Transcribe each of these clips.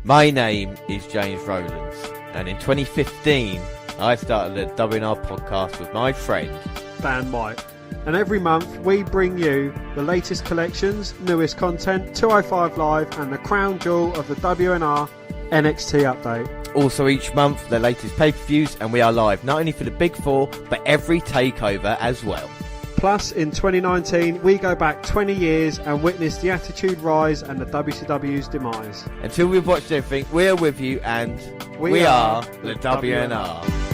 My name is James Rowlands, and in 2015 I started the WNR podcast with my friend Dan White. And every month we bring you the latest collections, newest content, 205 Live and the crown jewel of the WNR NXT update. Also each month the latest pay-per-views, and we are live not only for the Big Four but every takeover as well. Plus in 2019 we go back 20 years and witness the Attitude Rise and the WCW's demise. Until we've watched everything, we are with you, and we are the WNR.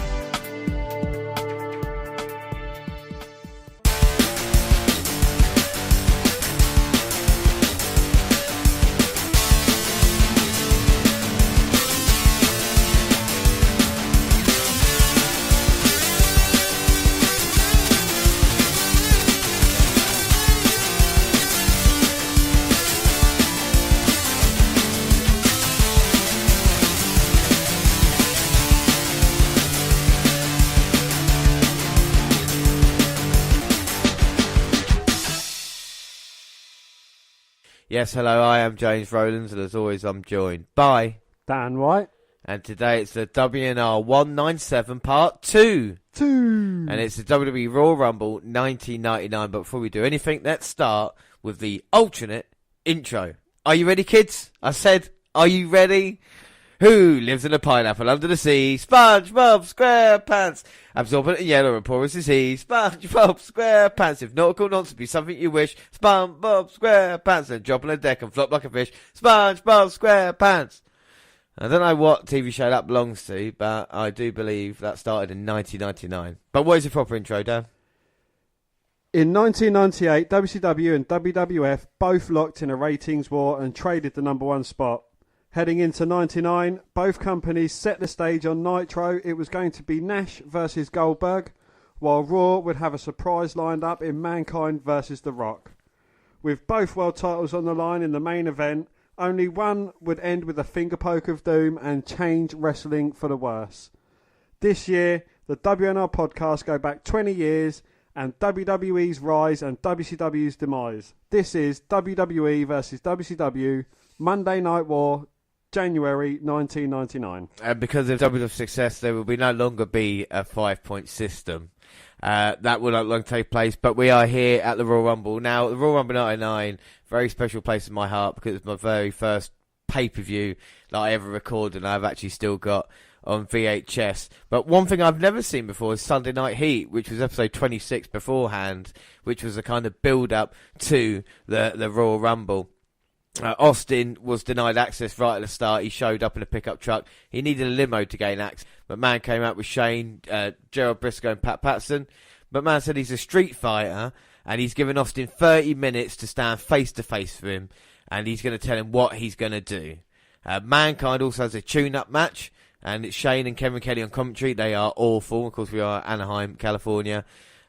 Yes, hello, I am James Rowlands, and as always I'm joined by Dan White. And today it's the WNR197 Part 2. And it's the WWE Royal Rumble 1999. But before we do anything, let's start with the alternate intro. Are you ready, kids? I said, are you ready? Who lives in a pineapple under the sea? SpongeBob SquarePants. Absorbent and yellow and porous is he. SpongeBob SquarePants. If nautical nonsense be something you wish, SpongeBob SquarePants. And drop on a deck and flop like a fish, SpongeBob SquarePants. I don't know what TV show that belongs to, but I do believe that started in 1999. But what is the proper intro, Dan? In 1998, WCW and WWF both locked in a ratings war and traded the number one spot. Heading into 99, both companies set the stage on Nitro. It was going to be Nash versus Goldberg, while Raw would have a surprise lined up in Mankind versus The Rock. With both world titles on the line in the main event, only one would end with a finger poke of doom and change wrestling for the worse. This year, the WNR podcast go back 20 years and WWE's rise and WCW's demise. This is WWE versus WCW, Monday Night War, January 1999. And because of WWE's success, there will no longer be a 5-point system. That will not long take place, but we are here at the Royal Rumble. Now, the Royal Rumble 99, very special place in my heart because it's my very first pay-per-view that I ever recorded, and I've actually still got on VHS. But one thing I've never seen before is Sunday Night Heat, which was episode 26 beforehand, which was a kind of build-up to the Royal Rumble. Austin was denied access right at the start. He showed up in a pickup truck. He needed a limo to gain access. McMahon came out with Shane, Gerald Briscoe and Pat Patterson. McMahon said he's a street fighter and he's given Austin 30 minutes to stand face to face with him, and he's going to tell him what he's going to do. Mankind also has a tune-up match, and it's Shane and Kevin Kelly on commentary. They are awful. Of course, we are Anaheim, California.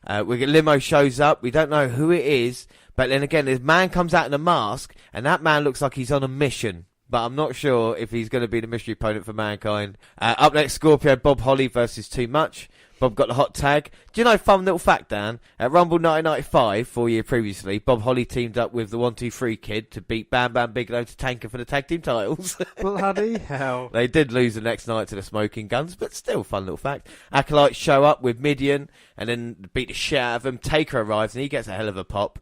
Limo shows up. We don't know who it is. But then again, this man comes out in a mask, and that man looks like he's on a mission. But I'm not sure if he's going to be the mystery opponent for Mankind. Up next, Scorpio, Bob Holly versus Too Much. Bob got the hot tag. Do you know, fun little fact, Dan? At Rumble 1995, 4 years previously, Bob Holly teamed up with the 1-2-3 Kid to beat Bam Bam Bigelow to Tanker for the tag team titles. Bloody hell. They did lose the next night to the Smoking Guns, but still, fun little fact. Acolytes show up with Midian and then beat the shit out of him. Taker arrives and he gets a hell of a pop.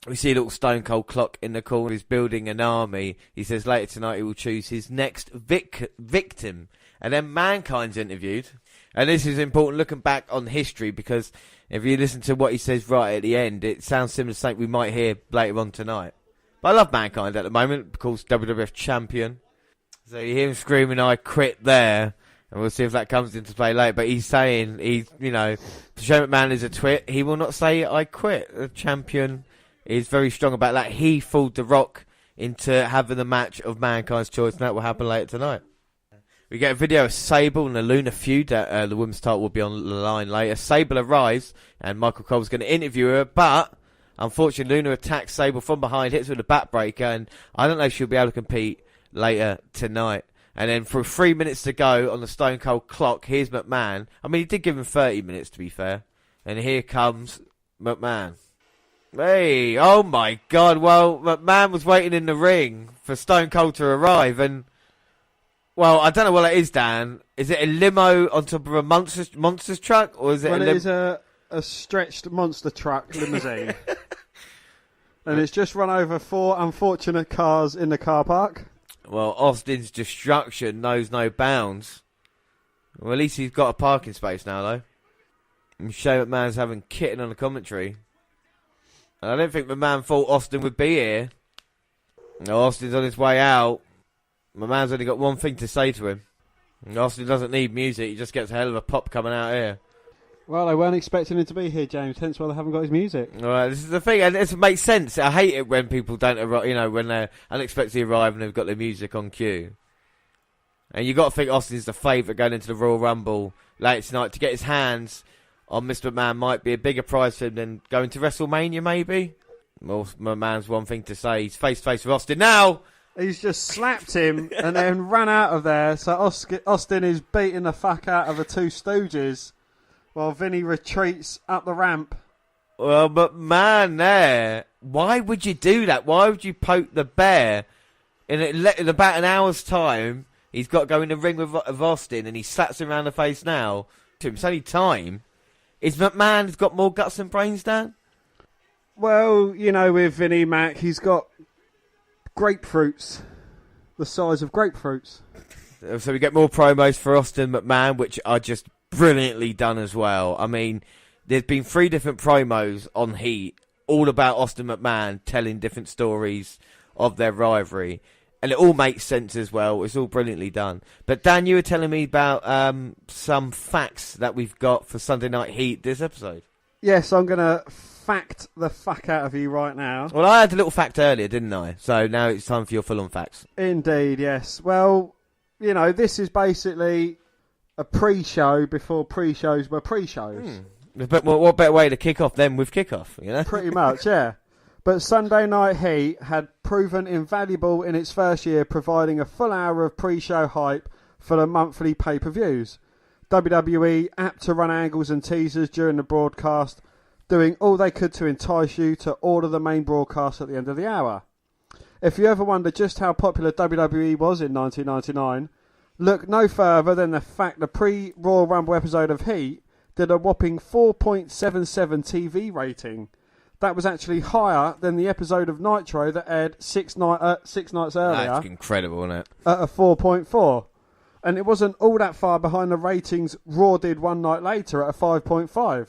We see a little Stone Cold Clock in the corner. He's building an army. He says later tonight he will choose his next victim. And then Mankind's interviewed. And this is important looking back on history, because if you listen to what he says right at the end, it sounds similar to something we might hear later on tonight. But I love Mankind at the moment, of course, WWF champion. So you hear him screaming, I quit there. And we'll see if that comes into play later. But he's saying, Shane McMahon is a twit. He will not say, I quit. The champion is very strong about that. He fooled The Rock into having the match of Mankind's choice, and that will happen later tonight. We get a video of Sable and the Luna feud. The women's title will be on the line later. Sable arrives, and Michael Cole's going to interview her, but unfortunately Luna attacks Sable from behind, hits her with a backbreaker, and I don't know if she'll be able to compete later tonight. And then for 3 minutes to go on the Stone Cold Clock, here's McMahon. I mean, he did give him 30 minutes, to be fair. And here comes McMahon. Hey, oh my God. Well, McMahon was waiting in the ring for Stone Cold to arrive, and Well, I don't know what it is, Dan. Is it a limo on top of a monster's truck, or is it Well, it is a stretched monster truck limousine. And it's just run over 4 unfortunate cars in the car park. Well, Austin's destruction knows no bounds. Well, at least he's got a parking space now, though. And Shane McMahon's having kitten on the commentary. And I don't think McMahon thought Austin would be here. No, Austin's on his way out. McMahon's only got one thing to say to him. And Austin doesn't need music, he just gets a hell of a pop coming out here. Well, they weren't expecting him to be here, James, hence why they haven't got his music. All right, this is the thing, and it makes sense. I hate it when people don't arrive, when they're unexpectedly arrive and they've got their music on cue. And you got to think Austin's the favourite going into the Royal Rumble late tonight. To get his hands on Mr. McMahon might be a bigger prize for him than going to WrestleMania, maybe. Well, McMahon's one thing to say. He's face to face with Austin now. He's just slapped him and then ran out of there. So Austin is beating the fuck out of the Two Stooges while Vinny retreats up the ramp. Well, but man, there. Why would you do that? Why would you poke the bear? In about an hour's time, he's got to go in the ring with Austin and he slaps him around the face now. It's only time. Is McMahon got more guts than brains, Dan? Well, with Vinny Mac, he's got grapefruits, the size of grapefruits. So we get more promos for Austin McMahon, which are just brilliantly done as well. I mean, there's been 3 different promos on Heat, all about Austin McMahon telling different stories of their rivalry. And it all makes sense as well. It's all brilliantly done. But Dan, you were telling me about some facts that we've got for Sunday Night Heat this episode. Yes, I'm going to fact the fuck out of you right now. Well, I had a little fact earlier, didn't I? So now it's time for your full-on facts. Indeed, yes. Well, this is basically a pre-show before pre-shows were pre-shows. But what better way to kick off than with kickoff, Pretty much, yeah. But Sunday Night Heat had proven invaluable in its first year, providing a full hour of pre-show hype for the monthly pay-per-views. WWE apt to run angles and teasers during the broadcast, doing all they could to entice you to order the main broadcast at the end of the hour. If you ever wonder just how popular WWE was in 1999, look no further than the fact the pre-Royal Rumble episode of Heat did a whopping 4.77 TV rating. That was actually higher than the episode of Nitro that aired six nights earlier. That's incredible, isn't it? At a 4.4. And it wasn't all that far behind the ratings Raw did one night later at a 5.5.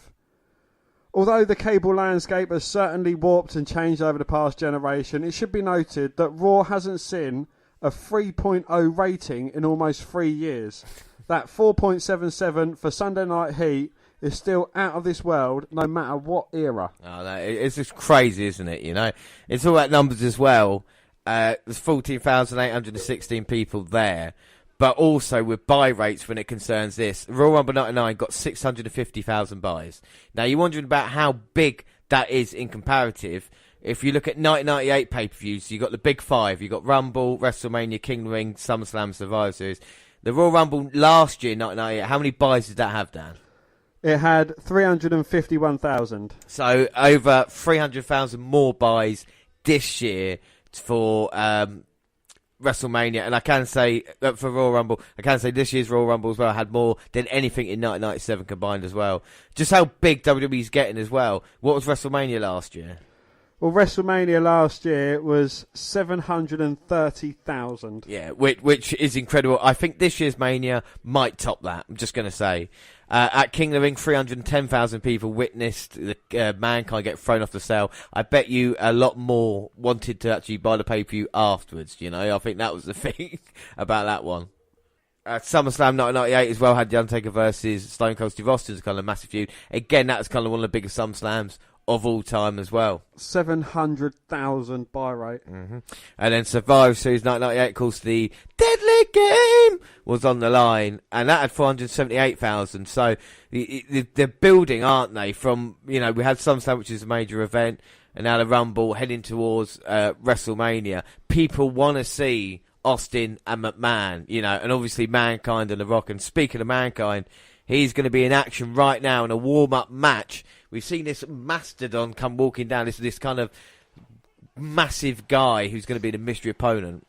Although the cable landscape has certainly warped and changed over the past generation, it should be noted that Raw hasn't seen a 3.0 rating in almost 3 years. That 4.77 for Sunday Night Heat is still out of this world, no matter what era. Oh, no, it's just crazy, isn't it? It's all about numbers as well. There's 14,816 people there. But also with buy rates when it concerns this. Royal Rumble 99 got 650,000 buys. Now you're wondering about how big that is in comparative. If you look at 1998 pay-per-views, you got the big 5. You got Rumble, WrestleMania, King of the Ring, SummerSlam, Survivor Series. The Royal Rumble last year, 1998, how many buys did that have, Dan? It had 351,000. So over 300,000 more buys this year for WrestleMania, and I can say for Royal Rumble, I can say this year's Royal Rumble as well had more than anything in 1997 combined as well. Just how big WWE's getting as well. What was WrestleMania last year? Well, WrestleMania last year was 730,000. Yeah, which is incredible. I think this year's Mania might top that. I'm just going to say. At King of the Ring, 310,000 people witnessed the Mankind get thrown off the cell. I bet you a lot more wanted to actually buy the pay-per-view afterwards, I think that was the thing about that one. SummerSlam 1998 as well had The Undertaker versus Stone Cold Steve Austin's kind of massive feud. Again, that was kind of one of the biggest SummerSlams of all time as well. 700,000 buy rate. Mm-hmm. And then Survivor Series 1998, of course, the Deadly Game was on the line, and that had 478,000. So they're building, aren't they? From, we had SummerSlam, which is a major event, and now the Rumble heading towards WrestleMania. People want to see Austin and McMahon, and obviously Mankind and The Rock. And speaking of Mankind, he's going to be in action right now in a warm-up match. We've seen this mastodon come walking down. This kind of massive guy who's going to be the mystery opponent.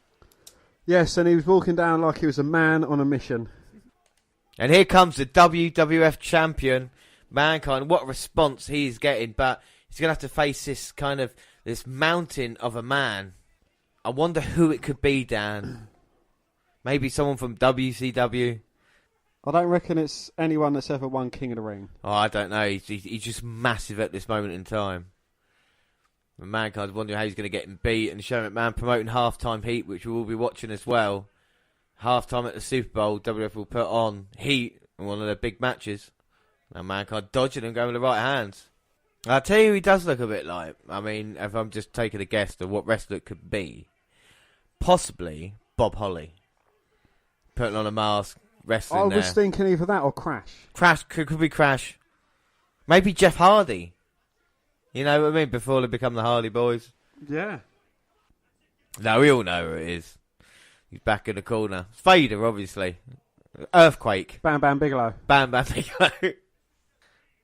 Yes, and he was walking down like he was a man on a mission. And here comes the WWF champion, Mankind. What a response he's getting, but he's going to have to face this mountain of a man. I wonder who it could be, Dan. Maybe someone from WCW. I don't reckon it's anyone that's ever won King of the Ring. Oh, I don't know. He's just massive at this moment in time. And Mankind's wondering how he's going to get him beat. And Shane McMahon promoting Halftime Heat, which we will be watching as well. Halftime at the Super Bowl, WWF will put on Heat in one of their big matches. And Mankind dodging and going with the right hands. I'll tell you, he does look a bit like, I mean, if I'm just taking a guess of what wrestler it could be, possibly Bob Holly. Putting on a mask, wrestling there. I was thinking either that or Crash. Crash, could be Crash. Maybe Jeff Hardy. You know what I mean? Before they become the Hardy Boys. Yeah. No, we all know who it is. He's back in the corner. It's Vader, obviously. Earthquake. Bam Bam Bigelow. Bam Bam Bigelow.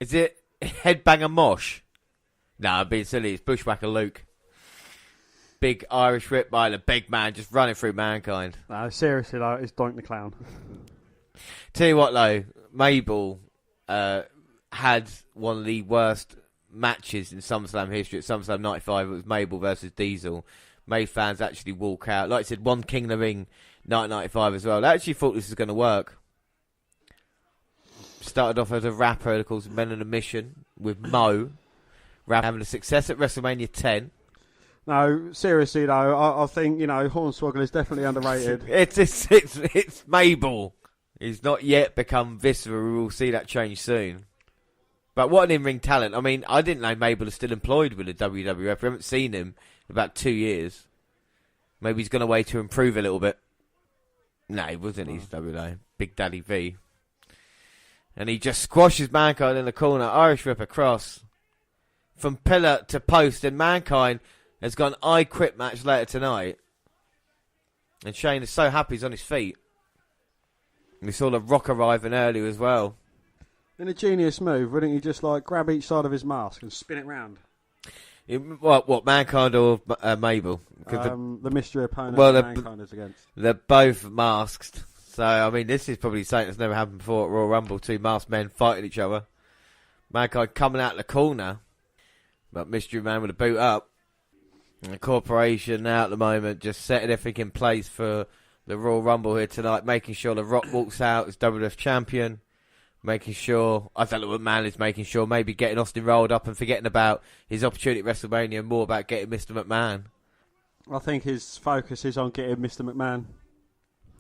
Is it Headbanger Mosh? No, I'm being silly. It's Bushwhacker Luke. Big Irish whip by the big man just running through Mankind. No, seriously, though, it's Doink the Clown. Tell you what, though. Mabel had one of the worst matches in SummerSlam history. At SummerSlam 95, it was Mabel versus Diesel. Made fans actually walk out. Like I said, one King of the Ring 1995 as well. They actually thought this was going to work. Started off as a rapper, of course, Men on a Mission with Mo. Having a success at WrestleMania 10. No, seriously though, I think, Hornswoggle is definitely underrated. It's Mabel. He's not yet become Viscera. We will see that change soon. But what an in-ring talent. I mean, I didn't know Mabel is still employed with the WWF. We haven't seen him in about 2 years. Maybe he's gone away to improve a little bit. No, he wasn't. He's WWF. Big Daddy V. And he just squashes Mankind in the corner. Irish Whip across. From pillar to post. And Mankind has got an I Quit match later tonight. And Shane is so happy he's on his feet. And we saw the Rock arriving earlier as well. In a genius move, wouldn't you just grab each side of his mask and spin it round? What, Mankind or Mabel? The mystery opponent Mankind is against. They're both masked. So, I mean, this is probably something that's never happened before at Royal Rumble. Two masked men fighting each other. Mankind coming out of the corner. But Mystery Man with a boot up. And the Corporation now at the moment just setting everything in place for the Royal Rumble here tonight. Making sure The Rock walks out as WWF champion. Making sure, I don't know what man is making sure, maybe getting Austin rolled up and forgetting about his opportunity at WrestleMania and more about getting Mr. McMahon. I think his focus is on getting Mr. McMahon.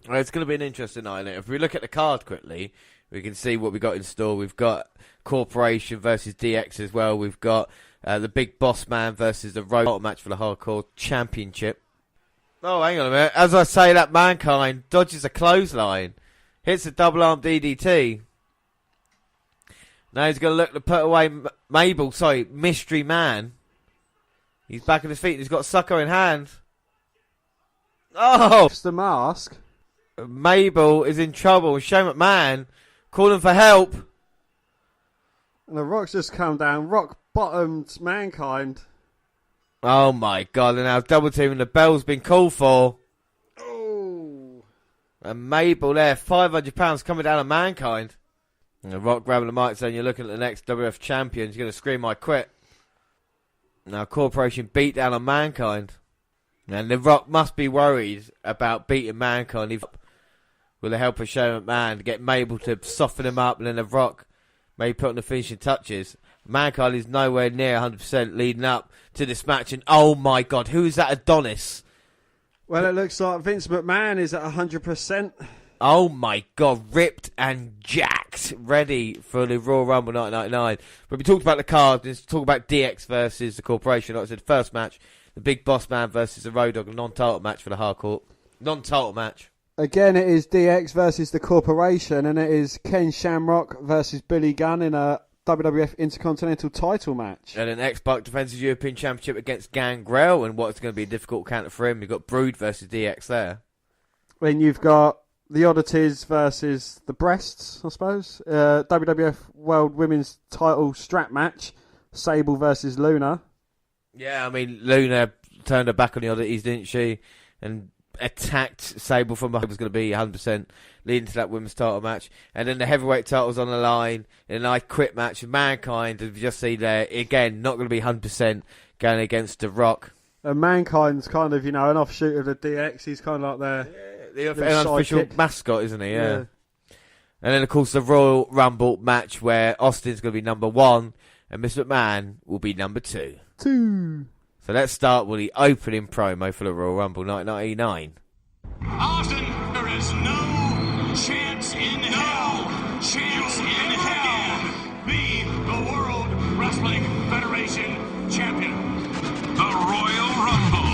Well, it's going to be an interesting night. If we look at the card quickly, we can see what we got in store. We've got Corporation versus DX as well. We've got the Big Boss Man versus the Road match for the Hardcore Championship. Oh, hang on a minute. As I say that, Mankind dodges a clothesline. Hits a double arm DDT. Now he's going to look to put away Mystery Man. He's back on his feet and he's got Sucker in hand. Oh! It's the mask. Mabel is in trouble. Shane McMahon calling for help. And the Rock's just come down. Rock bottomed Mankind. Oh my God, and now double teaming. The bell's been called for. Oh. And Mabel there, £500 coming down on Mankind. And the Rock grabbing the mic saying, you're looking at the next WF champion. He's going to scream, I quit. Now Corporation beat down on Mankind. And the Rock must be worried about beating Mankind with the help of Shane McMahon to get Mabel to soften him up, and then the Rock may put on the finishing touches. Mankind is nowhere near 100% leading up to this match. And oh my God, who is that Adonis? Well, it looks like Vince McMahon is at 100%. Oh my God, ripped and jacked, ready for the Royal Rumble 1999. But we talked about the card, let's talk about DX versus the Corporation. Like I said, first match, the Big Boss Man versus the Road Dogg, a non-title match for the Hardcore. Non-title match. Again, it is DX versus the Corporation, and it is Ken Shamrock versus Billy Gunn in a WWF Intercontinental title match. And an X-Pac defends his European Championship against Gangrel, and what's going to be a difficult counter for him. You've got Brood versus DX there. Then you've got the Oddities versus the Breasts, I suppose. WWF World Women's Title strap match. Sable versus Luna. Yeah, I mean, Luna turned her back on the Oddities, didn't she? And attacked Sable from behind was going to be 100% leading to that women's title match. And then the heavyweight title's on the line in a nice quick match with Mankind, as we just see there. Again, not going to be 100% going against The Rock. And Mankind's kind of, an offshoot of the DX. He's kind of like the unofficial sidekick. Mascot, isn't he? Yeah. And then, of course, the Royal Rumble match where Austin's going to be number 1 and Mr. McMahon will be number 2. So let's start with the opening promo for the Royal Rumble 1999. Austin, there is no chance in hell. Chance in hell. Be the World Wrestling Federation champion. The Royal Rumble.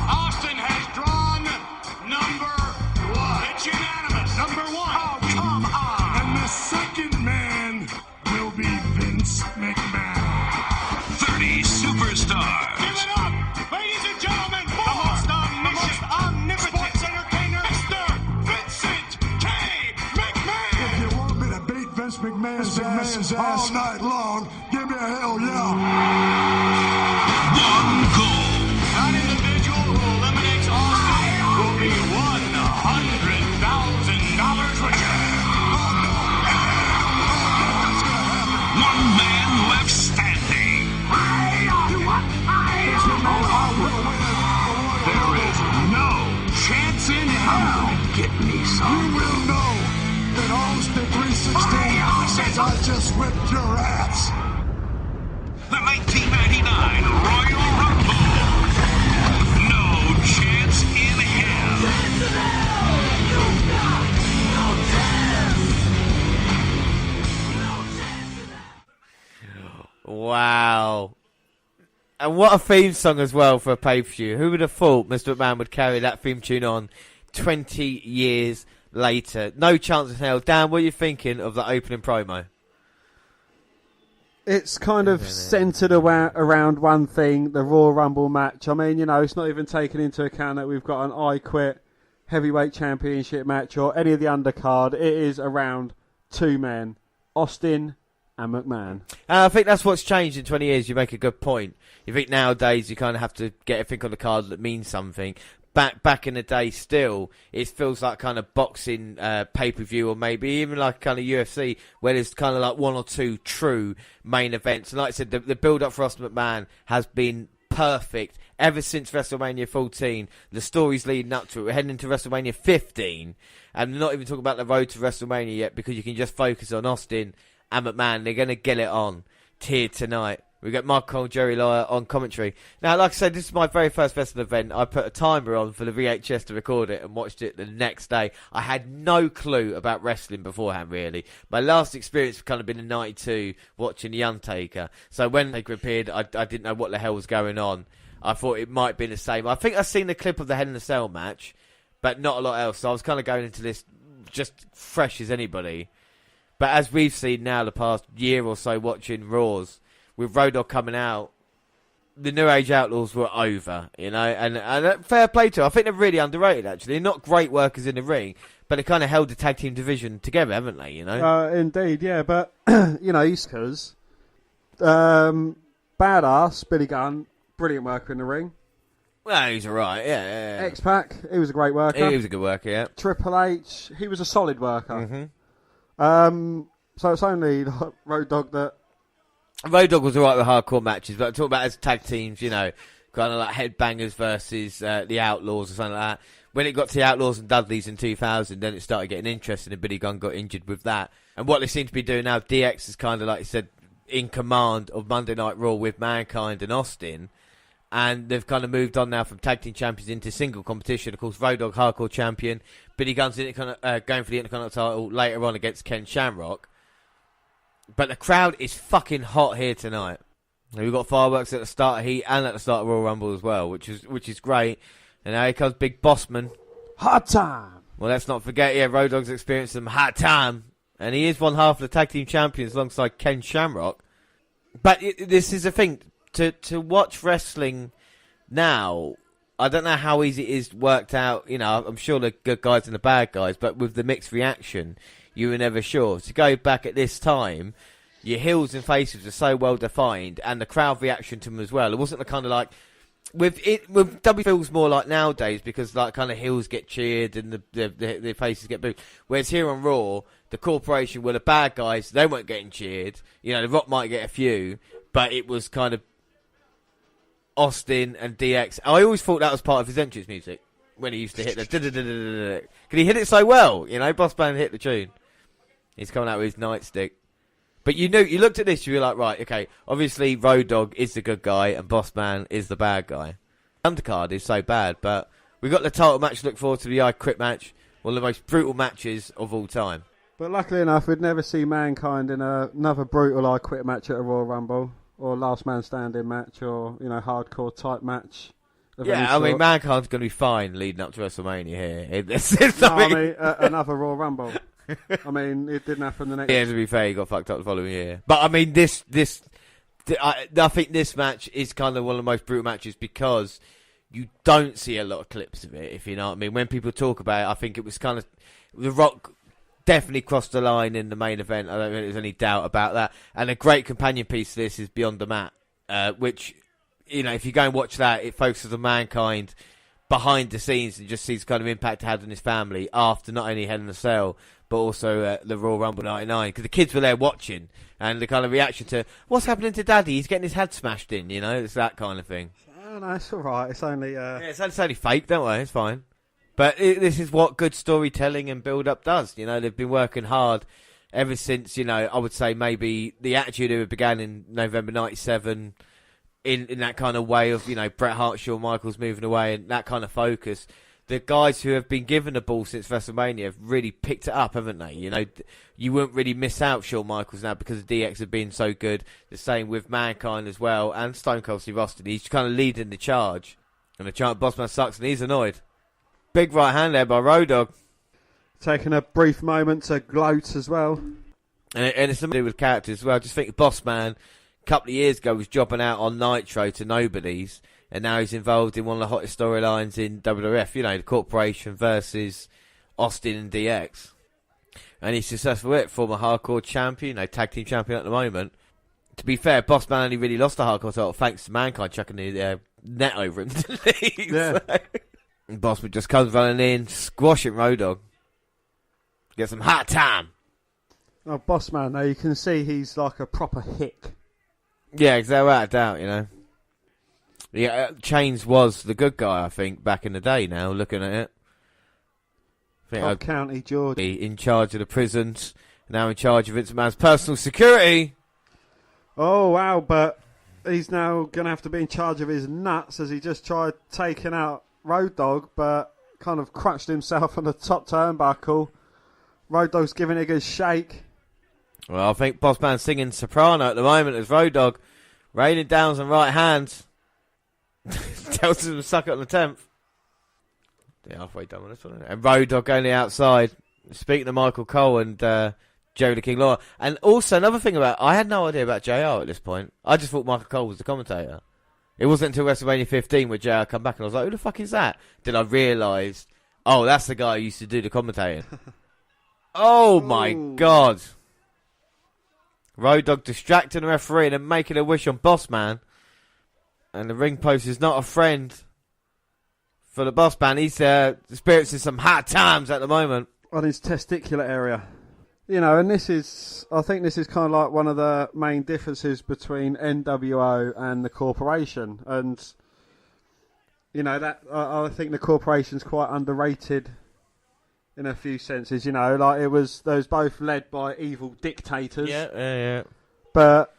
Austin has drawn number 1. It's unanimous. Number 1. Oh, come on. And the second man will be Vince McMahon. 30 superstars. Give it up, ladies and gentlemen, the most omnipotent sports entertainer, Mr. Vincent K. McMahon. If you want me to beat Vince McMahon's ass all night long, give me a hell yeah. One goal. An individual who eliminates Austin will be $100,000 richer. One man left standing. There is no chance in hell. Get me some. You will know that Austin 316 says I just whipped your ass. The 1999 Royal Rumble. No chance in hell. Wow. And what a theme song as well for a pay-per-view. Who would have thought Mr. McMahon would carry that theme tune on 20 years later? No chance in hell. Dan, what are you thinking of the opening promo? It's kind of centred around one thing, the Royal Rumble match. I mean, it's not even taken into account that we've got an I Quit heavyweight championship match or any of the undercard. It is around 2 men, Austin and McMahon. I think that's what's changed in 20 years. You make a good point. You think nowadays you kind of have to get everything on the card that means something. Back in the day still, it feels like kind of boxing pay-per-view or maybe even like kind of UFC where there's kind of like 1 or 2 true main events. And like I said, the build-up for Austin McMahon has been perfect ever since WrestleMania 14. The stories leading up to it. We're heading into WrestleMania 15 and not even talking about the road to WrestleMania yet because you can just focus on Austin and McMahon. They're going to get it on here tonight. We got Mark Cole, Jerry Lawyer on commentary. Now, like I said, this is my very first wrestling event. I put a timer on for the VHS to record it and watched it the next day. I had no clue about wrestling beforehand, really. My last experience kind of been in '92 watching The Undertaker. So when Taker appeared, I didn't know what the hell was going on. I thought it might be the same. I think I've seen the clip of the Hell in a Cell match, but not a lot else. So I was kind of going into this just fresh as anybody. But as we've seen now the past year or so watching Raws, with Road Dogg coming out, the New Age Outlaws were over, and fair play to them. I think they're really underrated, actually. They're not great workers in the ring, but they kind of held the tag team division together, haven't they, Indeed, yeah, but, because Badass, Billy Gunn, brilliant worker in the ring. Well, he's alright, yeah. X-Pac, he was a great worker. He was a good worker, yeah. Triple H, he was a solid worker. Mm-hmm. So it's only Road Dogg that... Road Dogg was alright with hardcore matches, but talk about as tag teams, kind of like Headbangers versus the Outlaws or something like that. When it got to the Outlaws and Dudleys in 2000, then it started getting interesting and Billy Gunn got injured with that. And what they seem to be doing now, DX is kind of, like you said, in command of Monday Night Raw with Mankind and Austin. And they've kind of moved on now from tag team champions into single competition. Of course, Road Dogg hardcore champion. Billy Gunn's going for the Intercontinental title later on against Ken Shamrock. But the crowd is fucking hot here tonight. We've got fireworks at the start of Heat and at the start of Royal Rumble as well, which is great. And now here comes Big Bossman. Hot time! Well, let's not forget, Road Dogg's experienced some hot time. And he is one half of the tag team champions alongside Ken Shamrock. But this is the thing. To watch wrestling now, I don't know how easy it is worked out. I'm sure the good guys and the bad guys, but with the mixed reaction, you were never sure. To go back at this time, your heels and faces are so well defined, and the crowd reaction to them as well. It wasn't the kind of like with W feels more like nowadays because like kind of heels get cheered and the faces get booed. Whereas here on Raw, the corporation were the bad guys. They weren't getting cheered. You know, The Rock might get a few, but it was kind of Austin and DX. I always thought that was part of his entrance music when he used to hit the because he hit it so well. You know, Boss Man hit the tune. He's coming out with his nightstick. But you looked at this, you were like, right, okay, obviously Road Dogg is the good guy and Boss Man is the bad guy. Undercard is so bad, but we got the title match to look forward to, the I Quit match, one of the most brutal matches of all time. But luckily enough, we'd never see Mankind in another brutal I Quit match at a Royal Rumble, or Last Man Standing match, or, you know, hardcore type match. Yeah, I mean, Mankind's going to be fine leading up to WrestleMania here. Another Royal Rumble. I mean, it didn't happen the next. Yeah, to be fair, he got fucked up the following year. But I mean, I think this match is kind of one of the most brutal matches because you don't see a lot of clips of it. If you know what I mean, when people talk about it, I think it was kind of The Rock definitely crossed the line in the main event. I don't think there's any doubt about that. And a great companion piece to this is Beyond the Mat, which, you know, if you go and watch that, it focuses on Mankind behind the scenes and just sees kind of impact it had on his family after not only Hell in a Cell, but also the Royal Rumble 99, because the kids were there watching, and the kind of reaction to, what's happening to Daddy? He's getting his head smashed in, you know? It's that kind of thing. Oh, no, it's all right. It's only... Yeah, it's only fake, don't worry, it's fine. But this is what good storytelling and build-up does, you know? They've been working hard ever since, you know, I would say maybe the Attitude Era began in November 97, in that kind of way of, you know, Bret Hart, Shawn Michaels moving away, and that kind of focus. The guys who have been given the ball since WrestleMania have really picked it up, haven't they? You know, you wouldn't really miss out Shawn Michaels now because the DX have been so good. The same with Mankind as well, and Stone Cold Steve Austin. He's kind of leading the charge. And the chant Boss Man sucks, and he's annoyed. Big right hand there by Road Dogg. Taking a brief moment to gloat as well. And it's something to do with characters as well. Just think Boss Man, a couple of years ago, was jobbing out on Nitro to nobodies. And now he's involved in one of the hottest storylines in WWF, you know, the Corporation versus Austin and DX. And he's successful with it, former hardcore champion, you know, tag team champion at the moment. To be fair, Boss Man only really lost the hardcore title thanks to Mankind chucking the net over him, didn't he? Yeah. So, Boss Man just comes running in, squashing Road Dogg. Get some hot time. Oh, Boss Man, though, you can see he's like a proper hick. Yeah, exactly, without a doubt, you know. Yeah, Chains was the good guy, I think, back in the day now, looking at it. Cobb County, Georgia. In charge of the prisons, now in charge of Vince McMahon's personal security. Oh, wow, but he's now going to have to be in charge of his nuts as he just tried taking out Road Dogg, but kind of crutched himself on the top turnbuckle. Road Dogg's giving it a good shake. Well, I think Boss Man's singing soprano at the moment as Road Dogg raining downs and right hands. Tells him to suck it on the 10th. They're halfway done with this one. And Road Dogg only outside. Speaking to Michael Cole and Jerry the King Lawler. And also another thing I had no idea about JR at this point. I just thought Michael Cole was the commentator. It wasn't until WrestleMania 15 where JR come back and I was like, who the fuck is that? Then I realised, oh, that's the guy who used to do the commentating. Oh my God. Road Dogg distracting the referee and then making a wish on Boss Man. And the ring post is not a friend for the Boss Man. He's experiencing some hard times at the moment. On his testicular area. You know, and I think this is kind of like one of the main differences between NWO and the Corporation. And, you know, that I think the Corporation's quite underrated in a few senses. You know, like they was both led by evil dictators. Yeah. But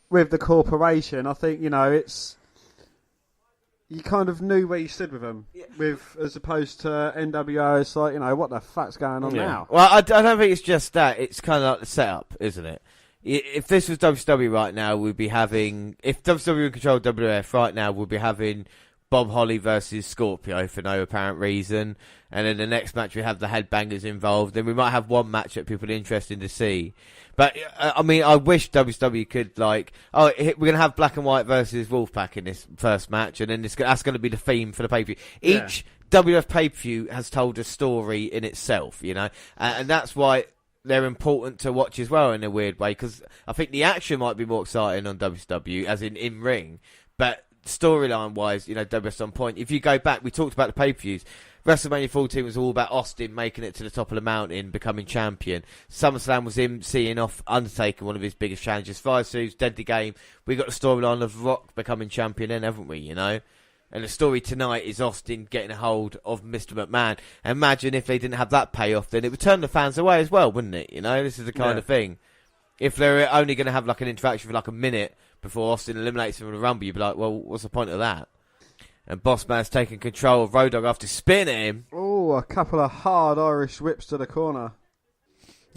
with the Corporation, I think, you know, you kind of knew where you stood with them. Yeah. As opposed to NWO, it's like, you know, what the fuck's going on now? Well, I don't think it's just that. It's kind of like the setup, isn't it? If this was WCW right now, we'd be having... If WCW controlled WWF right now, we'd be having Bob Holly versus Scorpio for no apparent reason. And then the next match, we have the Headbangers involved. Then we might have one match that people are interested to see. But, I mean, I wish WCW could, like... Oh, we're going to have Black and White versus Wolfpack in this first match. And then that's going to be the theme for the pay-per-view. Each WF pay-per-view has told a story in itself, you know? And that's why they're important to watch as well in a weird way. Because I think the action might be more exciting on WCW, as in ring. But storyline-wise, WWF's on point. If you go back, we talked about the pay-per-views. WrestleMania 14 was all about Austin making it to the top of the mountain, becoming champion. SummerSlam was him seeing off Undertaker, one of his biggest challenges. Fire Suits, Deadly Game. We got the storyline of Rock becoming champion then, haven't we, And the story tonight is Austin getting a hold of Mr. McMahon. Imagine if they didn't have that payoff, then it would turn the fans away as well, wouldn't it? This is the kind of thing. If they're only going to have like an interaction for like a minute before Austin eliminates him in the Rumble, you'd be like, well, what's the point of that? And Bossman's taking control of Road Dogg after spinning him. Oh, a couple of hard Irish whips to the corner.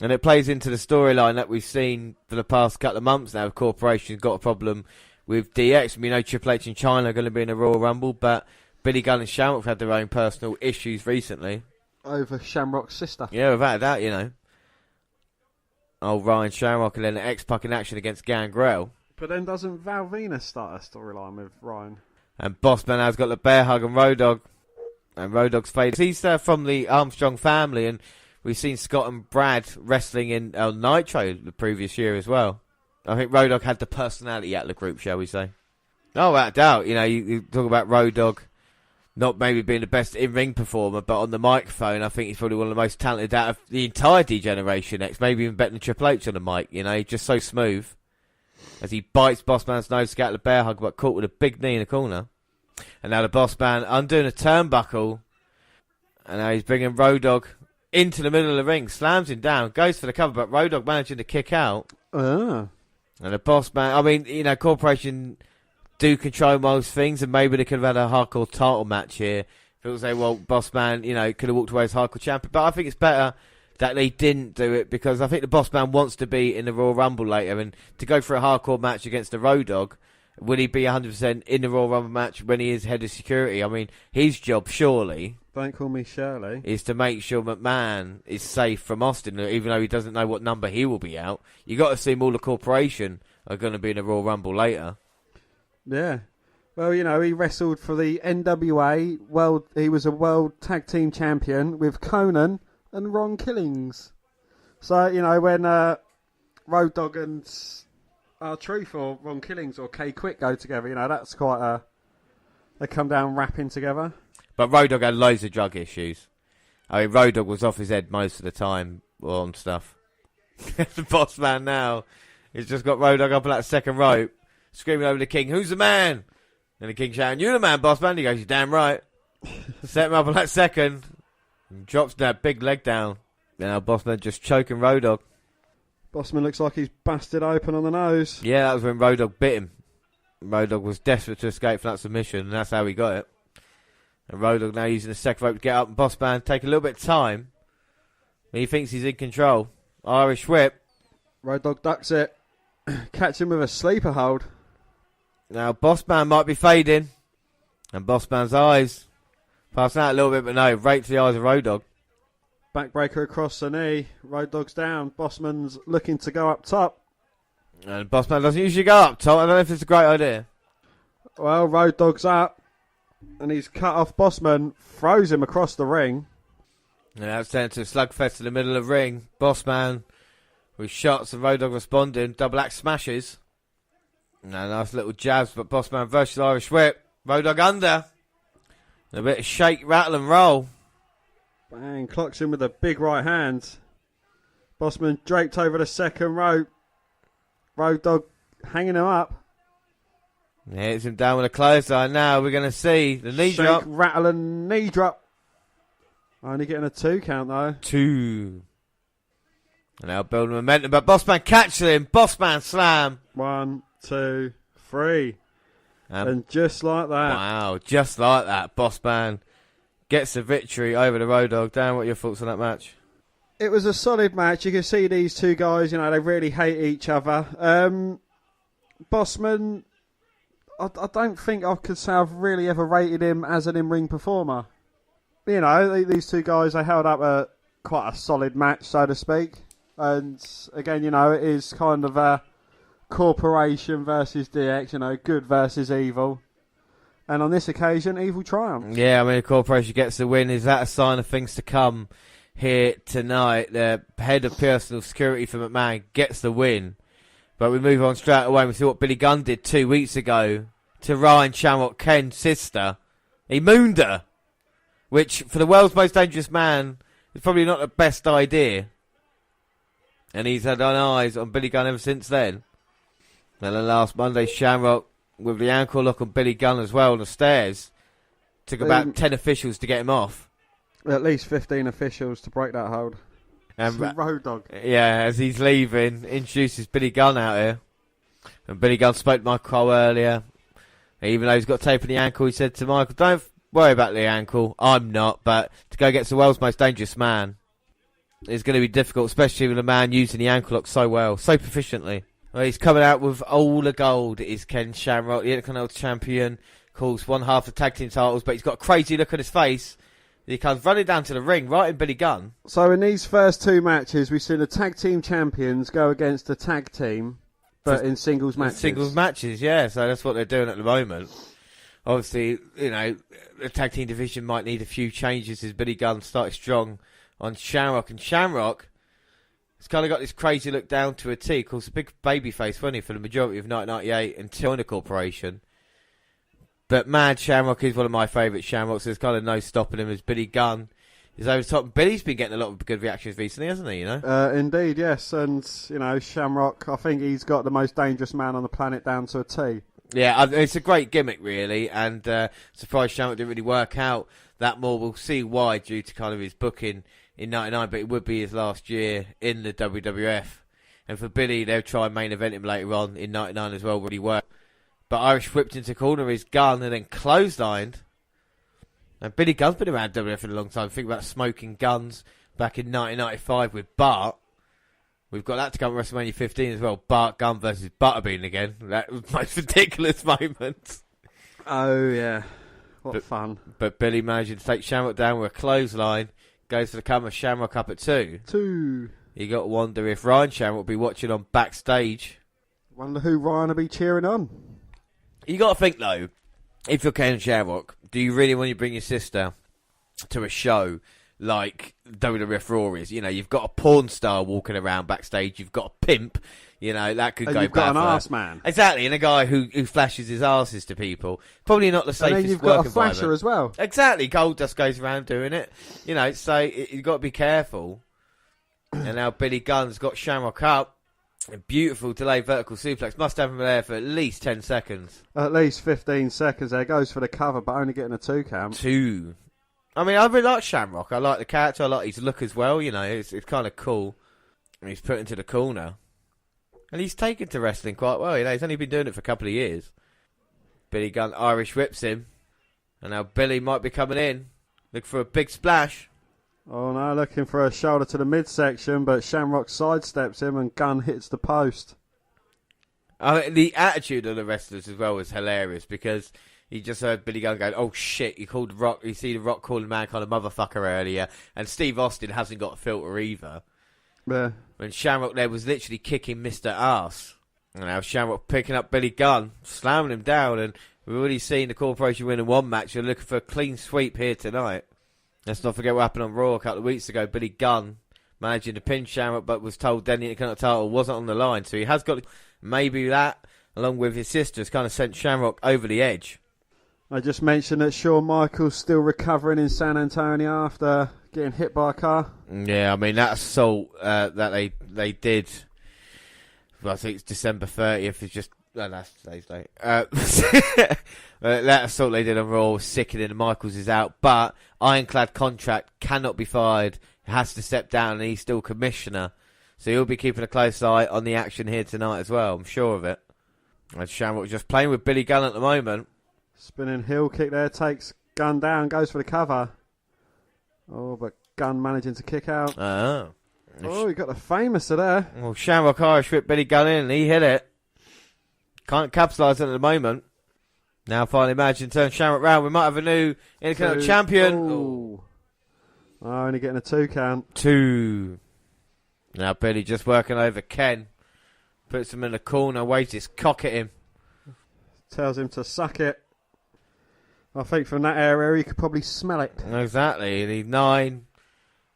And it plays into the storyline that we've seen for the past couple of months now. Corporation's got a problem with DX. We know Triple H and China are going to be in the Royal Rumble, but Billy Gunn and Shamrock have had their own personal issues recently. Over Shamrock's sister. Yeah, without a doubt, Old Ryan Shamrock and then X-Pac in action against Gangrel. But then doesn't Val Venus start a storyline with Ryan? And Bossman has got the bear hug and Road Dogg. And Road Dogg's faded. He's from the Armstrong family, and we've seen Scott and Brad wrestling in Nitro the previous year as well. I think Road Dogg had the personality out of the group, shall we say. Oh, without doubt. You talk about Road Dogg not maybe being the best in-ring performer, but on the microphone, I think he's probably one of the most talented out of the entire D-Generation X, maybe even better than Triple H on the mic. He's just so smooth. As he bites Bossman's nose to get out the bear hug, but caught with a big knee in the corner. And now the Bossman undoing a turnbuckle. And now he's bringing Road Dogg into the middle of the ring, slams him down, goes for the cover, but Road Dogg managing to kick out. And the Bossman, Corporation do control most things, and maybe they could have had a hardcore title match here. People say, well, Bossman, could have walked away as hardcore champion. But I think it's better that they didn't do it, because I think the Bossman wants to be in the Royal Rumble later, and to go for a hardcore match against the Road Dogg, will he be 100% in the Royal Rumble match when he is head of security? His job, surely, don't call me Shirley, is to make sure McMahon is safe from Austin, even though he doesn't know what number he will be out. You got to assume all the Corporation are going to be in the Royal Rumble later. Yeah. Well, he wrestled for the NWA. He was a World Tag Team Champion with Conan and Ron Killings. So, when Road Dogg and R-Truth or Ron Killings or K-Quick go together, that's quite they come down rapping together. But Road Dogg had loads of drug issues. Road Dogg was off his head most of the time on stuff. The Bossman now, he's just got Road Dogg up on that second rope, screaming over the King, "Who's the man?" And the King shouting, "You the man, Bossman." He goes, "You're damn right." Set him up on that second. And drops that big leg down. Now Bossman just choking Road Dogg. Bossman looks like he's busted open on the nose. Yeah, that was when Road Dogg bit him. Road Dogg was desperate to escape from that submission, and that's how he got it. And Road Dogg now using the second rope to get up, and Bossman take a little bit of time. He thinks he's in control. Irish whip. Road Dogg ducks it. Catch him with a sleeper hold. Now Bossman might be fading. And Bossman's eyes passing out a little bit, but no, right to the eyes of Road Dogg. Backbreaker across the knee. Road Dogg's down. Bossman's looking to go up top. And Bossman doesn't usually go up top. I don't know if it's a great idea. Well, Road Dogg's up. And he's cut off Bossman. Throws him across the ring. And that's turned to a slugfest in the middle of the ring. Bossman with shots and Road Dogg responding. Double axe smashes. No, nice little jabs, but Bossman versus Irish whip. Road Dogg under. And a bit of shake, rattle and roll. Bang, clocks him with a big right hand. Bossman draped over the second rope. Road Dogg hanging him up. Hits him down with a clothesline. Now we're going to see the knee shake, drop. Rattle and knee drop. Only getting a 2 count though. 2. And now building momentum, but Bossman catches him. Bossman slam. 1, 2, 3. And just like that. Wow, just like that. Bossman gets the victory over the Road Dogg. Dan, what are your thoughts on that match? It was a solid match. You can see these two guys, they really hate each other. Bossman, I don't think I could say I've really ever rated him as an in-ring performer. These two guys, they held up quite a solid match, so to speak. And again, it is kind of a Corporation versus DX, good versus evil. And on this occasion, evil triumphed. Yeah, the Corporation gets the win. Is that a sign of things to come here tonight? The head of personal security for McMahon gets the win. But we move on straight away. We see what Billy Gunn did 2 weeks ago to Ryan Shamrock, Ken's sister. He mooned her, which for the world's most dangerous man is probably not the best idea. And he's had eyes on Billy Gunn ever since then. And then last Monday, Shamrock, with the ankle lock on Billy Gunn as well on the stairs, took about 10 officials to get him off. At least 15 officials to break that hold. And Road Dogg. Yeah, as he's leaving, introduces Billy Gunn out here. And Billy Gunn spoke to Michael Cole earlier. Even though he's got tape in the ankle, he said to Michael, don't worry about the ankle. I'm not, but to go against the world's most dangerous man is going to be difficult, especially with a man using the ankle lock so well, so proficiently. Well, he's coming out with all the gold. Is Ken Shamrock, the Intercontinental Champion, of course, one half the tag team titles, but he's got a crazy look on his face. He comes running down to the ring, right in Billy Gunn. So in these first two matches, we've seen the tag team champions go against the tag team, but in singles matches. Singles matches, yeah. So that's what they're doing at the moment. Obviously, you know, the tag team division might need a few changes as Billy Gunn started strong on Shamrock. And Shamrock has kind of got this crazy look down to a T. Of course, a big babyface, wasn't he, for the majority of 1998 until in the corporation. But Mad Shamrock is one of my favourite Shamrocks. There's kind of no stopping him as Billy Gunn is over the top. Billy's been getting a lot of good reactions recently, hasn't he, you know? Indeed, yes. And, you know, Shamrock, I think he's got the most dangerous man on the planet down to a T. Yeah, it's a great gimmick, really. And surprised Shamrock didn't really work out that more. We'll see why due to kind of his booking in 99, but it would be his last year in the WWF. And for Billy, they'll try and main event him later on in 99 as well, really work. But Irish whipped into corner his gun and then clotheslined. And Billy Gunn's been around WWF for a long time. Think about Smoking Guns back in 1995 with Bart. We've got that to come at WrestleMania 15 as well. Bart Gunn versus Butterbean again. That was the most ridiculous moment. Oh, yeah. What fun. But Billy managing to take Shamrock down with a clothesline. Goes for the cover, Shamrock up at 2. 2. You got to wonder if Ryan Shamrock will be watching on backstage. Wonder who Ryan will be cheering on. You got to think, though, if you're Ken Shamrock, do you really want to bring your sister to a show like WWF Raw is? You know, you've got a porn star walking around backstage. You've got a pimp. You know, that could go bad. You've got an arse man. Exactly, and a guy who flashes his arses to people. Probably not the safest work environment. And then you've got a environment. flasher as well. Exactly, Goldust goes around doing it. You know, so you've got to be careful. And now Billy Gunn's got Shamrock up. A beautiful delayed vertical suplex. Must have him there for at least 10 seconds. At least 15 seconds there. Goes for the cover, but only getting a 2 count. 2. I mean, I really like Shamrock. I like the character. I like his look as well. You know, it's kind of cool. And he's put into the corner. And he's taken to wrestling quite well. You know, he's only been doing it for a couple of years. Billy Gunn Irish whips him. And now Billy might be coming in. Looking for a big splash. Oh no, looking for a shoulder to the midsection, but Shamrock sidesteps him and Gunn hits the post. I mean, the attitude of the wrestlers as well was hilarious because you just heard Billy Gunn going, "Oh shit!" You called Rock. You see the Rock calling Mankind a motherfucker earlier, and Steve Austin hasn't got a filter either. Yeah. When Shamrock there was literally kicking Mr. Arse, and now Shamrock picking up Billy Gunn, slamming him down, and we've already seen the Corporation win in one match. They're looking for a clean sweep here tonight. Let's not forget what happened on Raw a couple of weeks ago. Billy Gunn managing to pin Shamrock, but was told then the Intercontinental title wasn't on the line. So he has got maybe that, along with his sister, has kind of sent Shamrock over the edge. I just mentioned that Shawn Michaels still recovering in San Antonio after getting hit by a car. Yeah, I mean, that assault that they did, well, I think it's December 30th, is just... No, that's today's date. That assault they did on Raw was sickening, and Michaels is out. But ironclad contract, cannot be fired. He has to step down, and he's still commissioner. So he'll be keeping a close eye on the action here tonight as well. I'm sure of it. And Shamrock just playing with Billy Gunn at the moment. Spinning heel kick there, takes Gunn down, goes for the cover. Oh, but Gunn managing to kick out. Oh, he got the famous there. Well, Shamrock Irish whipped Billy Gunn in, and he hit it. Can't capitalise on it at the moment. Now finally managing to turn Shamrock round. We might have a new Intercontinental champion. Oh, only getting a 2 count. 2. Now Billy just working over Ken. Puts him in the corner, waves his cock at him. Tells him to suck it. I think from that area he could probably smell it. Exactly. The 9.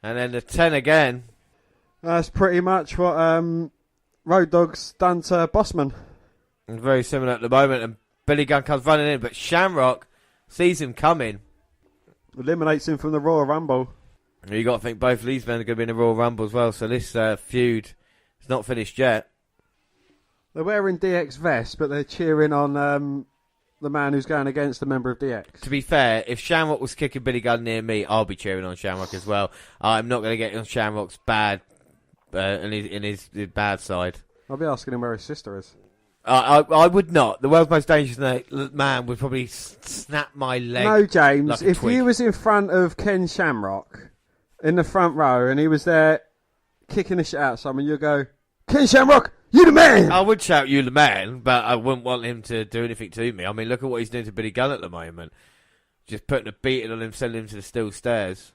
And then the 10 again. That's pretty much what Road Dogg's done to Bossman. Very similar at the moment. And Billy Gunn comes running in, but Shamrock sees him coming. Eliminates him from the Royal Rumble. You got to think both of these men are going to be in the Royal Rumble as well, so this feud is not finished yet. They're wearing DX vests, but they're cheering on the man who's going against a member of DX. To be fair, if Shamrock was kicking Billy Gunn near me, I'll be cheering on Shamrock as well. I'm not going to get on Shamrock's bad, in his bad side. I'll be asking him where his sister is. I would not. The world's most dangerous man would probably snap my leg. No, James, like a if twig. you was in front of Ken Shamrock in the front row and he was there kicking the shit out of someone, you'd go, Ken Shamrock, you the man! I would shout you the man, but I wouldn't want him to do anything to me. I mean, look at what he's doing to Billy Gunn at the moment. Just putting a beating on him, sending him to the steel stairs.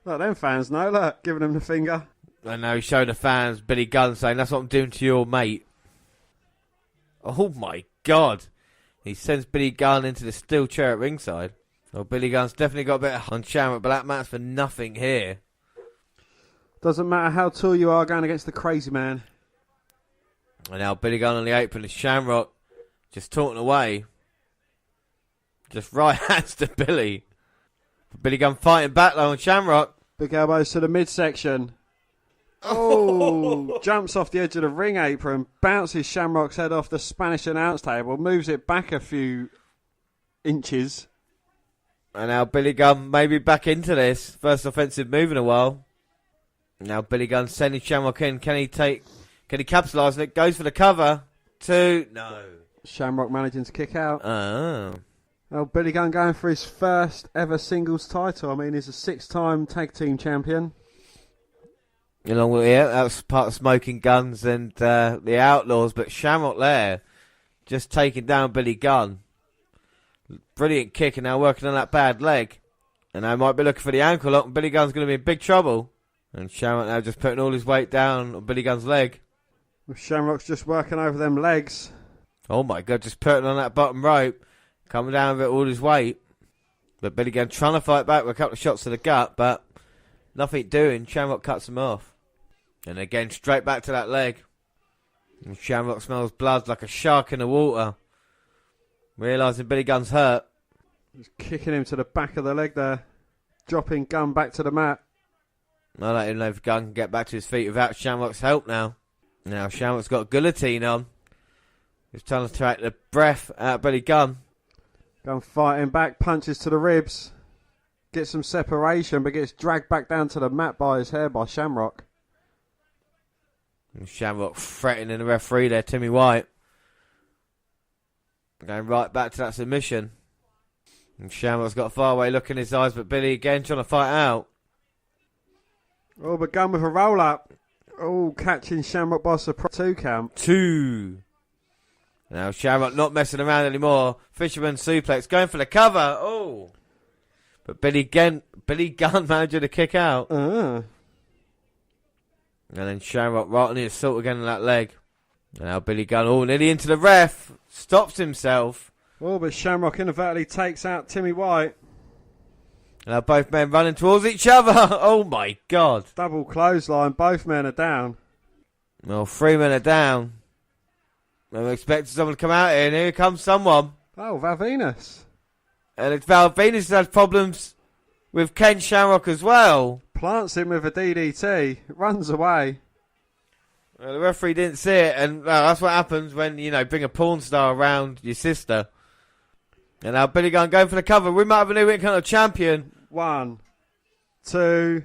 Look, them fans know, look, giving him the finger. And now he's showing the fans Billy Gunn saying, that's what I'm doing to your mate. Oh my God. He sends Billy Gunn into the steel chair at ringside. Well, Billy Gunn's definitely got a bit on Shamrock, but that matters for nothing here. Doesn't matter how tall you are going against the crazy man. And now Billy Gunn on the apron and Shamrock just taunting away. Just right hands to Billy. Billy Gunn fighting back though on Shamrock. Big elbows to the midsection. Oh, jumps off the edge of the ring apron, bounces Shamrock's head off the Spanish announce table, moves it back a few inches. And now Billy Gunn maybe back into this. First offensive move in a while. Now Billy Gunn sending Shamrock in. Can he capitalise on it? Goes for the cover. 2. No. Shamrock managing to kick out. Oh. Oh, Billy Gunn going for his first ever singles title. I mean, he's a 6-time tag team champion. Along with that was part of Smoking Guns and the Outlaws, but Shamrock there just taking down Billy Gunn. Brilliant kick, and now working on that bad leg. And I might be looking for the ankle lock, and Billy Gunn's going to be in big trouble. And Shamrock now just putting all his weight down on Billy Gunn's leg. Shamrock's just working over them legs. Oh my God, just putting on that bottom rope, coming down with all his weight. But Billy Gunn trying to fight back with a couple of shots to the gut, but nothing doing. Shamrock cuts him off. And again, straight back to that leg. And Shamrock smells blood like a shark in the water. Realising Billy Gunn's hurt. Just kicking him to the back of the leg there. Dropping Gunn back to the mat. I don't even know if Gunn can get back to his feet without Shamrock's help now. Now Shamrock's got guillotine on. He's trying to take the breath out of Billy Gunn. Gunn fighting back, punches to the ribs. Gets some separation, but gets dragged back down to the mat by his hair by Shamrock. And Shamrock threatening the referee there, Timmy White. Going right back to that submission. And Shamrock's got a faraway look in his eyes, but Billy again trying to fight out. Oh, but Gunn with a roll up. Oh, catching Shamrock by surprise. 2 count. 2. Now Shamrock not messing around anymore. Fisherman suplex going for the cover. Oh. But Billy Gunn managing to kick out. And then Shamrock right on the assault again on that leg. Now Billy Gunn nearly into the ref. Stops himself. Oh, but Shamrock inadvertently takes out Timmy White. Now both men running towards each other. Oh my God. Double clothesline. Both men are down. Well, 3 men are down. I'm expecting someone to come out here, and here comes someone. Oh, Val Venus. And it's Val Venus has problems with Ken Shamrock as well. Plants him with a DDT. Runs away. Well, the referee didn't see it, and that's what happens when, bring a porn star around your sister. And now Billy Gunn going for the cover. We might have a new Intercontinental champion. 1, 2.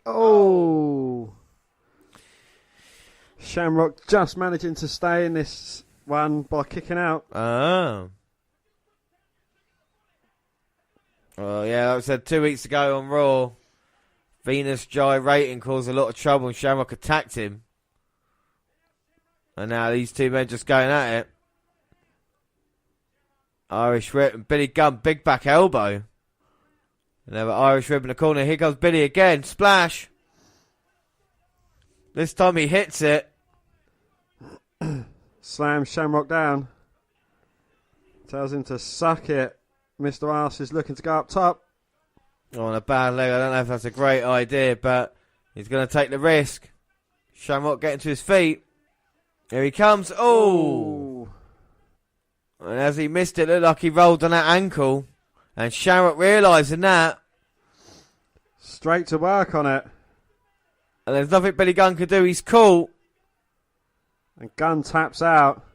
Oh. Shamrock just managing to stay in this one by kicking out. Oh. Well, yeah, like I said 2 weeks ago on Raw, Venus gyrating caused a lot of trouble and Shamrock attacked him. And now these 2 men just going at it. Irish Whip and Billy Gunn, big back elbow. Another Irish Whip in the corner. Here comes Billy again. Splash. This time he hits it. Slams Shamrock down. Tells him to suck it. Mr. Arse is looking to go up top. On a bad leg. I don't know if that's a great idea, but he's going to take the risk. Shamrock getting to his feet. Here he comes. Oh. And as he missed it, looked like he rolled on that ankle. And Shamrock realising that. Straight to work on it. And there's nothing Billy Gunn could do. He's caught. And Gunn taps out.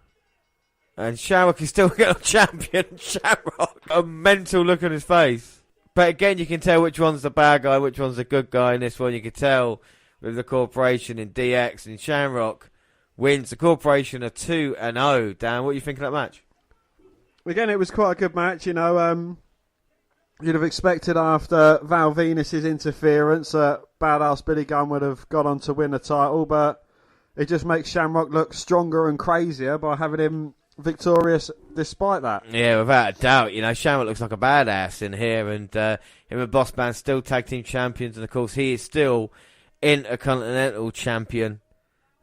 And Shamrock is still getting champion. Shamrock, a mental look on his face. But again, you can tell which one's the bad guy, which one's the good guy. In this one, you can tell with the Corporation in DX and Shamrock wins. The Corporation are 2-0. Dan, what do you think of that match? Again, it was quite a good match. You know, you'd have expected after Val Venus's interference that badass Billy Gunn would have gone on to win the title, but it just makes Shamrock look stronger and crazier by having him victorious despite that. Yeah, without a doubt. You know, Shamrock looks like a badass in here, and him and Boss Man still tag team champions, and of course he is still Intercontinental champion.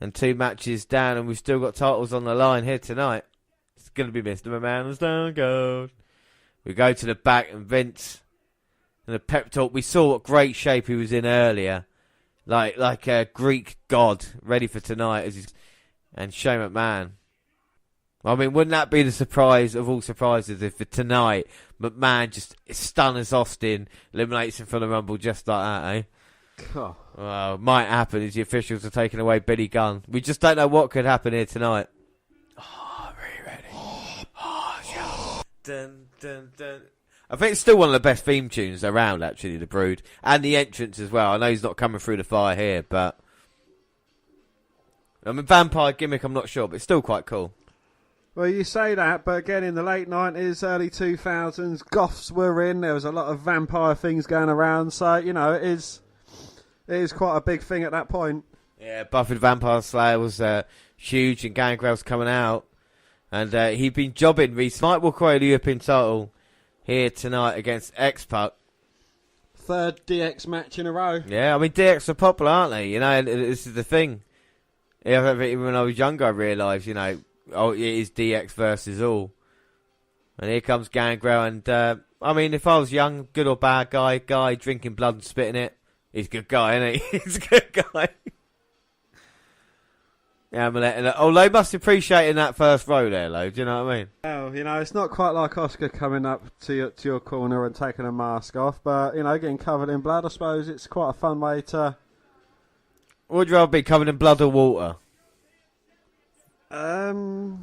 And 2 matches down, and we've still got titles on the line here tonight. It's going to be Mr. McMahon and Stone Cold. We go to the back, and Vince, and the pep talk. We saw what great shape he was in earlier, like a Greek god ready for tonight. And Shane McMahon. I mean, wouldn't that be the surprise of all surprises if for tonight McMahon just stuns Austin, eliminates him from the Rumble just like that, eh? Oh. Well, might happen as the officials are taking away Billy Gunn. We just don't know what could happen here tonight. Oh, are you ready? Oh, yeah. Dun, dun, dun. I think it's still one of the best theme tunes around, actually, The Brood. And the entrance as well. I know he's not coming through the fire here, but... I mean, vampire gimmick, I'm not sure, but it's still quite cool. Well, you say that, but again, in the late 90s, early 2000s, goths were in. There was a lot of vampire things going around. So, you know, it is quite a big thing at that point. Yeah, Buffy the Vampire Slayer was huge, and Gangrel's coming out. And he'd been jobbing recently. Might walk away with the European title here tonight against X-Pac. 3rd DX match in a row. Yeah, I mean, DX are popular, aren't they? You know, and this is the thing. Yeah, even when I was younger, I realised, you know, it is DX versus all. And here comes Gangrel. And, I mean, if I was young, good or bad guy drinking blood and spitting it, he's a good guy, isn't he? He's a good guy. Yeah, although must appreciating that first row there, Lo. Do you know what I mean? Well, you know, it's not quite like Oscar coming up to your corner and taking a mask off, but, you know, getting covered in blood, I suppose it's quite a fun way to... Would you rather be covered in blood or water? Water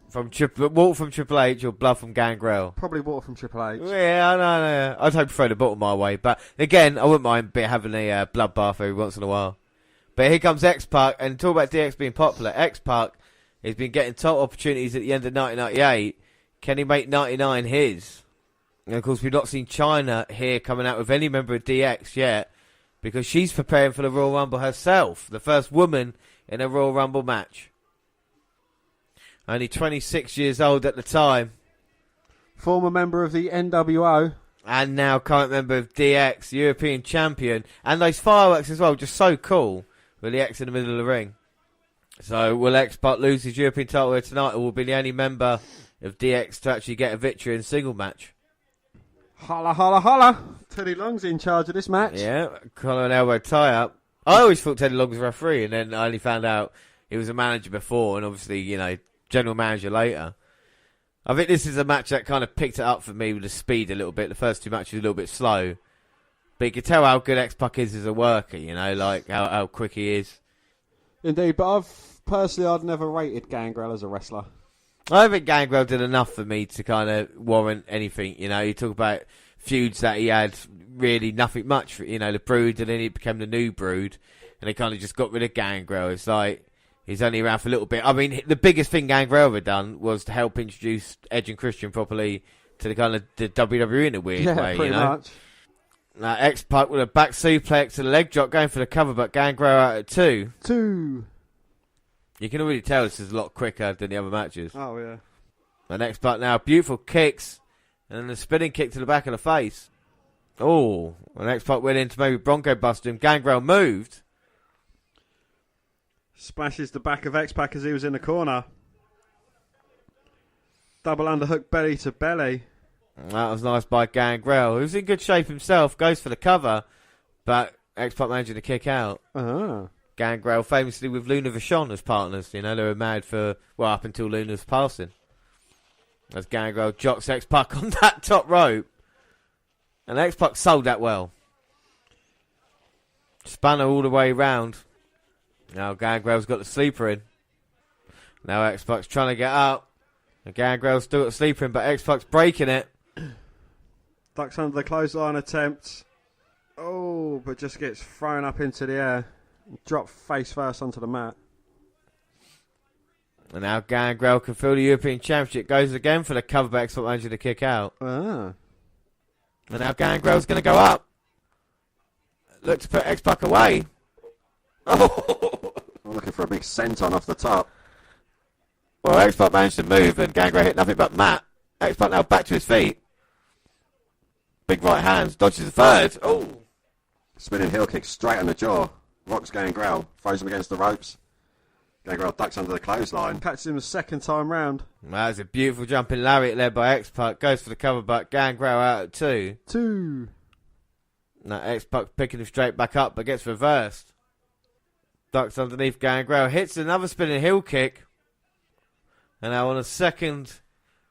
from Triple H or blood from Gangrel? Probably water from Triple H. Yeah, I know. I'd hope to throw the bottle my way, but again, I wouldn't mind having a bloodbath every once in a while. But here comes X-Pac, and talk about DX being popular. X-Pac has been getting top opportunities at the end of 1998. Can he make 99 his? And of course, we've not seen Chyna here coming out with any member of DX yet, because she's preparing for the Royal Rumble herself, the first woman in a Royal Rumble match. Only 26 years old at the time. Former member of the NWO. And now current member of DX, European champion. And those fireworks as well, just so cool. With the X in the middle of the ring. So will X-Pac lose his European title here tonight, or will be the only member of DX to actually get a victory in a single match? Holla, holla, holla. Teddy Long's in charge of this match. Yeah, collar and elbow tie-up. I always thought Teddy Long was a referee, and then I only found out he was a manager before, and obviously, you know, general manager later. I think this is a match that kind of picked it up for me with the speed a little bit. The first 2 matches were a little bit slow. But you can tell how good X-Pac is as a worker, you know, like how quick he is. Indeed, but I'd never rated Gangrel as a wrestler. I don't think Gangrel did enough for me to kind of warrant anything, you know. You talk about feuds that he had, really nothing much, you know, the Brood, and then he became the New Brood, and they kind of just got rid of Gangrel. It's like, he's only around for a little bit. I mean, the biggest thing Gangrel ever done was to help introduce Edge and Christian properly to the kind of the WWE in a weird way, pretty you know. much. Now, X-Pac with a back suplex and a leg drop going for the cover, but Gangrel out at 2. 2. You can already tell this is a lot quicker than the other matches. Oh, yeah. And X-Pac now, beautiful kicks, and then a spinning kick to the back of the face. Oh, and X-Pac went into maybe Bronco Buster him. Gangrel moved. Smashes the back of X-Pac as he was in the corner. Double underhook belly to belly. That was nice by Gangrel, who's in good shape himself, goes for the cover, but X-Pac managing to kick out. Uh-huh. Gangrel famously with Luna Vachon as partners, you know, they were married for, well, up until Luna's passing. As Gangrel jocks X-Pac on that top rope. And X-Pac sold that well. Spanner all the way round. Now Gangrel's got the sleeper in. Now X-Pac's trying to get up. And Gangrel's still got the sleeper in, but X-Pac's breaking it. Ducks under the clothesline attempt. Oh, but just gets thrown up into the air. Dropped face first onto the mat. And now Gangrel can feel the European Championship. Goes again for the cover, but X-Pac manages to kick out. Ah. And now Gangrel's going to go up. Look to put X-Pac away. Oh! I'm looking for a big senton off the top. Well, X-Pac managed to move and Gangrel hit nothing but mat. X-Pac now back to his feet. Big right hands, dodges the third. Oh! Spinning heel kick straight on the jaw. Rocks Gangrel, throws him against the ropes. Gangrel ducks under the clothesline. Catches him the second time round. That was a beautiful jumping lariat led by X-Pac. Goes for the cover, but Gangrel out at 2. 2. Now X-Pac picking him straight back up, but gets reversed. Ducks underneath Gangrel. Hits another spinning heel kick. And now on a second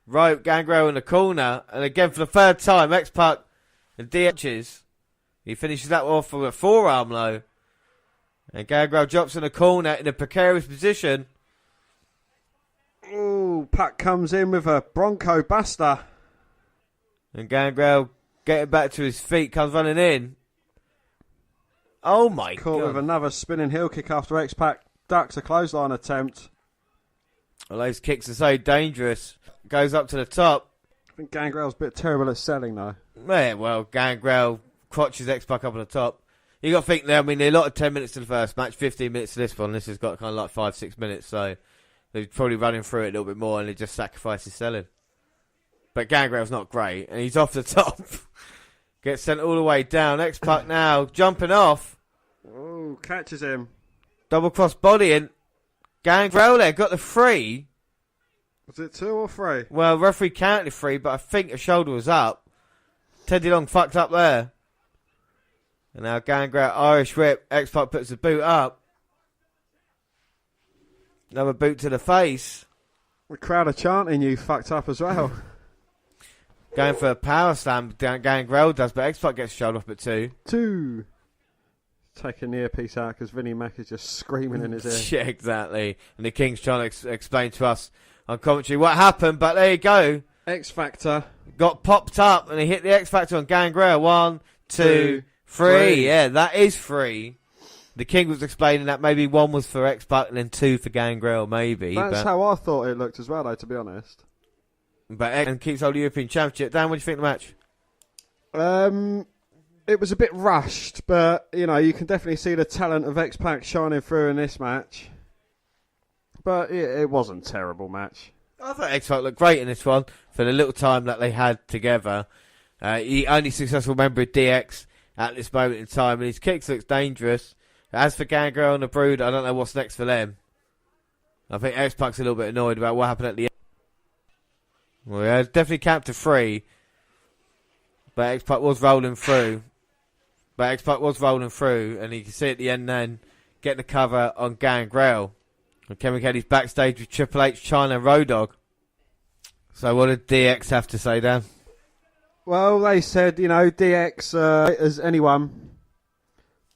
rope, Gangrel in the corner. And again for the third time, X-Pac and DH's. He finishes that off with a forearm low. And Gangrel drops in the corner in a precarious position. Ooh, Pac comes in with a Bronco Buster. And Gangrel getting back to his feet, comes running in. Oh my God. Caught with another spinning heel kick after X-Pac ducks a clothesline attempt. Well, those kicks are so dangerous. Goes up to the top. I think Gangrel's a bit terrible at selling though. Yeah, well, Gangrel crotches X-Pac up on the top. You got to think there, I mean, they allotted 10 minutes to the first match, 15 minutes to this one. This has got kind of like 5-6 minutes, so they're probably running through it a little bit more and they just sacrifices selling. But Gangrel's not great, and he's off the top. Gets sent all the way down. X-Pac now jumping off. Oh, catches him. Double cross bodying. Gangrel there got the 3. Was it 2 or 3? Well, referee counted 3, but I think the shoulder was up. Teddy Long fucked up there. And now Gangrel, Irish whip. X-Pac puts the boot up. Another boot to the face. The crowd are chanting you fucked up as well. Going for a power slam, Gangrel does, but X-Pac gets showed up at 2. 2. Taking the earpiece out because Vinnie Mac is just screaming in his ear. Yeah, exactly. And the King's trying to explain to us on commentary what happened, but there you go. X Factor. Got popped up and he hit the X Factor on Gangrel. 1, 2, 3. Yeah, that is 3. The King was explaining that maybe 1 was for X-Pac and then 2 for Gangrel, maybe. That's how I thought it looked as well, though, to be honest. But X keeps holding the European Championship. Dan, what do you think of the match? It was a bit rushed, but, you know, you can definitely see the talent of X-Pac shining through in this match. But it wasn't a terrible match. I thought X-Pac looked great in this one for the little time that they had together. The only successful member of DX at this moment in time, and his kicks looks dangerous. As for Gangrel and the Brood, I don't know what's next for them. I think X-Pac's a little bit annoyed about what happened at the end. Well, yeah, definitely capped to 3. But X-Pac was rolling through. And you can see at the end then, getting the cover on Gangrel. And Kevin Kelly's backstage with Triple H, China, and Road Dogg. So what did DX have to say, Dan? Well, they said, you know, DX as anyone.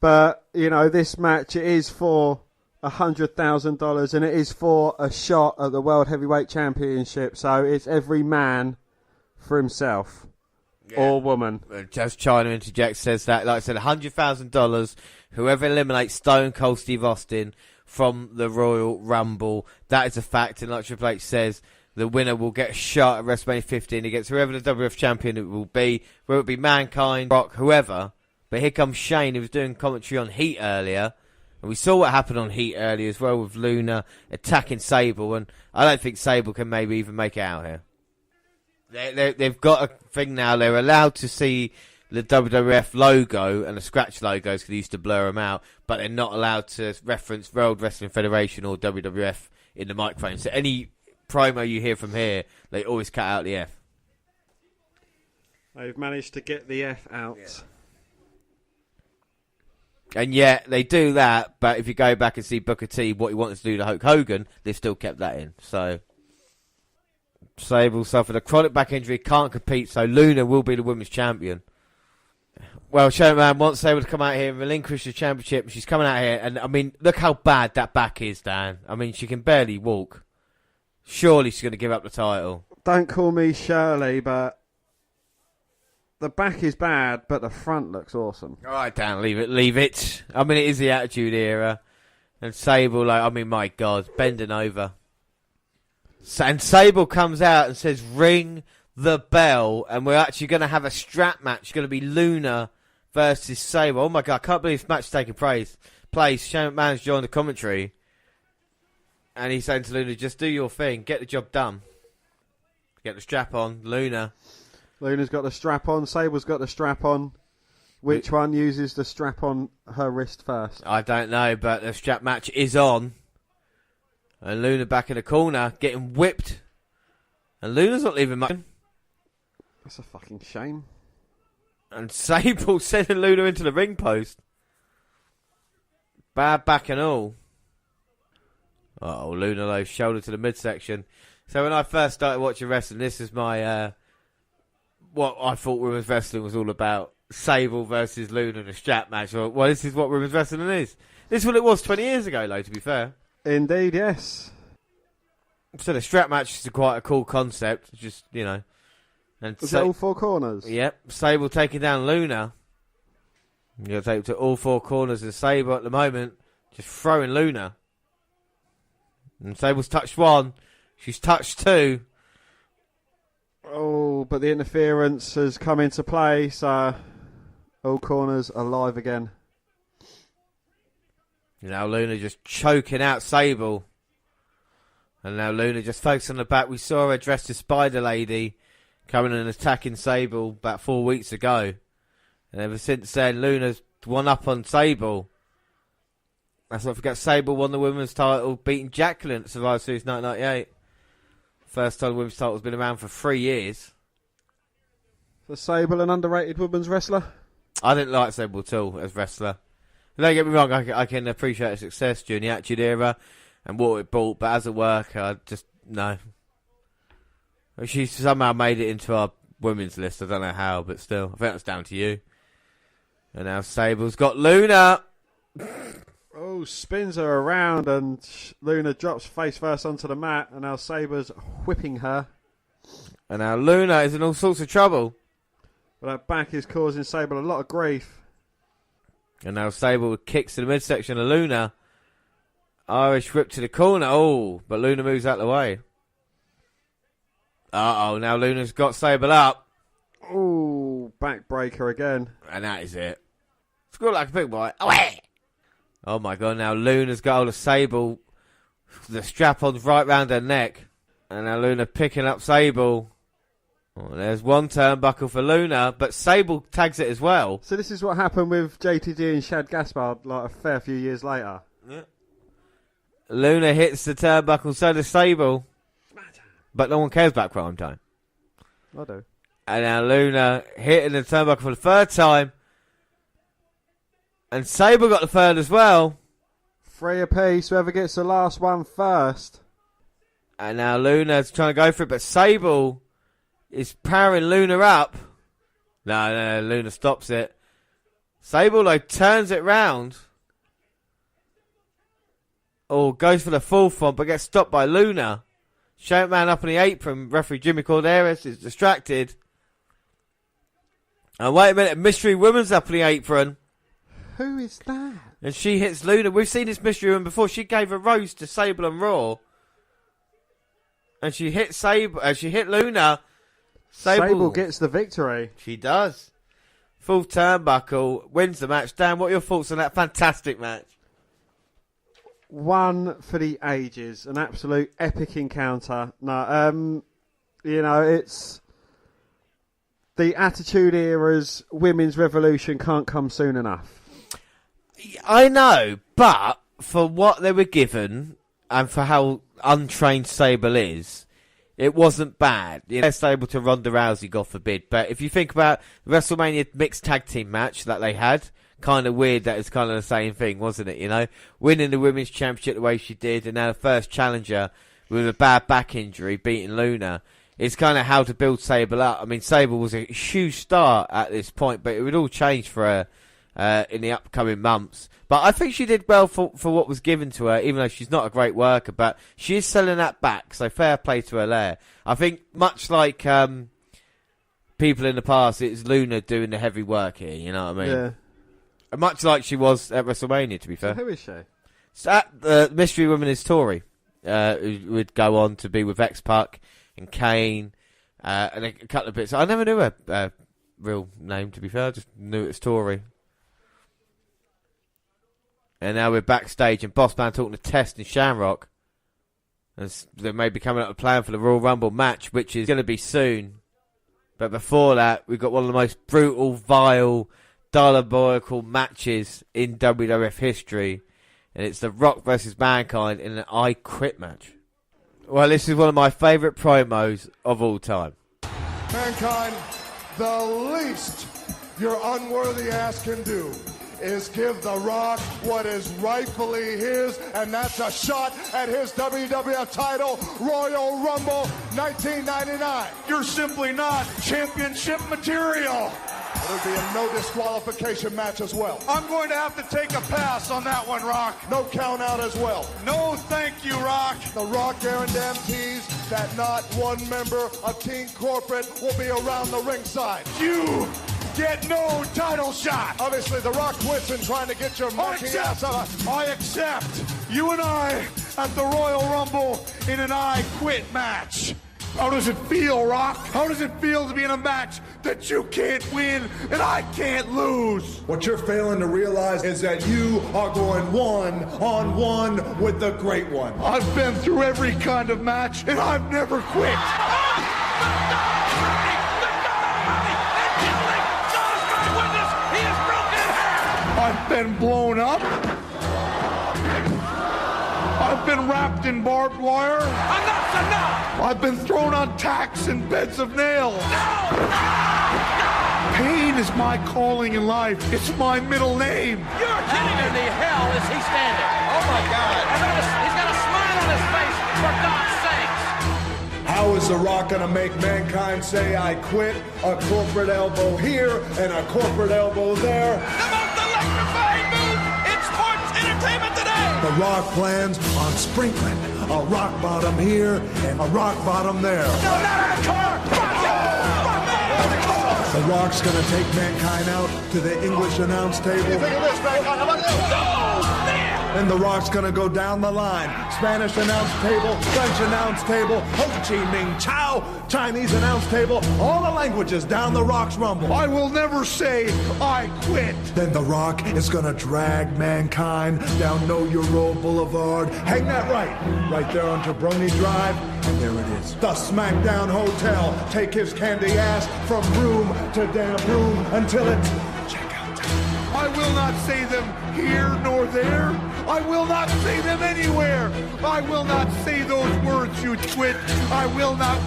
But, you know, this match, it is for $100,000 and it is for a shot at the World Heavyweight Championship. So it's every man for himself. Yeah. Or woman. Just China interjects, says that, like I said, $100,000. Whoever eliminates Stone Cold Steve Austin from the Royal Rumble, that is a fact. And like Triple H says, the winner will get a shot at WrestleMania 15 against whoever the WWF champion it will be, whether it be Mankind, Brock, whoever. But here comes Shane, who was doing commentary on Heat earlier. And we saw what happened on Heat earlier as well with Luna attacking Sable. And I don't think Sable can maybe even make it out here. They've got a thing now. They're allowed to see the WWF logo and the scratch logos because they used to blur them out. But they're not allowed to reference World Wrestling Federation or WWF in the microphone. So any promo you hear from here, they always cut out the F. They've managed to get the F out. Yeah. And yet, they do that, but if you go back and see Booker T, what he wanted to do to Hulk Hogan, they've still kept that in. So, Sable suffered a chronic back injury, can't compete, so Luna will be the women's champion. Well, Showman wants Sable to come out here and relinquish the championship. She's coming out here, and I mean, look how bad that back is, Dan. I mean, she can barely walk. Surely she's going to give up the title. Don't call me Shirley, but the back is bad, but the front looks awesome. All right, Dan, leave it. I mean, it is the Attitude Era. And Sable, like, I mean, my God, bending over. And Sable comes out and says, ring the bell, and we're actually going to have a strap match. It's going to be Luna versus Sable. Oh, my God, I can't believe this match is taking place. Shane McMahon's joined the commentary. And he's saying to Luna, just do your thing. Get the job done. Get the strap on. Luna's got the strap on. Sable's got the strap on. Which one uses the strap on her wrist first? I don't know, but the strap match is on. And Luna back in the corner, getting whipped. And Luna's not leaving much. That's a fucking shame. And Sable sending Luna into the ring post. Bad back and all. Oh, Luna low shoulder to the midsection. So when I first started watching wrestling, this is my what I thought women's wrestling was all about. Sable versus Luna in a strap match. Well, this is what women's wrestling is. This is what it was 20 years ago, though, to be fair. Indeed, yes. So the strap match is quite a cool concept. Just, you know. And was it all four corners? Yep. Sable taking down Luna. You're going to take it to all four corners, and Sable at the moment just throwing Luna. And Sable's touched one. She's touched two. Oh, but the interference has come into play, so all corners are live again. Now Luna just choking out Sable. And now Luna just focused on the back. We saw her dressed as Spider Lady coming and attacking Sable about 4 weeks ago. And ever since then, Luna's won up on Sable. Let's not forget, Sable won the women's title, beating Jacqueline at Survivor Series 1998. First time the women's title's been around for 3 years. So Sable, an underrated women's wrestler? I didn't like Sable at all as wrestler. Don't get me wrong, I can appreciate her success during the Attitude Era and what it brought, but as a worker, I just, no. She somehow made it into our women's list. I don't know how, but still, I think that's down to you. And now Sable's got Luna. Oh, spins her around and Luna drops face first onto the mat, and now Sable's whipping her. And now Luna is in all sorts of trouble. But that back is causing Sable a lot of grief. And now Sable kicks to the midsection of Luna. Irish whip to the corner. Oh, but Luna moves out of the way. Uh-oh, now Luna's got Sable up. Oh, backbreaker again. And that is it. Score like a big boy. Oh my God, now Luna's got hold of Sable. The strap-on's right round her neck. And now Luna picking up Sable. Oh, there's one turnbuckle for Luna, but Sable tags it as well. So this is what happened with JTG and Shad Gaspard like a fair few years later. Yeah. Luna hits the turnbuckle, so does Sable. But no one cares about crime time. I do. And now Luna hitting the turnbuckle for the third time. And Sable got the third as well. 3 apiece, whoever gets the last one first. And now Luna's trying to go for it, but Sable is powering Luna up. No, Luna stops it. Sable, though, turns it round. Oh, goes for the fourth one, but gets stopped by Luna. Shane McMahon up on the apron. Referee Jimmy Corderas is distracted. And wait a minute, Mystery Woman's up on the apron. Who is that? And she hits Luna. We've seen this Mystery Woman before. She gave a rose to Sable and Raw. And she hit she hit Luna. Sable gets the victory. She does. Full turnbuckle, wins the match. Dan, what are your thoughts on that fantastic match? One for the ages. An absolute epic encounter. No, you know, it's the Attitude Era's women's revolution can't come soon enough. I know, but for what they were given and for how untrained Sable is, it wasn't bad. You know, Sable to Ronda Rousey, God forbid. But if you think about the WrestleMania mixed tag team match that they had, kind of weird that it's kind of the same thing, wasn't it? You know, winning the women's championship the way she did, and now the first challenger with a bad back injury beating Luna. it's kind of how to build Sable up. I mean, Sable was a huge star at this point, but it would all change for her in the upcoming months. But I think she did well for what was given to her, even though she's not a great worker. But she is selling that back, so fair play to her there. I think much like people in the past, it's Luna doing the heavy work here, you know what I mean? Yeah. Much like she was at WrestleMania, to be fair. So who is she? So the mystery woman is Tori, who would go on to be with X-Pac and Kane, and a couple of bits. I never knew her real name, to be fair. I just knew it was Tori. And now we're backstage, and Boss Man talking to Test and Shamrock. As they may be coming up with a plan for the Royal Rumble match, which is going to be soon. But before that, we've got one of the most brutal, vile, diabolical matches in WWF history. And it's The Rock versus Mankind in an I Quit match. Well, this is one of my favourite promos of all time. Mankind, the least your unworthy ass can do is give The Rock what is rightfully his, and that's a shot at his WWF title, Royal Rumble 1999. You're simply not championship material. It'll be a no disqualification match as well. I'm going to have to take a pass on that one, Rock. No count out as well. No thank you, Rock. The Rock guarantees that not one member of Team Corporate will be around the ringside. You get no title shot. Obviously, The Rock quits in trying to get your monkey ass out. I accept. You and I at the Royal Rumble in an I Quit match. How does it feel, Rock? How does it feel to be in a match that you can't win and I can't lose? What you're failing to realize is that you are going one-on-one with the Great One. I've been through every kind of match and I've never quit. I've been blown up. I've been wrapped in barbed wire. Enough's enough! I've been thrown on tacks and beds of nails. No! Pain is my calling in life. It's my middle name. You're kidding me. In the hell is he standing? Oh my God. He's got a smile on his face, for God's sakes. How is The Rock gonna make Mankind say I quit? A corporate elbow here and a corporate elbow there. The most electrifying move in sports entertainment today. The Rock plans on sprinkling a rock bottom here and a rock bottom there. No, not in a car. The Rock's gonna take Mankind out to the English announce table. Think of this, Mankind. How about this? Oh, man. And The Rock's gonna go down the line. Spanish announce table, French announce table, Ho Chi Minh Chow, Chinese announce table, all the languages down The Rock's Rumble. I will never say I quit. Then The Rock is gonna drag Mankind down Know Your Role Boulevard. Hang that right there on Jabroni Drive, and there it is. The SmackDown Hotel. Take his candy ass from room to damn room until it's checkout time. I will not say them here nor there. I will not say them anywhere. I will not say those words, you twit. I will not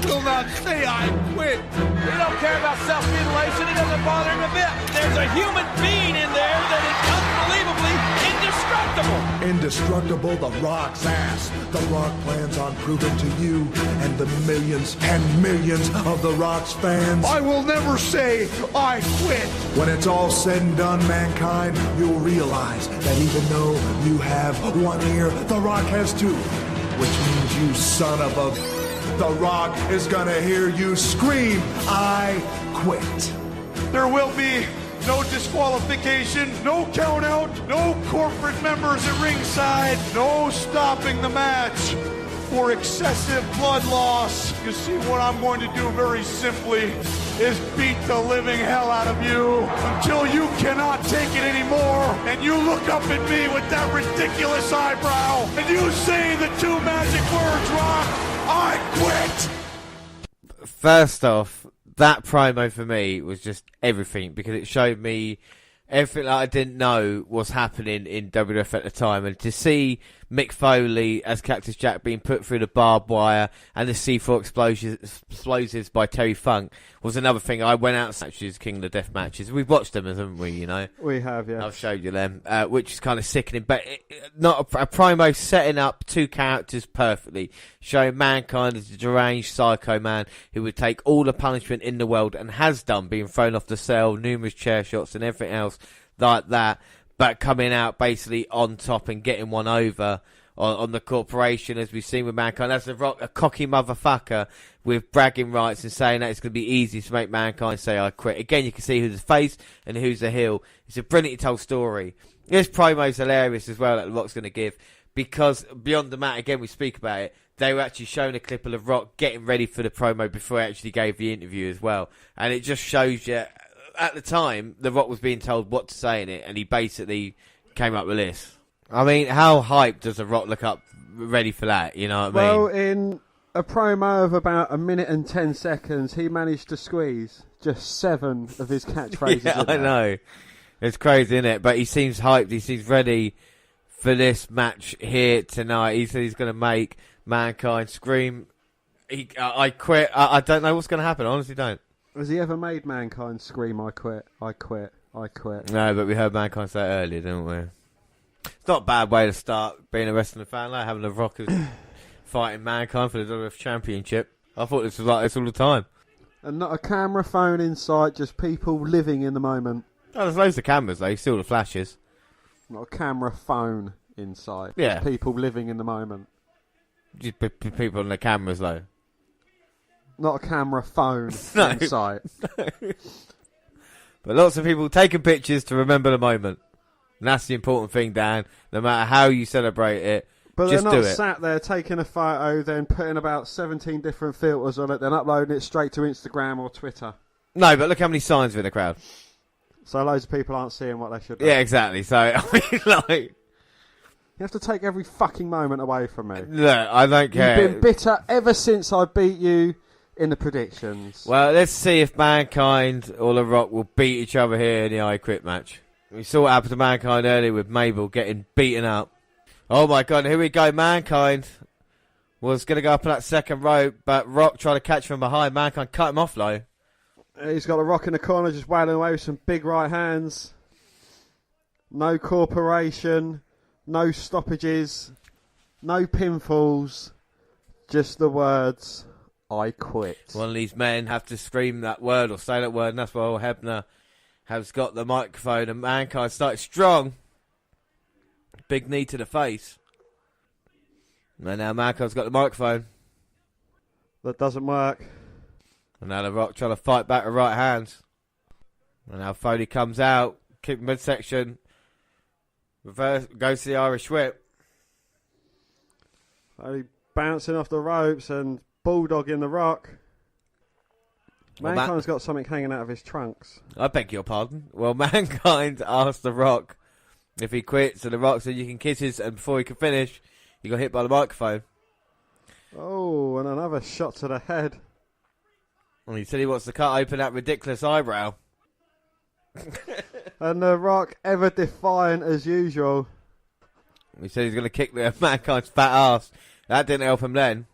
say I quit. He don't care about self-mutilation. It doesn't bother him a bit. There's a human being in there that is unbelievably indestructible. Indestructible, The Rock's ass. The Rock plans on proving to you and the millions and millions of The Rock's fans. I will never say I quit. When it's all said and done, Mankind, you'll realize that even though you have one ear, The Rock has two. Which means you son of a... The Rock is gonna hear you scream, I quit. There will be no disqualification, no count out, no corporate members at ringside, no stopping the match for excessive blood loss. You see, what I'm going to do very simply is beat the living hell out of you until you cannot take it anymore, and you look up at me with that ridiculous eyebrow and you say the two magic words, Rock, I quit. First off, that promo for me was just everything, because it showed me everything that I didn't know was happening in WWF at the time, and to see Mick Foley as Cactus Jack being put through the barbed wire and the C4 explosives by Terry Funk was another thing. I went out and matches, King of the Death matches. We've watched them, haven't we? You know, we have, yeah. I've showed you them, which is kind of sickening, but not a promo setting up two characters perfectly, showing Mankind as a deranged psycho man who would take all the punishment in the world and has done, being thrown off the cell, numerous chair shots and everything else like that, but coming out basically on top and getting one over on the corporation, as we've seen with Mankind. That's a cocky motherfucker with bragging rights and saying that it's going to be easy to make Mankind say I quit. Again, you can see who's the face and who's the heel. It's a brilliantly told story. This promo's hilarious as well that The Rock's going to give, because beyond the mat, again, we speak about it, they were actually showing a clip of The Rock getting ready for the promo before he actually gave the interview as well. And it just shows you, at the time, The Rock was being told what to say in it, and he basically came up with this. I mean, how hyped does The Rock look up ready for that? You know what I mean? Well, in a promo of about 1 minute and 10 seconds, he managed to squeeze just 7 of his catchphrases. Yeah, I know. It's crazy, isn't it? But he seems hyped. He seems ready for this match here tonight. He said he's going to make Mankind scream, I quit. I don't know what's going to happen. I honestly don't. Has he ever made Mankind scream, I quit, I quit, I quit? No, but we heard Mankind say it earlier, didn't we? It's not a bad way to start being a wrestling fan, like having the Rockers fighting Mankind for the WWF Championship. I thought this was like this all the time. And not a camera phone in sight, just people living in the moment. Oh, there's loads of cameras though, still the flashes. Not a camera phone in sight. Yeah. Just people living in the moment. Just people on the cameras though. Not a camera phone No. in sight. But lots of people taking pictures to remember the moment. And that's the important thing, Dan. No matter how you celebrate it, But just they're do not it. sat there taking a photo, then putting about 17 different filters on it, then uploading it straight to Instagram or Twitter. No, but look how many signs are in the crowd. So loads of people aren't seeing what they should do. Yeah, exactly. So, I mean, like... You have to take every fucking moment away from me. Look, I don't care. You've been bitter ever since I beat you in the predictions. Well, let's see if Mankind or The Rock will beat each other here in the I Quit match. We saw what happened to Mankind earlier with Mabel getting beaten up. Oh my God, here we go. Mankind was going to go up on that second rope, but Rock tried to catch from behind. Mankind cut him off though. He's got a Rock in the corner, just wailing away with some big right hands. No corporation, no stoppages, no pinfalls, just the words, I quit. One of these men have to scream that word or say that word, and that's why Hebner has got the microphone, and Mankind started strong. Big knee to the face. And now Mankind's got the microphone. That doesn't work. And now The Rock trying to fight back with right hands. And now Foley comes out, kick midsection, reverse, goes to the Irish whip. Only bouncing off the ropes and bulldogging The Rock. Well, Mankind's got something hanging out of his trunks. I beg your pardon. Well, Mankind asked The Rock if he quits, and The Rock said you can kiss his, and before he could finish, he got hit by the microphone. Oh, and another shot to the head. And he said he wants to cut open that ridiculous eyebrow. And The Rock, ever defiant as usual. He said he's going to kick the Mankind's fat ass. That didn't help him then.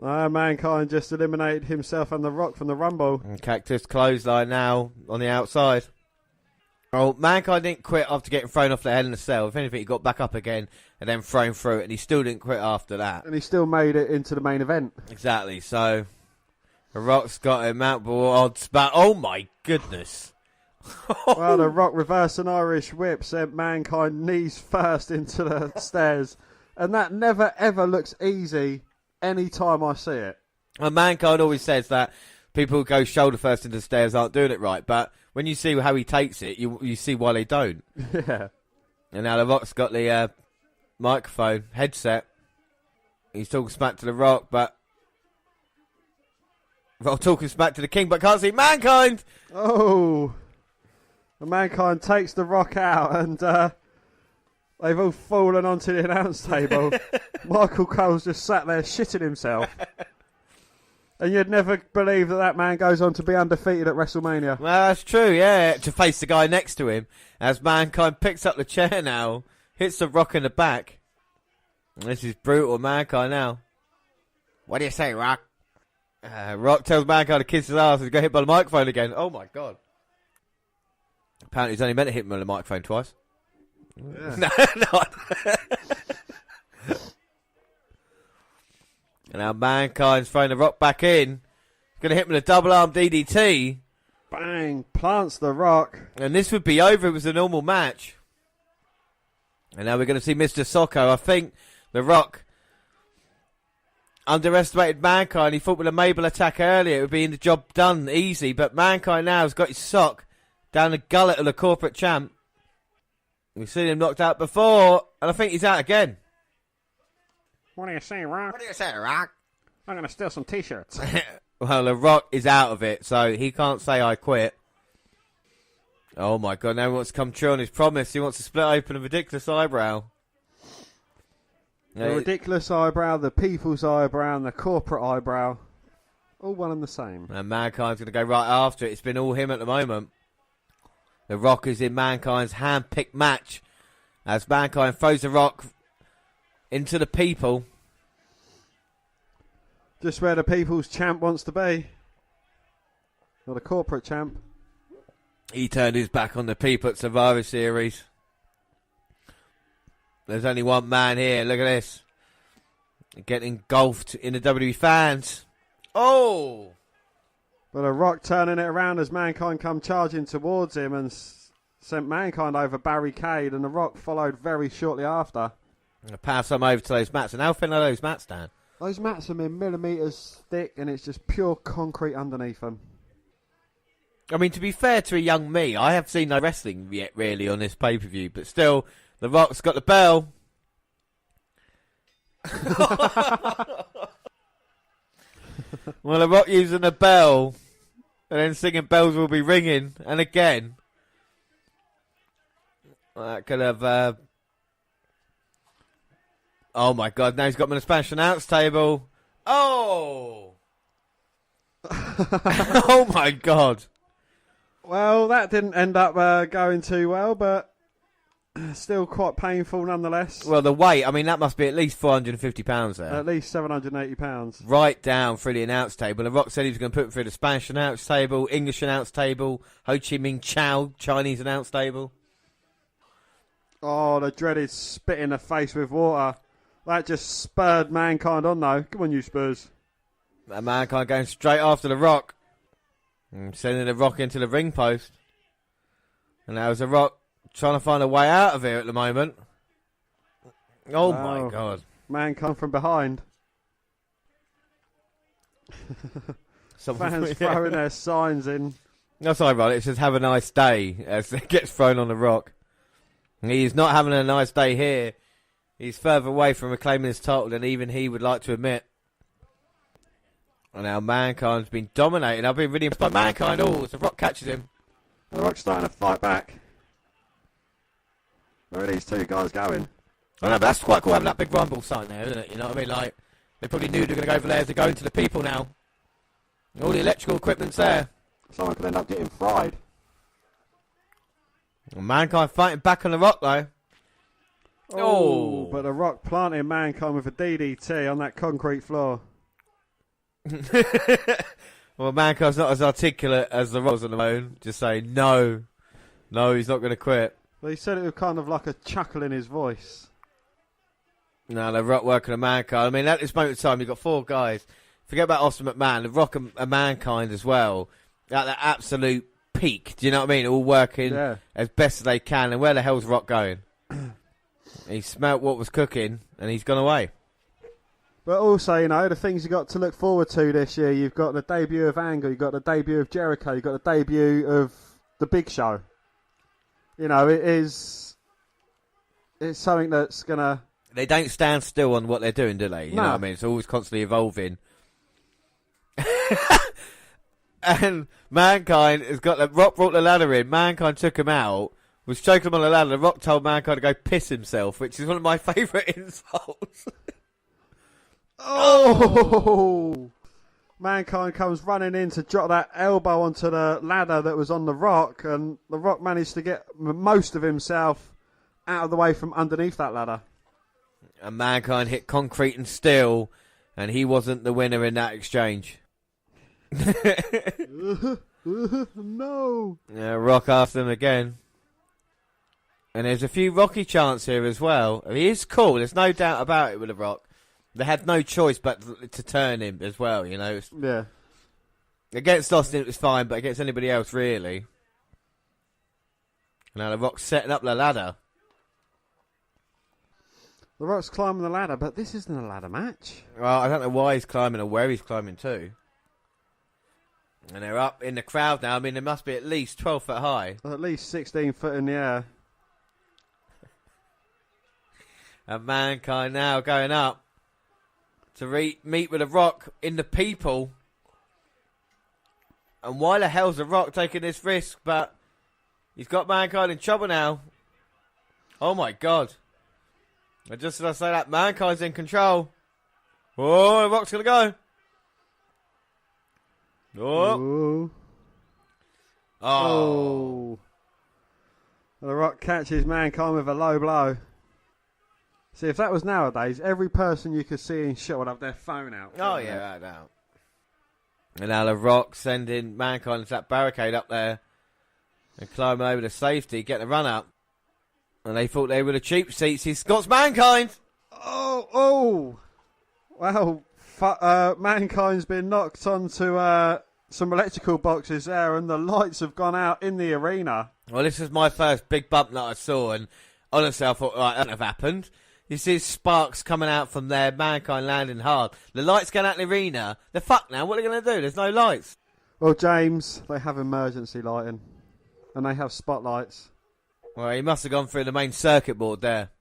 Mankind just eliminated himself and The Rock from the Rumble. And Cactus clothesline now on the outside. Oh, Mankind didn't quit after getting thrown off the Hell in a Cell. If anything, he got back up again and then thrown through it, and he still didn't quit after that. And he still made it into the main event. Exactly, so The Rock's got him out, but odds back. Oh my goodness. Well, The Rock reversed an Irish whip, sent Mankind knees first into the stairs. And that never ever looks easy any time I see it. Well, Mankind always says that people who go shoulder first into the stairs aren't doing it right, but when you see how he takes it, you see why they don't. Yeah. And now The Rock's got the microphone headset. He's talking smack to The Rock, but Rock talking smack to the King, but can't see Mankind. Oh, and Mankind takes The Rock out, and they've all fallen onto the announce table. Michael Cole's just sat there shitting himself. And you'd never believe that man goes on to be undefeated at WrestleMania. Well, that's true, yeah. To face the guy next to him, as Mankind picks up the chair now, hits the Rock in the back. This is brutal, Mankind now. What do you say, Rock? Rock tells Mankind to kiss his ass and got hit by the microphone again. Oh my god. Apparently he's only meant to hit him on the microphone twice. Yeah. No, not. And now Mankind's throwing the Rock back in. He's going to hit him with a double arm DDT. Bang! Plants the Rock. And this would be over if it was a normal match. And now we're going to see Mr. Socko. I think the Rock underestimated Mankind. He thought with a Mabel attack earlier it would be in the job done easy. But Mankind now has got his sock down the gullet of the corporate champ. We've seen him knocked out before. And I think he's out again. What do you say, Rock? What do you say, Rock? I'm going to steal some t-shirts. Well, the Rock is out of it, so he can't say I quit. Oh my god, now he wants to come true on his promise. He wants to split open a ridiculous eyebrow. The ridiculous eyebrow, the people's eyebrow, and the corporate eyebrow. All one and the same. And Mankind's going to go right after it. It's been all him at the moment. The Rock is in Mankind's hand-picked match. As Mankind throws the Rock into the people. Just where the people's champ wants to be. Not a corporate champ. He turned his back on the people at Survivor Series. There's only one man here. Look at this. Getting engulfed in the WWE fans. Oh! But a Rock turning it around as Mankind come charging towards him and sent Mankind over barricade, and the Rock followed very shortly after. I'm going to pass them over to those mats. And how thin are those mats, Dan? Those mats are in millimetres thick, and it's just pure concrete underneath them. I mean, to be fair to a young me, I have seen no wrestling yet, really, on this pay-per-view. But still, the Rock's got the bell. Well, the Rock using the bell, and then singing bells will be ringing. And again, that could have... Oh my god, now he's got him on the Spanish announce table. Oh! Oh my god. Well, that didn't end up going too well, but still quite painful nonetheless. Well, the weight, I mean, that must be at least £450 there. At least £780. Right down through the announce table. And Rock said he was going to put it through the Spanish announce table, English announce table, Ho Chi Minh Chow, Chinese announce table. Oh, the dreaded spit in the face with water. That just spurred Mankind on, though. Come on, you Spurs. That Mankind going straight after the Rock. And sending the Rock into the ring post. And now there's the Rock trying to find a way out of here at the moment. Oh, wow. my God. Mankind from behind. Fans throwing their signs in. That's ironic. It says, have a nice day, as it gets thrown on the Rock. He's not having a nice day here. He's further away from reclaiming his title than even he would like to admit. And now Mankind's been dominated. I've been really impressed by Mankind. Oh, as the Rock catches him. The Rock's starting to fight back. Where are these two guys going? I know, but that's quite cool having that big rumble sign there, isn't it? You know what I mean? Like, they probably knew they were going to go over there as they're going to the people now. All the electrical equipment's there. Someone could end up getting fried. Well, Mankind fighting back on the Rock, though. Oh, but the Rock planting Mankind with a DDT on that concrete floor. Well, Mankind's not as articulate as the Rock's on the moment. Just saying, no, he's not going to quit. Well, he said it with kind of like a chuckle in his voice. No, the Rock working on Mankind. I mean, at this moment in time, you've got four guys. Forget about Austin McMahon, the Rock and Mankind as well. At the absolute peak, do you know what I mean? All working as best as they can. And where the hell's Rock going? He smelt what was cooking, and he's gone away. But also, you know, the things you got to look forward to this year, you've got the debut of Angle, you've got the debut of Jericho, you've got the debut of The Big Show. You know, it's something that's going to... They don't stand still on what they're doing, do they? You know what I mean? It's always constantly evolving. And Mankind has got the Rock brought the ladder in, Mankind took him out, was choking him on the ladder, the Rock told Mankind to go piss himself, which is one of my favourite insults. Oh! Mankind comes running in to drop that elbow onto the ladder that was on The Rock, and The Rock managed to get most of himself out of the way from underneath that ladder. And Mankind hit concrete and steel, and he wasn't the winner in that exchange. No. Yeah, Rock asked him again. And there's a few Rocky chants here as well. He is cool, there's no doubt about it with The Rock. They had no choice but to turn him as well, you know. Yeah. Against Austin it was fine, but against anybody else, really. Now The Rock's setting up the ladder. The Rock's climbing the ladder, but this isn't a ladder match. Well, I don't know why he's climbing or where he's climbing to. And they're up in the crowd now. I mean, they must be at least 12 foot high. At least 16 foot in the air. And Mankind now going up to meet with The Rock in the people. And why the hell's The Rock taking this risk? But he's got Mankind in trouble now. Oh my God. And just as I say that, Mankind's in control. Oh, The Rock's going to go. Oh. Ooh. Oh. The Rock catches Mankind with a low blow. See, if that was nowadays, every person you could see in shot would have their phone out. Oh, yeah, right now. And now The Rock sending Mankind into that barricade up there and climbing over to safety, getting a run up. And they thought they were the cheap seats. He's got Mankind. Oh. Well, Mankind's been knocked onto some electrical boxes there, and the lights have gone out in the arena. Well, this is my first big bump that I saw, and honestly, I thought, right, that wouldn't have happened. You see sparks coming out from there, Mankind landing hard. The lights going out in the arena. The fuck now? What are they going to do? There's no lights. Well, James, they have emergency lighting, and they have spotlights. Well, he must have gone through the main circuit board there.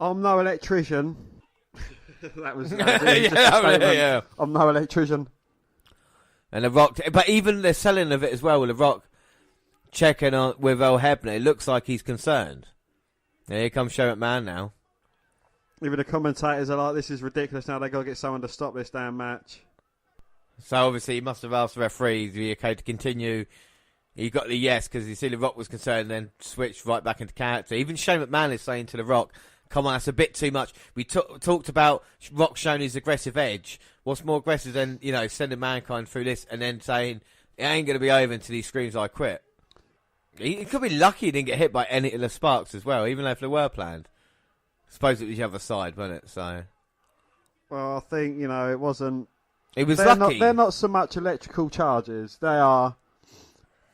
I'm no electrician. that was yeah. I'm no electrician. And The Rock, but even the selling of it as well with The Rock checking on with Earl Hebner, it looks like he's concerned. And here comes Shane McMahon now. Even the commentators are like, this is ridiculous now, they've got to get someone to stop this damn match. So obviously he must have asked the referee to be okay to continue. He got the yes because you see The Rock was concerned, then switched right back into character. Even Shane McMahon is saying to The Rock, come on, that's a bit too much. We talked about Rock showing his aggressive edge. What's more aggressive than, you know, sending Mankind through this and then saying, it ain't going to be over until he screams, I quit. He could be lucky he didn't get hit by any of the sparks as well, even if they were planned. I suppose it was the other side, wasn't it? So, well, I think, you know, it wasn't... It was lucky. They're not so much electrical charges. They are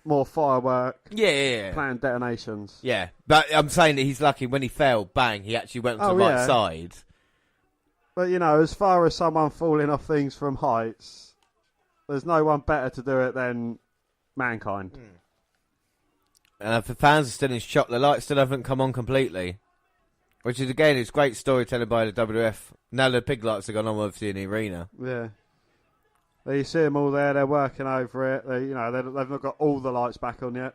more firework. Yeah. Planned detonations. Yeah, but I'm saying that he's lucky when he fell, bang, he actually went on the right side. But, you know, as far as someone falling off things from heights, there's no one better to do it than Mankind. And if the fans are still in shock, the lights still haven't come on completely. Which is, again, it's great storytelling by the WWF. Now the pig lights have gone on, obviously, in the arena. Yeah. You see them all there, they're working over it. They've not got all the lights back on yet.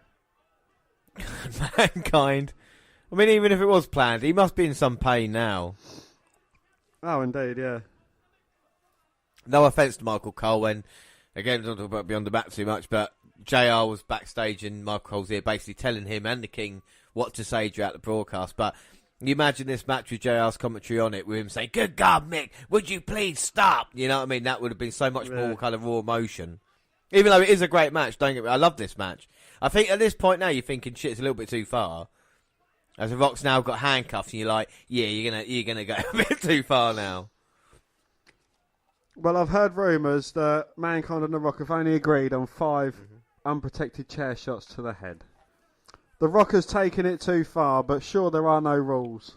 Mankind. I mean, even if it was planned, he must be in some pain now. Oh, indeed, yeah. No offence to Michael Cole, when, again, don't talk about Beyond the Mat too much, but JR was backstage and Michael Cole's here basically telling him and the King what to say throughout the broadcast. But you imagine this match with JR's commentary on it, with him saying, good God, Mick, would you please stop? You know what I mean? That would have been so much more kind of raw emotion. Even though it is a great match, don't get me, I love this match. I think at this point now you're thinking, shit, it's a little bit too far. As The Rock's now got handcuffs and you're like, yeah, you're gonna go a bit too far now. Well, I've heard rumours that Mankind and The Rock have only agreed on 5 unprotected chair shots to the head. The Rock has taken it too far, but sure, there are no rules.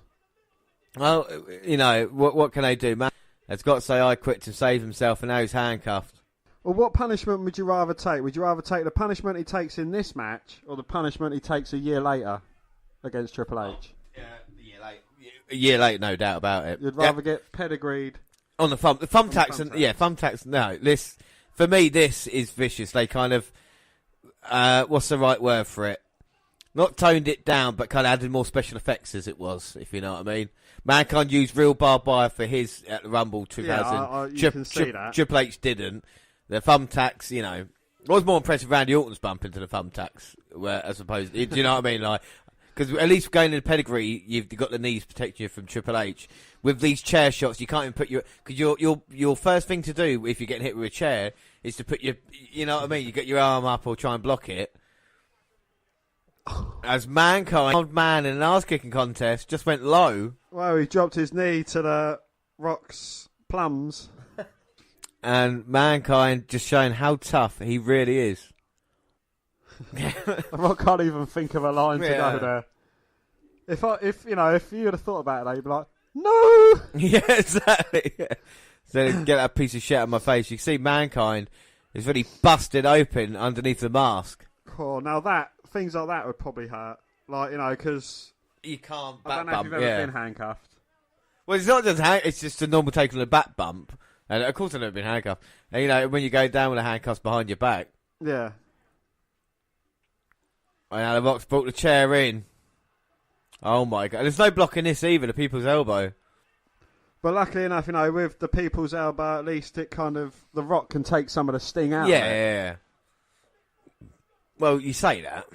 Well, you know, what can they do? Man has got to say I quit to save himself, and now he's handcuffed. Well, what punishment would you rather take? Would you rather take the punishment he takes in this match, or the punishment he takes a year later against Triple H? Yeah, a year late, no doubt about it. You'd rather get pedigreed on the thumbtacks, and thumbtacks. No, this for me, this is vicious. They kind of, what's the right word for it? Not toned it down, but kind of added more special effects as it was, if you know what I mean. Mankind used real barbed wire for his at the Rumble 2000. You can see that. Triple H didn't. The thumbtacks, you know, it was more impressive Randy Orton's bump into the thumbtacks, as opposed. Do you know what I mean? Like, because at least going in the pedigree, you've got the knees protecting you from Triple H. With these chair shots, you can't even put because your first thing to do if you're getting hit with a chair is to put you know what I mean? You get your arm up or try and block it. As Mankind, old man in an ass-kicking contest, just went low. Well, he dropped his knee to the Rock's plums. And Mankind just showing how tough he really is. The Rock can't even think of a line to go there. If you would have thought about it, you'd be like, no! Yeah, exactly. Yeah. So get that piece of shit out of my face. You can see Mankind is really busted open underneath the mask. Oh, now things like that would probably hurt. Like, because you can't I don't know if you've ever been handcuffed. Well, it's not just it's just a normal take on a back bump. And of course I've never been handcuffed. And when you go down with the handcuffs behind your back. Yeah. And now the Rock's brought the chair in. Oh my god. There's no blocking this either, the people's elbow. But luckily enough, with the people's elbow, at least it the Rock can take some of the sting out of it. Yeah. Well, you say that.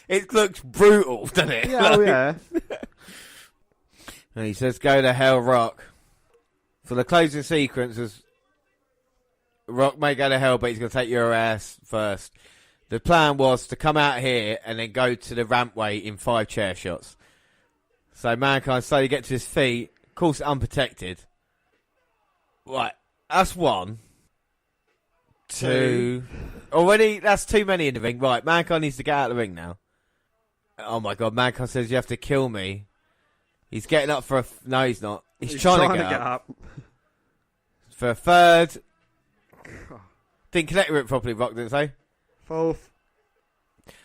It looks brutal, doesn't it? Yeah, yeah. And he says, go to hell, Rock. For the closing sequence, Rock may go to hell, but he's going to take your ass first. The plan was to come out here and then go to the rampway in 5 chair shots. So Mankind slowly gets to his feet, of course unprotected. Right, that's 1. 2. Already, that's too many in the ring. Right, Mankind needs to get out of the ring now. Oh my god, Mankind says you have to kill me. He's getting up for a... No, he's not. He's trying to get up. For a 3rd. Didn't connect with it properly, Rock, didn't say? 4th.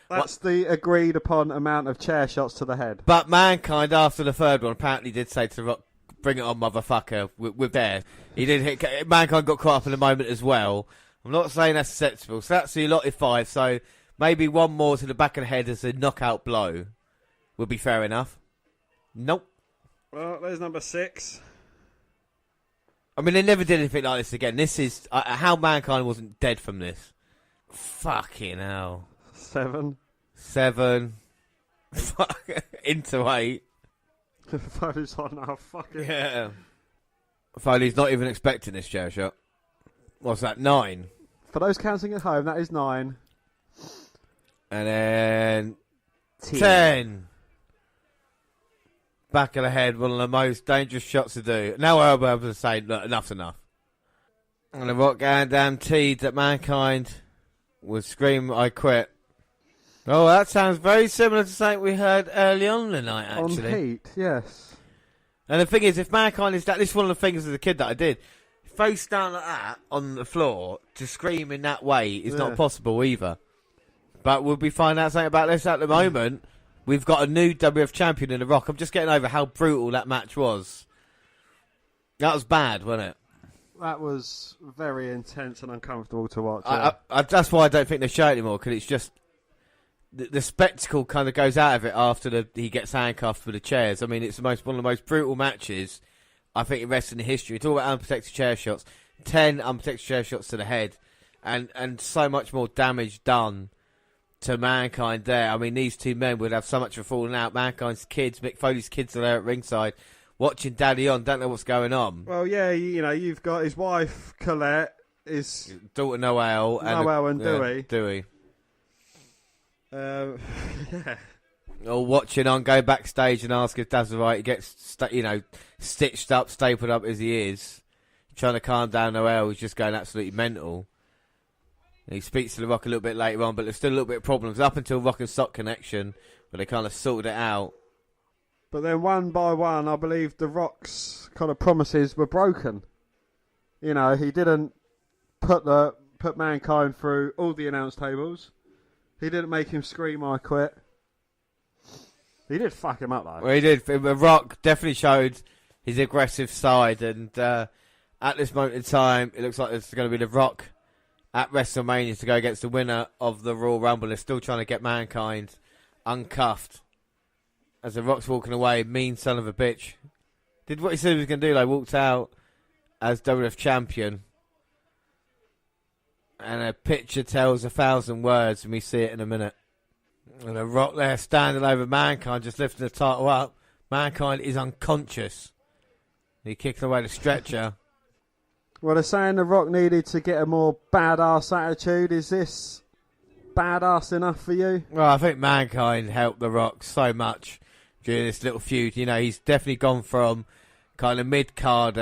That's the agreed upon amount of chair shots to the head. But Mankind, after the 3rd one, apparently did say to the Rock, bring it on, motherfucker, with there. He did hit... Mankind got caught up in the moment as well. I'm not saying that's acceptable. So that's the allotted 5, so maybe one more to the back of the head as a knockout blow would be fair enough. Nope. Well, there's number 6. I mean, they never did anything like this again. This is how Mankind wasn't dead from this. Fucking hell. 7. Fuck. Into 8. Foley's on now. Fucking. Yeah. Foley's not even expecting this chair shot. What's that? 9. For those counting at home, that is 9. And then 10. Back of the head, one of the most dangerous shots to do. Now I'll be able to say, look, enough's enough. And the Rock guaranteed that Mankind would scream, I quit. Oh, that sounds very similar to something we heard early on tonight, actually. On Heat, yes. And the thing is, if Mankind is that, this is one of the things as a kid that I did. Face down like that on the floor to scream in that way is not possible either. But we'll be finding out something about this at the moment. We've got a new WF champion in The Rock. I'm just getting over how brutal that match was. That was bad, wasn't it? That was very intense and uncomfortable to watch. That's why I don't think they show it anymore, because it's just... The spectacle kind of goes out of it after he gets handcuffed with the chairs. I mean, it's one of the most brutal matches, I think, in wrestling history. It's all about unprotected chair shots. 10 unprotected chair shots to the head. And so much more damage done to Mankind there. I mean, these two men would have so much of a falling out. Mankind's kids, Mick Foley's kids are there at ringside, watching Daddy on, don't know what's going on. Well, yeah, you've got his wife, Colette, his daughter, Noelle, and Dewey. Dewey. Yeah. Or watching on, go backstage and ask if Dad's alright. He gets, stitched up, stapled up as he is, trying to calm down Noelle, who's just going absolutely mental. And he speaks to The Rock a little bit later on, but there's still a little bit of problems up until Rock and Sock connection, but they kind of sorted it out. But then one by one, I believe The Rock's kind of promises were broken. He didn't put Mankind through all the announce tables. He didn't make him scream, I quit. He did fuck him up, though. Well, he did. The Rock definitely showed his aggressive side, and at this moment in time, it looks like it's going to be The Rock at WrestleMania to go against the winner of the Royal Rumble. They're still trying to get Mankind uncuffed. As The Rock's walking away, mean son of a bitch. Did what he said he was going to do, like walked out as WWF champion. And a picture tells 1,000 words, and we see it in a minute. And The Rock there standing over Mankind, just lifting the title up. Mankind is unconscious. He kicked away the stretcher. Well, they're saying The Rock needed to get a more badass attitude. Is this badass enough for you? Well, I think Mankind helped The Rock so much during this little feud. You know, he's definitely gone from kind of mid-card,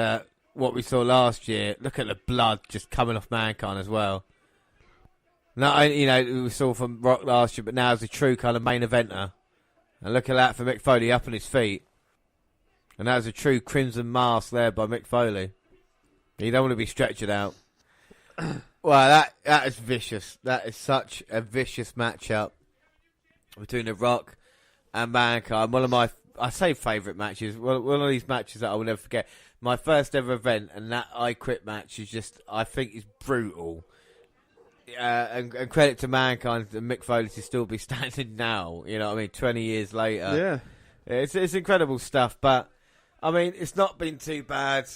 what we saw last year. Look at the blood just coming off Mankind as well. Not only, you know, we saw from Rock last year, but now as a true kind of main eventer. And look at that for Mick Foley up on his feet. And that was a true crimson mask there by Mick Foley. You don't want to be stretchered out. Well, that is vicious. That is such a vicious matchup between The Rock and Mankind. One of my, I say favourite matches. One of these matches that I will never forget. My first ever event, and that I Quit match is just, I think, is brutal. And credit to Mankind and Mick Foley to still be standing now. You know what I mean? 20 years later. Yeah. It's incredible stuff, but, I mean, it's not been too bad.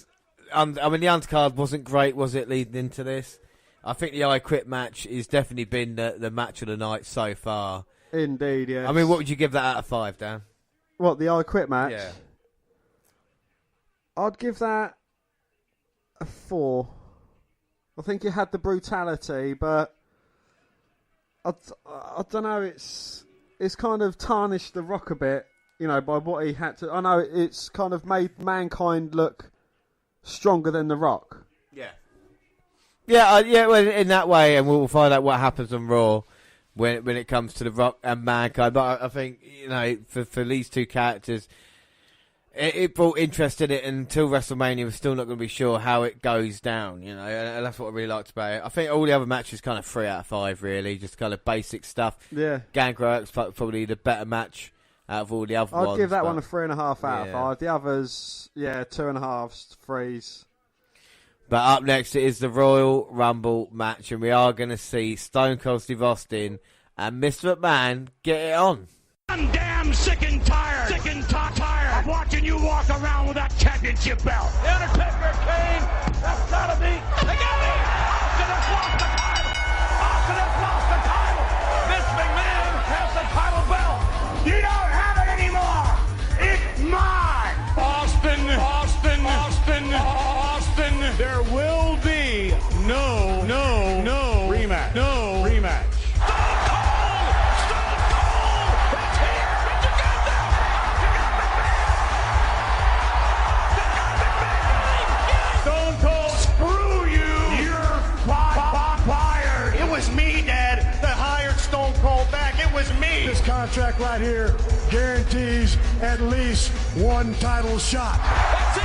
I mean, the undercard wasn't great, was it, leading into this? I think the I Quit match has definitely been the match of the night so far. Indeed, yes. I mean, what would you give that out of 5, Dan? What, the I Quit match? Yeah. I'd give that a 4. I think it had the brutality, but I don't know, it's kind of tarnished The Rock a bit, you know, by what he had to... I know it's kind of made Mankind look stronger than The Rock. Yeah. Yeah, well, in that way, and we'll find out what happens on Raw when it comes to The Rock and Mankind. But I think, you know, for these two characters, it brought interest in it, and until WrestleMania, we're still not going to be sure how it goes down, you know, and that's what I really liked about it. I think all the other matches kind of 3 out of 5, really, just kind of basic stuff. Yeah. Gangrel's probably the better match out of all the other ones. I'd give that one a 3.5 out of 5. The others, 2.5s, 3s. But up next it is the Royal Rumble match, and we are going to see Stone Cold Steve Austin and Mr. McMahon get it on. I'm damn sick and tired of watching you walk around with that championship belt. The Undertaker, Kane, that's gotta be. They got me! Austin has lost the title! Austin has lost the title! Miss McMahon has the title belt! You don't have it anymore! It's mine! Austin, there will be no rematch. No rematch. Stone Cold! It's here! You got that! You got McMahon! Stone Cold, screw you! You're fired! It was me, Dad, that hired Stone Cold back. It was me! This contract right here guarantees at least one title shot. That's it!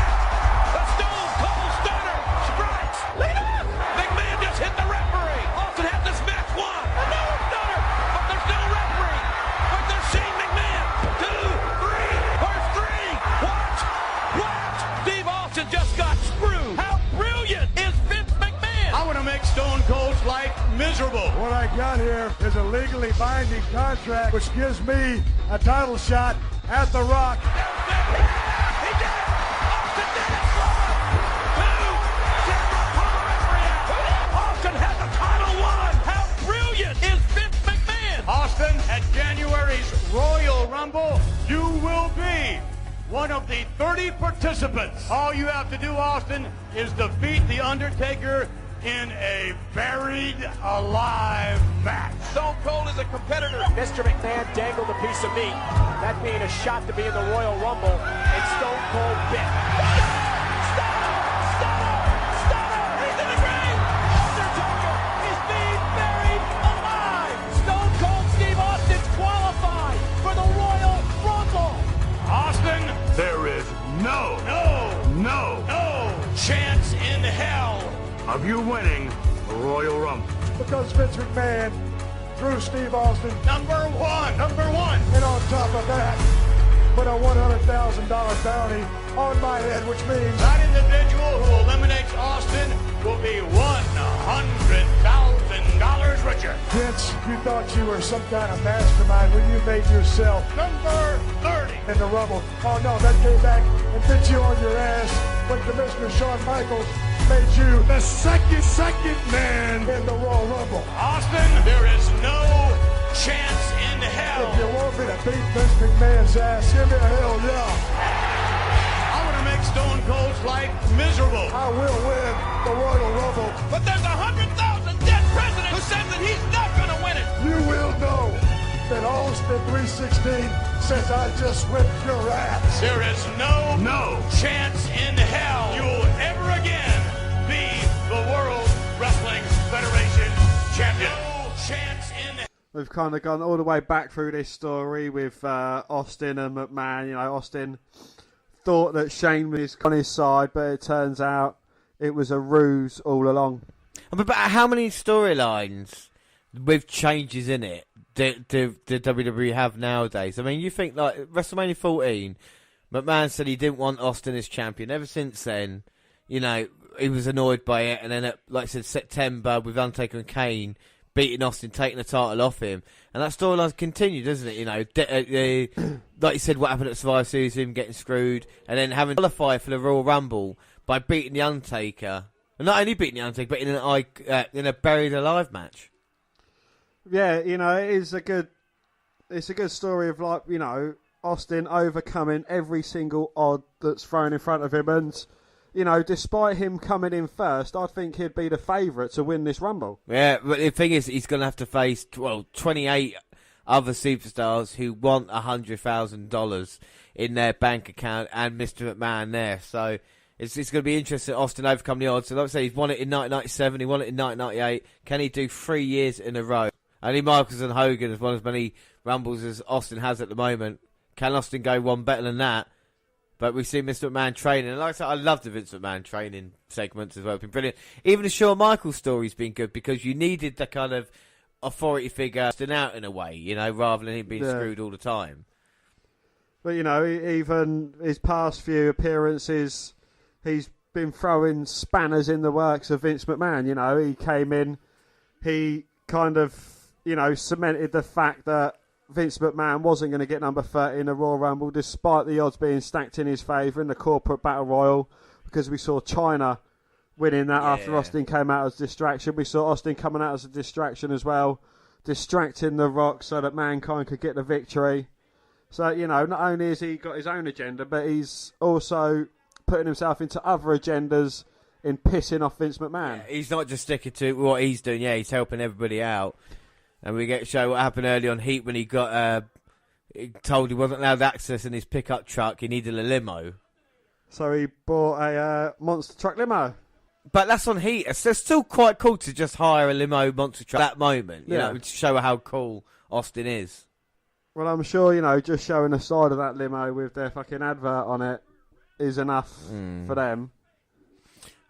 The Stone Cold Stunner strikes! Lead up! McMahon just hit the referee! Austin had this match won! Another stunner! But there's no referee! But there's Shane McMahon! 2, 3! Where's 3? Watch! Steve Austin just got screwed! How brilliant is Vince McMahon? I want to make Stone Cold's life miserable. What I got here is a legally binding contract which gives me a title shot at The Rock. He did it! Austin did it! 2-0 Austin has the title won! How brilliant is Vince McMahon? Austin, at January's Royal Rumble, you will be one of the 30 participants. All you have to do, Austin, is defeat The Undertaker in a buried alive match. Stone Cold is a competitor. Mr. McMahon dangled a piece of meat, that being a shot to be in the Royal Rumble, and Stone Cold bit. Stunner! He's in the grave! Undertaker is being buried alive! Stone Cold Steve Austin's qualified for the Royal Rumble! Austin, there is no chance in hell of you winning the Royal Rumble. Because Vince McMahon threw Steve Austin. Number one. And on top of that, put a $100,000 bounty on my head, which means That individual who eliminates Austin will be $100,000 Richard. Vince, you thought you were some kind of mastermind when you made yourself Number 30. in the Rumble. Oh no, that came back and bit you on your ass when Commissioner Shawn Michaels made you The second man. in the Royal Rumble. Austin, there is no chance in If hell. you want me to beat Vince McMahon's ass, give me a hell yeah. I want to make Stone Cold's life miserable. I will win the Royal Rumble. But there's 100,000 dead presidents who says that he's not going to win it. You will know that Austin 316 says I just whipped your ass. There is no chance in hell you'll ever again be the World Wrestling Federation champion. No chance in We've kind of gone all the way back through this story with Austin and McMahon. You know, Austin thought that Shane was on his side, but it turns out it was a ruse all along. But how many storylines with changes in it do WWE have nowadays? I mean, you think like WrestleMania 14, McMahon said he didn't want Austin as champion. Ever since then, you know, he was annoyed by it. And then, like I said, September with Undertaker and Kane beating Austin, taking the title off him. And that storyline's continued, doesn't it? You know, like you said, what happened at Survivor Series, him getting screwed, and then having to qualify for the Royal Rumble by beating the Undertaker. And not only beating the Undertaker, but in a buried alive match. Yeah, you know, it's a good story of, like, you know, Austin overcoming every single odd that's thrown in front of him. And, you know, despite him coming in first, I think he'd be the favourite to win this Rumble. Yeah, but the thing is, he's going to have to face, 28 other superstars who want $100,000 in their bank account and Mr. McMahon there. So it's going to be interesting. Austin overcome the odds. So like I say, he's won it in 1997, he won it in 1998. Can he do 3 years in a row? Only Michaels and Hogan has won as many Rumbles as Austin has at the moment. Can Austin go one better than that? But we've seen Mr. McMahon training. And like I said, I love the Vince McMahon training segments as well. It's been brilliant. Even the Shawn Michaels story's been good because you needed the kind of authority figure out in a way, you know, rather than him being screwed all the time. But, you know, even his past few appearances, he's been throwing spanners in the works of Vince McMahon. You know, he came in, he kind of, you know, cemented the fact that Vince McMahon wasn't going to get number 30 in the Royal Rumble, despite the odds being stacked in his favour in the corporate battle royal, because we saw China winning that after Austin came out as a distraction. We saw Austin coming out as a distraction as well, distracting The Rock so that Mankind could get the victory. So, you know, not only has he got his own agenda, but he's also putting himself into other agendas in pissing off Vince McMahon. Yeah, he's not just sticking to what he's doing. Yeah, he's helping everybody out. And we get to show what happened early on Heat when he got told he wasn't allowed access in his pickup truck. He needed a limo. So he bought a monster truck limo. But that's on Heat. It's still quite cool to just hire a limo monster truck at that moment, you know, to show how cool Austin is. Well, I'm sure, you know, just showing the side of that limo with their fucking advert on it is enough for them.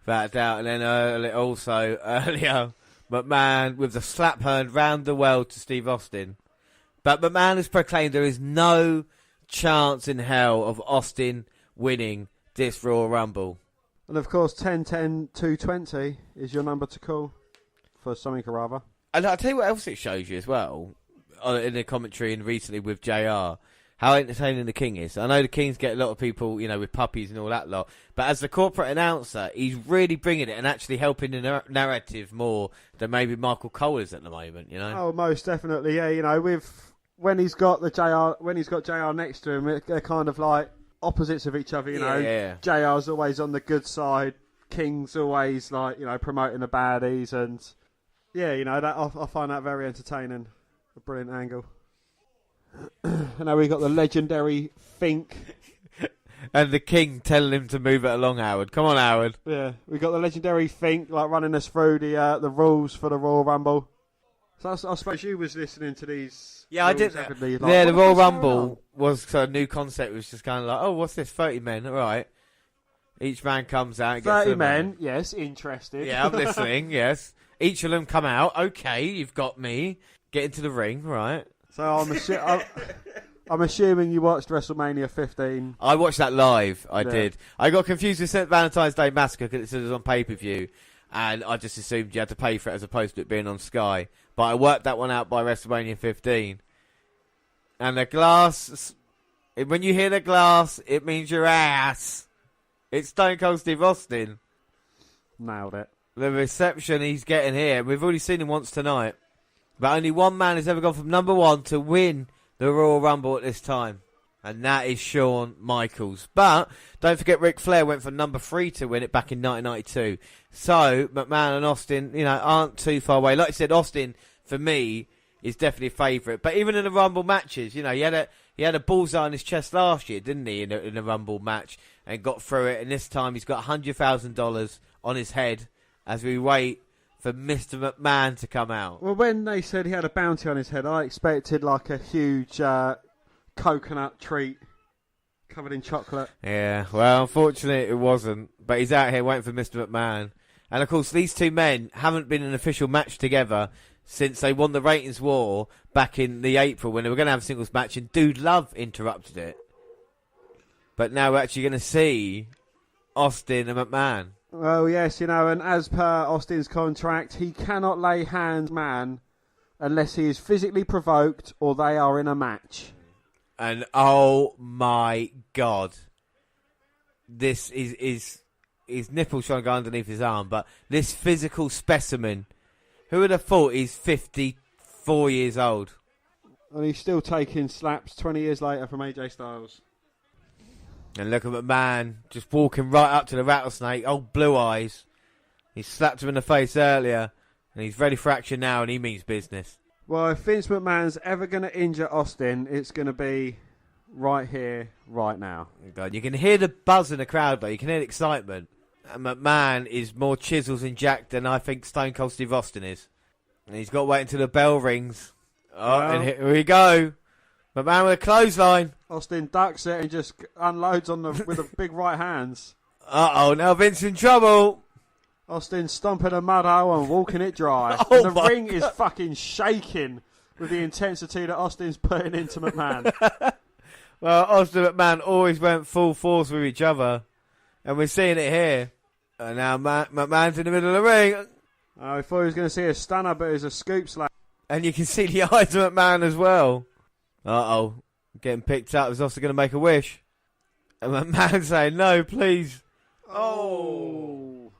Without a doubt. And then also earlier, McMahon with the slap hand round the world to Steve Austin. But McMahon has proclaimed there is no chance in hell of Austin winning this Royal Rumble. And of course, 10-10-220 is your number to call for something or other. And I'll tell you what else it shows you as well, in the commentary and recently with JR, how entertaining the King is. I know the King's get a lot of people, you know, with puppies and all that lot, but as the corporate announcer, he's really bringing it and actually helping the narrative more than maybe Michael Cole is at the moment, you know? Oh, most definitely, yeah. You know, when he's got JR next to him, they're kind of like opposites of each other, you know. Yeah. JR's always on the good side, King's always like, you know, promoting the baddies, and yeah, you know, that I find that very entertaining. A brilliant angle. And now we got the legendary Fink. And the King telling him to move it along, Howard. Come on, Howard. Yeah, we got the legendary Fink, like, running us through the rules for the Royal Rumble. So I suppose you was listening to these. Yeah, I did. Like, the Royal Rumble was a new concept. It was just kind of like, oh, what's this? 30 men, all right. Each man comes out. And 30 men, yes, interested. Yeah, I'm listening. Yes, each of them come out. Okay, you've got me. Get into the ring, right? So I'm assuming you watched WrestleMania 15. I watched that live. I did. I got confused with St. Valentine's Day Massacre because it was on pay-per-view. and I just assumed you had to pay for it as opposed to it being on Sky. But I worked that one out by WrestleMania 15. And the glass, when you hear the glass, it means your ass. It's Stone Cold Steve Austin. Nailed it. The reception he's getting here, we've already seen him once tonight, but only one man has ever gone from number 1 to win the Royal Rumble at this time, and that is Shawn Michaels. But don't forget, Ric Flair went from number 3 to win it back in 1992. So McMahon and Austin, aren't too far away. Like I said, Austin for me is definitely a favourite. But even in the Rumble matches, he had a bullseye on his chest last year, didn't he, in a Rumble match, and got through it. And this time he's got $100,000 on his head as we wait for Mr. McMahon to come out. Well, when they said he had a bounty on his head, I expected like a huge coconut treat covered in chocolate. Yeah, well, unfortunately it wasn't. But he's out here waiting for Mr. McMahon. And of course, these two men haven't been in an official match together since they won the ratings war back in the April when they were going to have a singles match, and Dude Love interrupted it. But now we're actually going to see Austin and McMahon. Well, yes, and as per Austin's contract, he cannot lay hands on man unless he is physically provoked or they are in a match. And oh my God, this is his nipples trying to go underneath his arm, but this physical specimen, who would have thought he's 54 years old? And he's still taking slaps 20 years later from AJ Styles. And look at McMahon just walking right up to the rattlesnake, old blue eyes. He slapped him in the face earlier, and he's ready for action now, and he means business. Well, if Vince McMahon's ever going to injure Austin, it's going to be right here, right now. God, you can hear the buzz in the crowd, though. You can hear the excitement. And McMahon is more chisels and jacked than I think Stone Cold Steve Austin is. And he's got to wait until the bell rings. Oh, well, and here we go. McMahon with a clothesline. Austin ducks it and just unloads with the big right hands. Uh-oh, now Vince in trouble. Austin stomping a mud hole and walking it dry. Oh, and the ring is fucking shaking with the intensity that Austin's putting into McMahon. Well, Austin and McMahon always went full force with each other. And we're seeing it here. And now McMahon's in the middle of the ring. I thought he was going to see a stunner, but it was a scoop slap. And you can see the eyes of McMahon as well. Uh-oh. Getting picked up. Is Austin going to make a wish? And McMahon saying, no, please. Oh.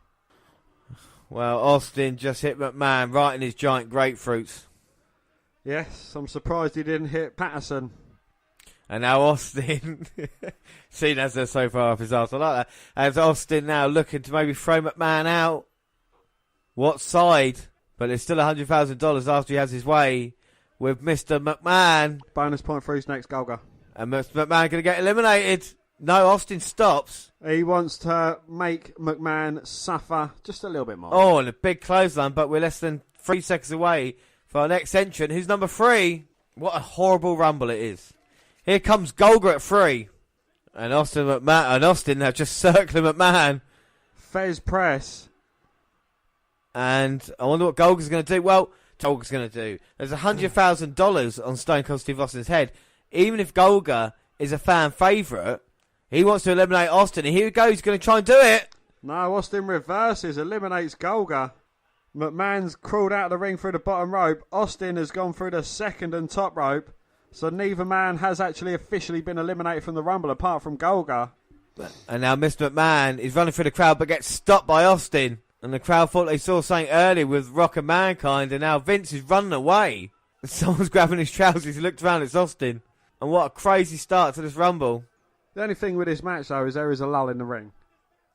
Well, Austin just hit McMahon right in his giant grapefruits. Yes, I'm surprised he didn't hit Patterson. And now Austin, seen as they're so far off his arse, I like that. As Austin now looking to maybe throw McMahon out. What side? But there's still $100,000 after he has his way with Mr. McMahon. Bonus point for his next Golga. And Mr. McMahon going to get eliminated. No, Austin stops. He wants to make McMahon suffer just a little bit more. Oh, and a big clothesline, but we're less than 3 seconds away for our next entrant, who's number 3. What a horrible rumble it is. Here comes Golga at 3. And Austin now just circling McMahon. Fez press. And I wonder what Golga's going to do. Well, Golga's going to do. There's $100,000 on Stone Cold Steve Austin's head. Even if Golga is a fan favourite, he wants to eliminate Austin. And here he goes. He's going to try and do it. No, Austin reverses, eliminates Golga. McMahon's crawled out of the ring through the bottom rope. Austin has gone through the second and top rope. So neither man has actually officially been eliminated from the Rumble apart from Golga. And now Mr. McMahon is running through the crowd but gets stopped by Austin. And the crowd thought they saw something earlier with Rock and Mankind, and now Vince is running away. Someone's grabbing his trousers. He looked around, it's Austin. And what a crazy start to this Rumble. The only thing with this match, though, is there is a lull in the ring.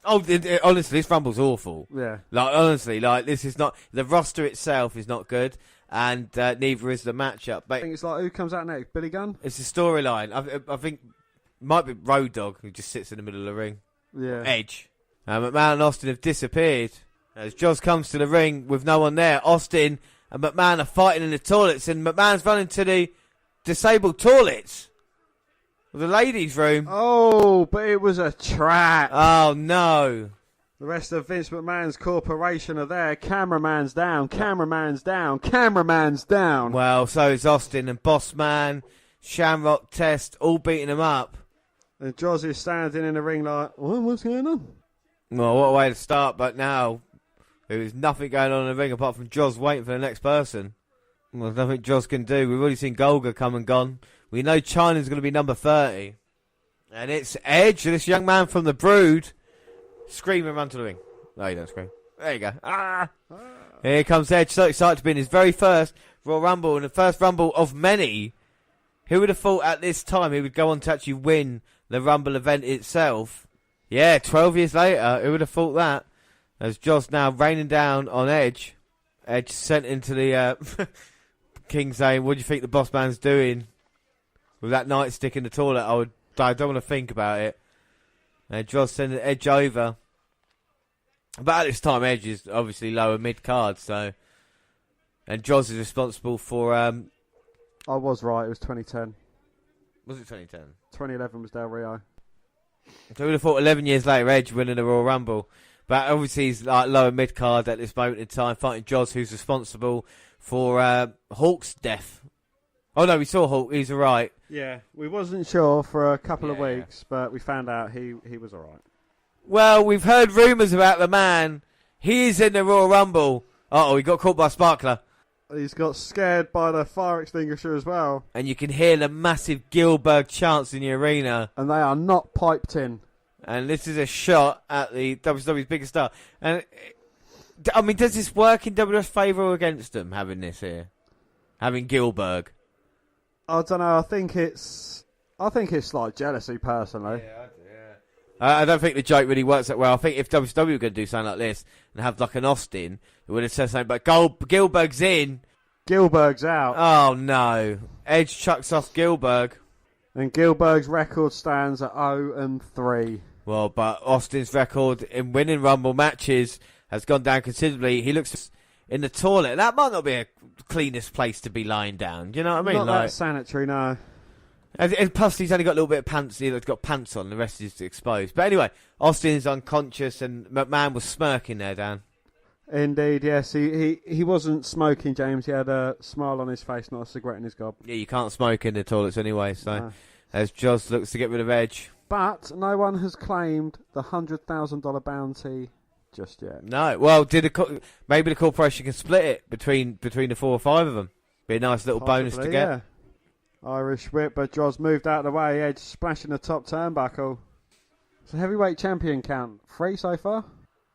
Oh, honestly, this Rumble's awful. Yeah. Honestly, this is not... The roster itself is not good, and neither is the matchup. But I think it's like, who comes out next? Billy Gunn? It's a storyline. I think it might be Road Dogg, who just sits in the middle of the ring. Yeah. Edge. McMahon and Austin have disappeared. As Joz comes to the ring with no one there, Austin and McMahon are fighting in the toilets, and McMahon's running to the disabled toilets. The ladies' room. Oh, but it was a trap. Oh, no. The rest of Vince McMahon's corporation are there. Cameraman's down, cameraman's down, cameraman's down. Well, so is Austin and Bossman, Shamrock Test, all beating him up. And Joz is standing in the ring like, what's going on? Well, what a way to start, but now There was nothing going on in the ring apart from Joz waiting for the next person. Well, there's nothing Joz can do. We've already seen Golga come and gone. We know China's going to be number 30. And it's Edge, this young man from the Brood. Scream and run to the ring. No, you don't scream. There you go. Ah! Here comes Edge, so excited to be in his very first Royal Rumble, and the first Rumble of many. Who would have thought at this time he would go on to actually win the Rumble event itself? Yeah, 12 years later, who would have thought that? As Joss now raining down on Edge. Edge sent into the King saying, what do you think the boss man's doing with that nightstick in the toilet? I don't want to think about it. And Joss sending Edge over. But at this time, Edge is obviously lower mid-card, so... And Joss is responsible for... I was right, it was 2010. Was it 2010? 2011 was Del Rio. So we would have thought 11 years later, Edge winning the Royal Rumble. But obviously he's like lower mid-card at this moment in time, fighting Joss, who's responsible for Hulk's death. Oh no, we saw Hulk, he's alright. Yeah, we wasn't sure for a couple of weeks, but we found out he was alright. Well, we've heard rumours about the man. He is in the Royal Rumble. Uh-oh, he got caught by a sparkler. He's got scared by the fire extinguisher as well. And you can hear the massive Gilbert chants in the arena. And they are not piped in. And this is a shot at the WWE's biggest star. And, I mean, does this work in WWE's favour or against them, having this here? Having Gilbert? I don't know, I think it's like jealousy, personally. Yeah, I don't think the joke really works that well. I think if WWE were going to do something like this and have like an Austin, it would have said something but Gilbert's in. Gilbert's out. Oh no. Edge chucks off Gilbert. And Gilbert's record stands at 0-3. Well, but Austin's record in winning Rumble matches has gone down considerably. He looks in the toilet. That might not be a cleanest place to be lying down. Do you know what I mean? Not that sanitary, no. And plus, he's only got a little bit of pants. He's got pants on. The rest is exposed. But anyway, Austin's unconscious, and McMahon was smirking there, Dan. Indeed, yes. He wasn't smoking, James. He had a smile on his face, not a cigarette in his gob. Yeah, you can't smoke in the toilets anyway. So, as Joz looks to get rid of Edge. But no one has claimed the $100,000 bounty just yet. No. Well, maybe the corporation can split it between the 4 or 5 of them. Be a nice little bonus to get. Yeah. Irish whip, but Joz moved out of the way. Edge splashing the top turnbuckle. So heavyweight champion count 3 so far.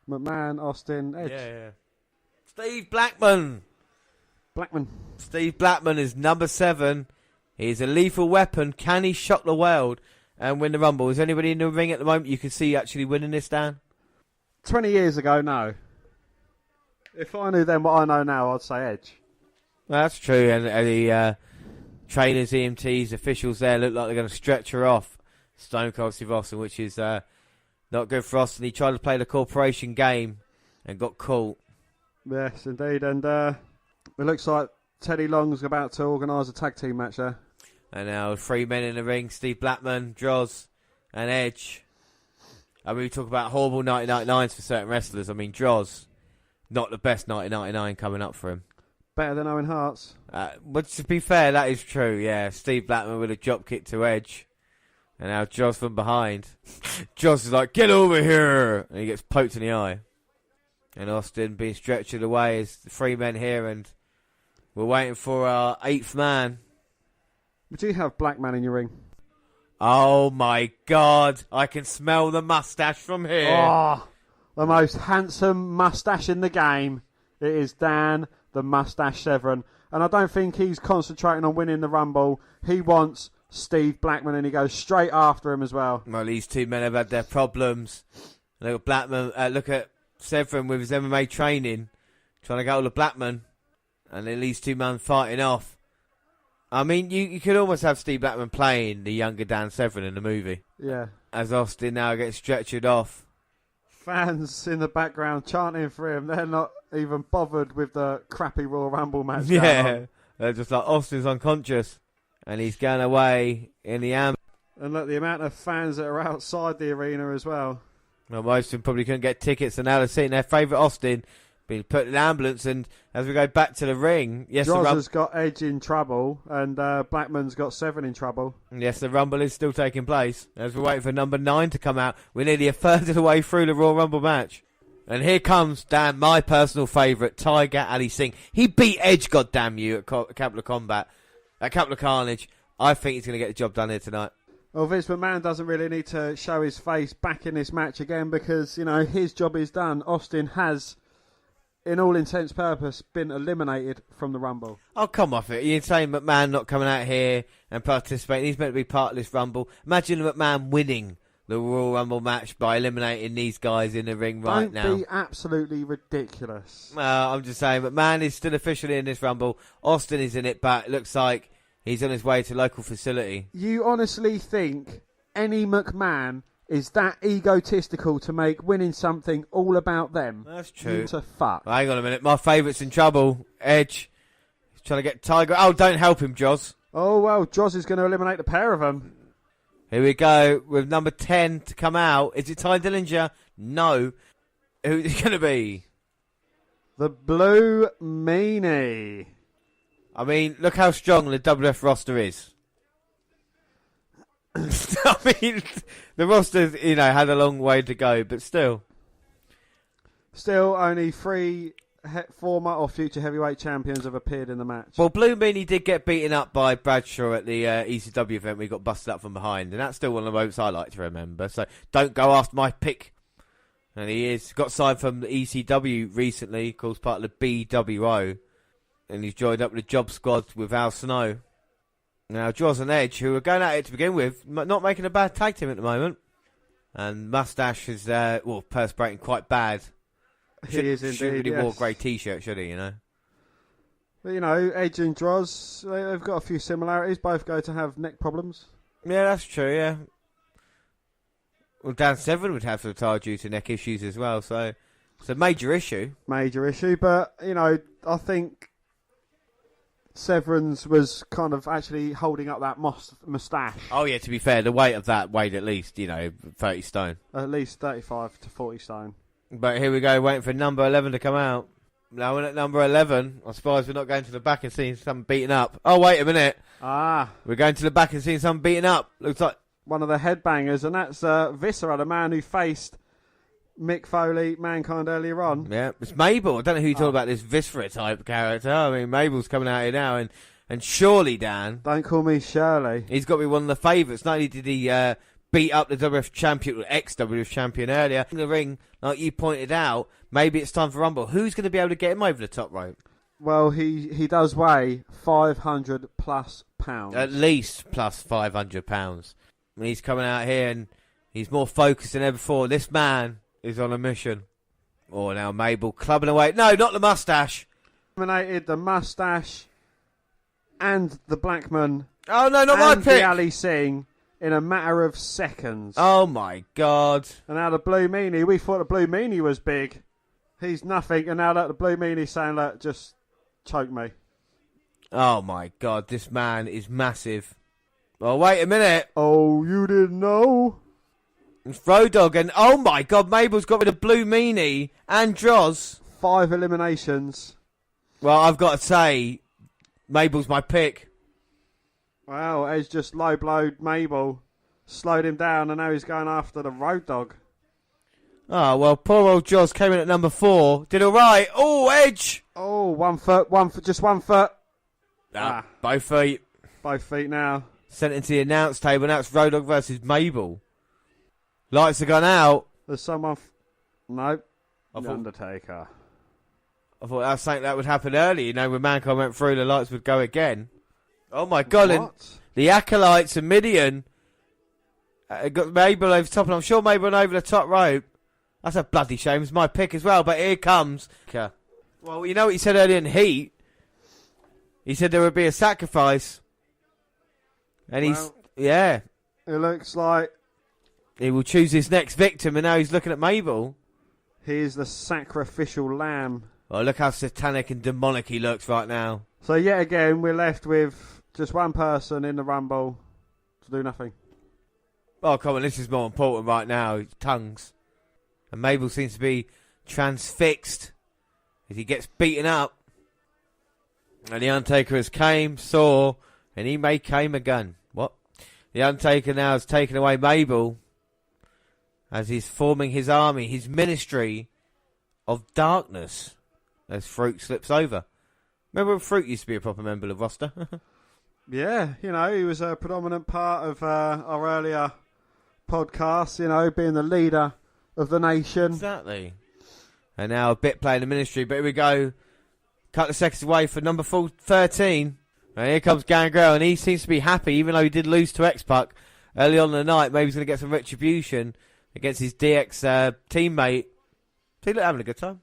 McMahon, Austin, Edge. Yeah. Steve Blackman. Steve Blackman is number 7. He's a lethal weapon. Can he shock the world and win the Rumble? Is anybody in the ring at the moment you can see actually winning this, Dan? 20 years ago, no. If I knew then what I know now, I'd say Edge. Well, that's true. And the trainers, EMTs, officials there look like they're going to stretch her off. Stone Cold Steve Austin, which is not good for Austin. He tried to play the corporation game and got caught. Yes, indeed. And it looks like Teddy Long's about to organise a tag team match there. And now 3 men in the ring, Steve Blackman, Droz, and Edge. I mean, we talk about horrible 1999s for certain wrestlers. I mean, Droz, not the best 1999 coming up for him. Better than Owen Hart's. But to be fair, that is true, yeah. Steve Blackman with a drop kick to Edge. And now Joz from behind. Joz is like, get over here! And he gets poked in the eye. And Austin being stretched away as the 3 men here, and we're waiting for our 8th man. Would you have Blackman in your ring? Oh my God, I can smell the mustache from here. Oh, the most handsome mustache in the game. It is Dan the Mustache Severn. And I don't think he's concentrating on winning the Rumble. He wants Steve Blackman, and he goes straight after him as well. Well, these 2 men have had their problems. Look at Blackman. Look at Severn with his MMA training, trying to get hold of Blackman, and then these 2 men fighting off. I mean, you could almost have Steve Blackman playing the younger Dan Severn in the movie. Yeah. As Austin now gets stretchered off. Fans in the background chanting for him. They're not even bothered with the crappy Royal Rumble match. Yeah. They're just like, Austin's unconscious. And he's going away in the ambulance. And look, the amount of fans that are outside the arena as well. Well, most of them probably couldn't get tickets, and now they're seeing their favourite Austin being put in an ambulance. And as we go back to the ring, yes, Droz has got Edge in trouble, and Blackman's got Severn in trouble. Yes, the Rumble is still taking place. As we're waiting for number 9 to come out, we're nearly a third of the way through the Royal Rumble match. And here comes, Dan, my personal favourite, Tiger Ali Singh. He beat Edge, goddamn you, at Capital Combat, at Capital Carnage. I think he's going to get the job done here tonight. Well, Vince McMahon doesn't really need to show his face back in this match again because, you know, his job is done. Austin has, in all intents and purpose, been eliminated from the Rumble. Oh, come off it. You're saying McMahon not coming out here and participating. He's meant to be part of this Rumble. Imagine McMahon winning the Royal Rumble match by eliminating these guys in the ring right now. Don't be absolutely ridiculous. Well, I'm just saying, McMahon is still officially in this Rumble. Austin is in it, but it looks like he's on his way to local facility. You honestly think any McMahon is that egotistical to make winning something all about them? That's true. You to fuck. Hang on a minute. My favourite's in trouble. Edge. He's trying to get Tiger. Oh, don't help him, Joz. Oh, well, Joz is going to eliminate the pair of them. Here we go with number 10 to come out. Is it Ty Dillinger? No. Who's it going to be? The Blue Meanie. I mean, look how strong the WF roster is. I mean, the roster's, you know, had a long way to go, but still. Still, only 3 former or future heavyweight champions have appeared in the match. Well, Blue Meanie did get beaten up by Bradshaw at the ECW event. We got busted up from behind, and that's still one of the moments I like to remember. So don't go after my pick. And he is got signed from the ECW recently, of course, part of the BWO, and he's joined up with the Job Squad with Al Snow. Now, Jaws and Edge, who are going at it to begin with, not making a bad tag team at the moment, and Mustache is perspirating quite bad. He is indeed, Shouldn't really yes. wore a grey t-shirt, should he, you know? But, you know, Edge and Droz, they've got a few similarities. Both go to have neck problems. Yeah, that's true, yeah. Well, Dan Severn would have to retire due to neck issues as well, so it's a major issue. Major issue, but, you know, I think Severn's was kind of actually holding up that moustache. Oh, yeah, to be fair, the weight of that weighed at least, 30 stone. At least 35 to 40 stone. But here we go, waiting for number 11 to come out. Now we're at number 11. I suppose we're not going to the back and seeing someone beaten up. Oh, wait a minute. We're going to the back and seeing someone beaten up. Looks like one of the headbangers, and that's Viscera, the man who faced Mick Foley, Mankind earlier on. Yeah, it's Mabel. I don't know who you're talking about, this Viscera type character. I mean, Mabel's coming out here now, and surely, Dan. Don't call me Shirley. He's got to be one of the favourites. Not only did he beat up the WWF champion, or ex-WWF champion earlier in the ring, like you pointed out, maybe it's time for Rumble. Who's going to be able to get him over the top rope? Well, he does weigh 500 plus pounds. At least plus 500 pounds. I mean, he's coming out here and he's more focused than ever before. This man is on a mission. Oh, now Mabel clubbing away. No, not the mustache. Eliminated the mustache and the Blackman. Oh, no, not my pick. pick. The Ali Singh in a matter of seconds. Oh, my God. And now the Blue Meanie. We thought the Blue Meanie was big. He's nothing. And now that the Blue Meanie's saying, look, just choke me. Oh, my God. This man is massive. Oh, wait a minute. Oh, you didn't know? It's Road Dogg, and oh my God, Mabel's got rid of Blue Meanie and Droz. 5 eliminations. Well, I've got to say, Mabel's my pick. Wow, Edge just low-blowed Mabel, slowed him down, and now he's going after the Road Dogg. Oh, well, poor old Droz came in at number 4. Did all right. Oh, Edge. Oh, 1 foot, just 1 foot. Both feet. Both feet now. Sent into the announce table. Now it's Road Dogg versus Mabel. Lights have gone out. There's someone... No. The Undertaker. I thought that was something that would happen early. When Mankind went through, the lights would go again. Oh, my God. What? And the Acolytes and Midian got Mabel over the top. And I'm sure Mabel went over the top rope. That's a bloody shame. It's my pick as well. But here comes... Well, you know what he said earlier in Heat? He said there would be a sacrifice. And yeah. It looks like... He will choose his next victim, and now he's looking at Mabel. He is the sacrificial lamb. Oh, look how satanic and demonic he looks right now. So yet again, we're left with just one person in the Rumble to do nothing. Oh, come on, this is more important right now. Tongues. And Mabel seems to be transfixed as he gets beaten up. And the Undertaker has saw, and he may came again. What? The Undertaker now has taken away Mabel as he's forming his army, his ministry of Darkness as Fruit slips over. Remember when Fruit used to be a proper member of the roster? Yeah, he was a predominant part of our earlier podcast, being the leader of the nation. Exactly. And now a bit playing the ministry, but here we go. Couple of seconds away for number 13. And here comes Gangrel, and he seems to be happy, even though he did lose to X-Pac early on in the night. Maybe he's going to get some retribution against his DX teammate. He look having a good time.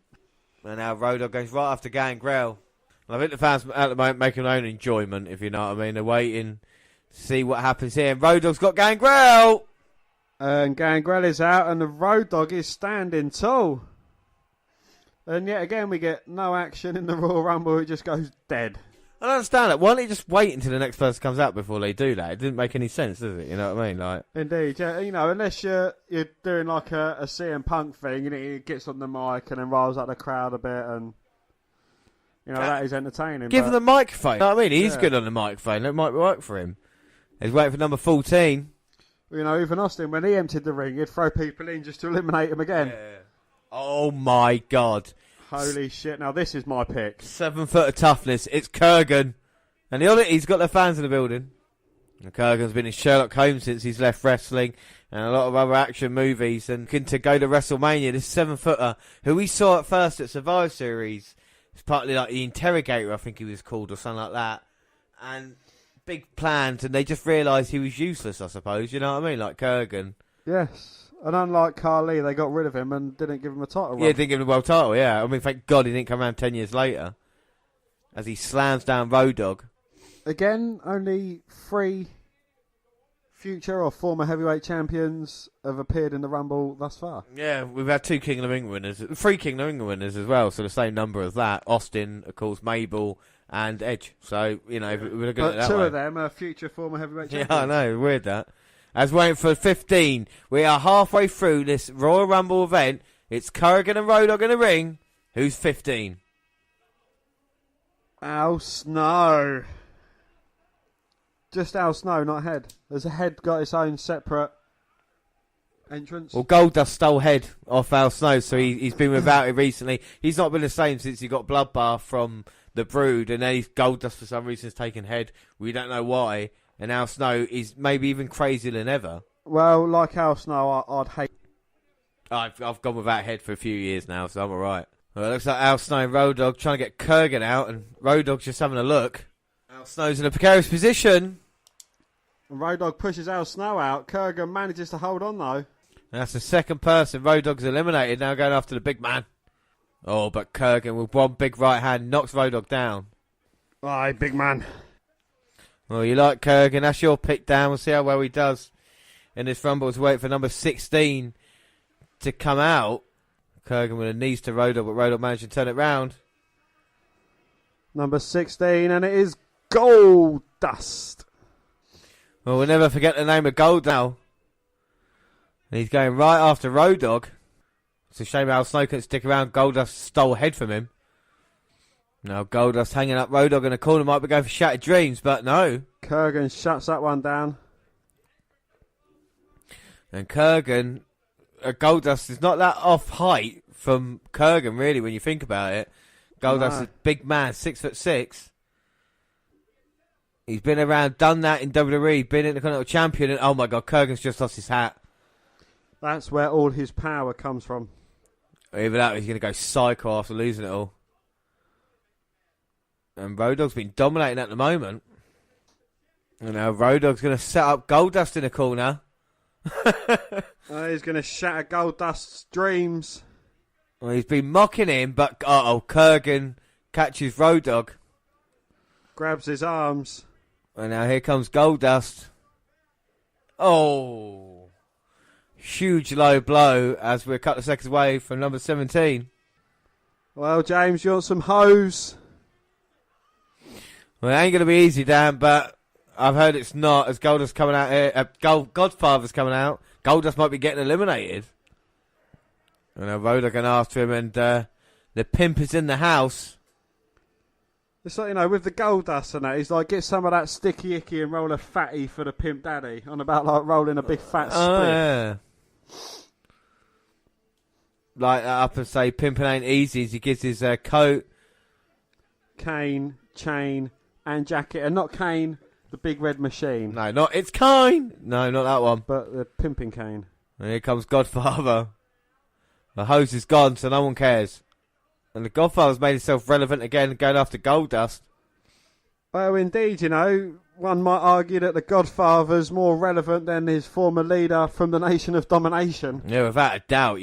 And now Road Dogg goes right after Gangrel. And I think the fans at the moment making their own enjoyment, if you know what I mean. They're waiting to see what happens here. And Road Dogg's got Gangrel! And Gangrel is out, and the Road Dogg is standing tall. And yet again, we get no action in the Royal Rumble. It just goes dead. I don't understand that. Why don't you just wait until the next person comes out before they do that? It didn't make any sense, does it? You know what I mean? Like, indeed, yeah. Unless you're doing like a CM Punk thing, and he gets on the mic and then riles up the crowd a bit, and that is entertaining. Give him the microphone. You know what I mean? He's good on the microphone. It might work for him. He's waiting for number 14. Even Austin, when he emptied the ring, he'd throw people in just to eliminate him again. Yeah. Oh my God. Holy shit. Now this is my pick. 7 foot of toughness. It's Kurgan. And he's got the fans in the building. And Kurgan's been in Sherlock Holmes since he's left wrestling and a lot of other action movies. And to go to WrestleMania, this 7 footer, who we saw at first at Survivor Series, it's partly like the Interrogator, I think he was called, or something like that. And big plans, and they just realised he was useless, I suppose. You know what I mean? Like Kurgan. Yes. And unlike Carly, they got rid of him and didn't give him a title run. Yeah, didn't give him a world title, yeah. I mean, thank God he didn't come around 10 years later. As he slams down Road Dogg. Again, only 3 future or former heavyweight champions have appeared in the Rumble thus far. Yeah, we've had 2 King of England winners. 3 King of England winners as well, so the same number as that. Austin, of course, Mabel, and Edge. So, we're looking at it that 2 way. of them are future former heavyweight champions. Yeah, I know, weird that. As waiting for 15, we are halfway through this Royal Rumble event. It's Kurgan and Road Dogg in the ring. Who's 15? Al Snow. Just Al Snow, not Head. Has a Head got its own separate entrance? Well, Goldust stole Head off Al Snow, so he's been without it recently. He's not been the same since he got Bloodbath from the Brood, and then Goldust for some reason has taken Head. We don't know why. And Al Snow is maybe even crazier than ever. Well, like Al Snow, I'd hate... I've gone without Head for a few years now, so I'm alright. Well, it looks like Al Snow and Road Dogg trying to get Kurgan out, and Road Dogg's just having a look. Al Snow's in a precarious position. And Road Dogg pushes Al Snow out. Kurgan manages to hold on, though. And that's the second person Road Dogg's eliminated, now going after the big man. Oh, but Kurgan with one big right hand knocks Road Dogg down. Aye, big man. Well, you like Kurgan, that's your pick down. We'll see how well he does in this Rumble. We'll wait for number 16 to come out. Kurgan with a knees to Road Dogg, but Road Dogg managed to turn it round. Number 16, and it is Goldust. Well, we'll never forget the name of Gold now. And he's going right after Road Dogg. It's a shame Al Snow couldn't stick around. Goldust stole Head from him. Now Goldust hanging up Road Dogg in the corner, might be going for Shattered Dreams, but no. Kurgan shuts that one down. And Kurgan, Goldust is not that off height from Kurgan, really, when you think about it. Goldust is a big man, 6'6". He's been around, done that in WWE, been Intercontinental Champion, and oh my God, Kurgan's just lost his hat. That's where all his power comes from. Even that, he's going to go psycho after losing it all. And Road Dogg's been dominating at the moment. And now Road Dogg's going to set up Goldust in the corner. He's going to shatter Goldust's dreams. Well, he's been mocking him, but Kurgan catches Road Dogg. Grabs his arms. And now here comes Goldust. Oh. Huge low blow as we're a couple of seconds away from number 17. Well, James, you want some hose? Well, it ain't going to be easy, Dan, but I've heard it's not. As Goldust coming out here, Godfather's coming out, Goldust might be getting eliminated. And a Road Dogg going after him, and the pimp is in the house. It's like, with the Goldust and that, he's like, get some of that sticky icky and roll a fatty for the pimp daddy. On about like rolling a big fat split. Yeah. light that up and say pimping ain't easy as he gives his coat. Cane, chain, and jacket. And not Kane, the big red machine. No, not it's Kane. No, not that one. But the pimping cane. And here comes Godfather. The hose is gone, so no one cares. And the Godfather's made himself relevant again, going after Goldust. Well, indeed, one might argue that the Godfather's more relevant than his former leader from the Nation of Domination. Yeah, without a doubt,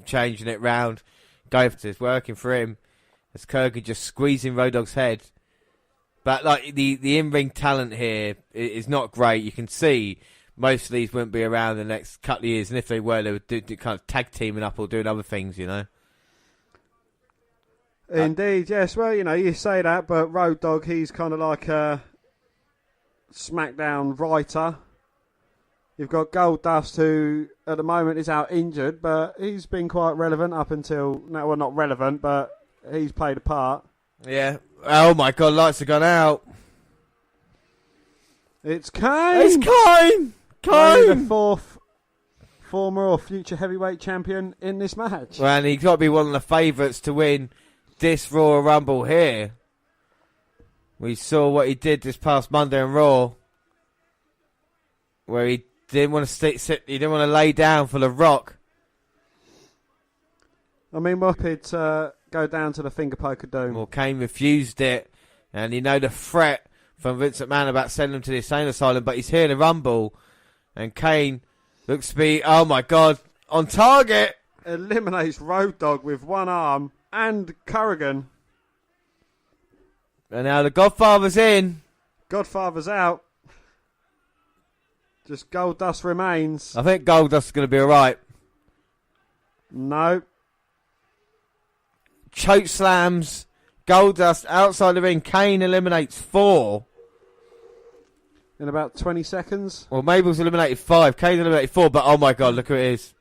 changing it round. It's working for him. As Kurgan just squeezing Road Dogg's head. But like the in-ring talent here is not great. You can see most of these wouldn't be around the next couple of years, and if they were, they would do kind of tag teaming up or doing other things, Indeed, yes. Well, you say that, but Road Dogg, he's kind of like a SmackDown writer. You've got Goldust, who at the moment is out injured, but he's been quite relevant up until now. Well, not relevant, but he's played a part. Yeah. Oh my God, lights have gone out. It's Kane. It's Kane. Kane, the fourth former or future heavyweight champion in this match. Well, and he's got to be one of the favourites to win this Royal Rumble here. We saw what he did this past Monday in Raw, where he didn't want to sit. He didn't want to lay down for The Rock. I mean, what could go down to the finger poke of doom? Well, Kane refused it, and the threat from Vince McMahon about sending him to the insane asylum, but he's here in the Rumble, and Kane looks to be, oh my God, on target. Eliminates Road Dogg with one arm and Corrigan. And now the Godfather's in. Godfather's out. Just Goldust remains. I think Goldust is going to be alright. No. Choke slams. Goldust outside the ring. Kane eliminates 4. In about 20 seconds. Well, Mabel's eliminated 5. Kane's eliminated 4, but oh my God, look who it is.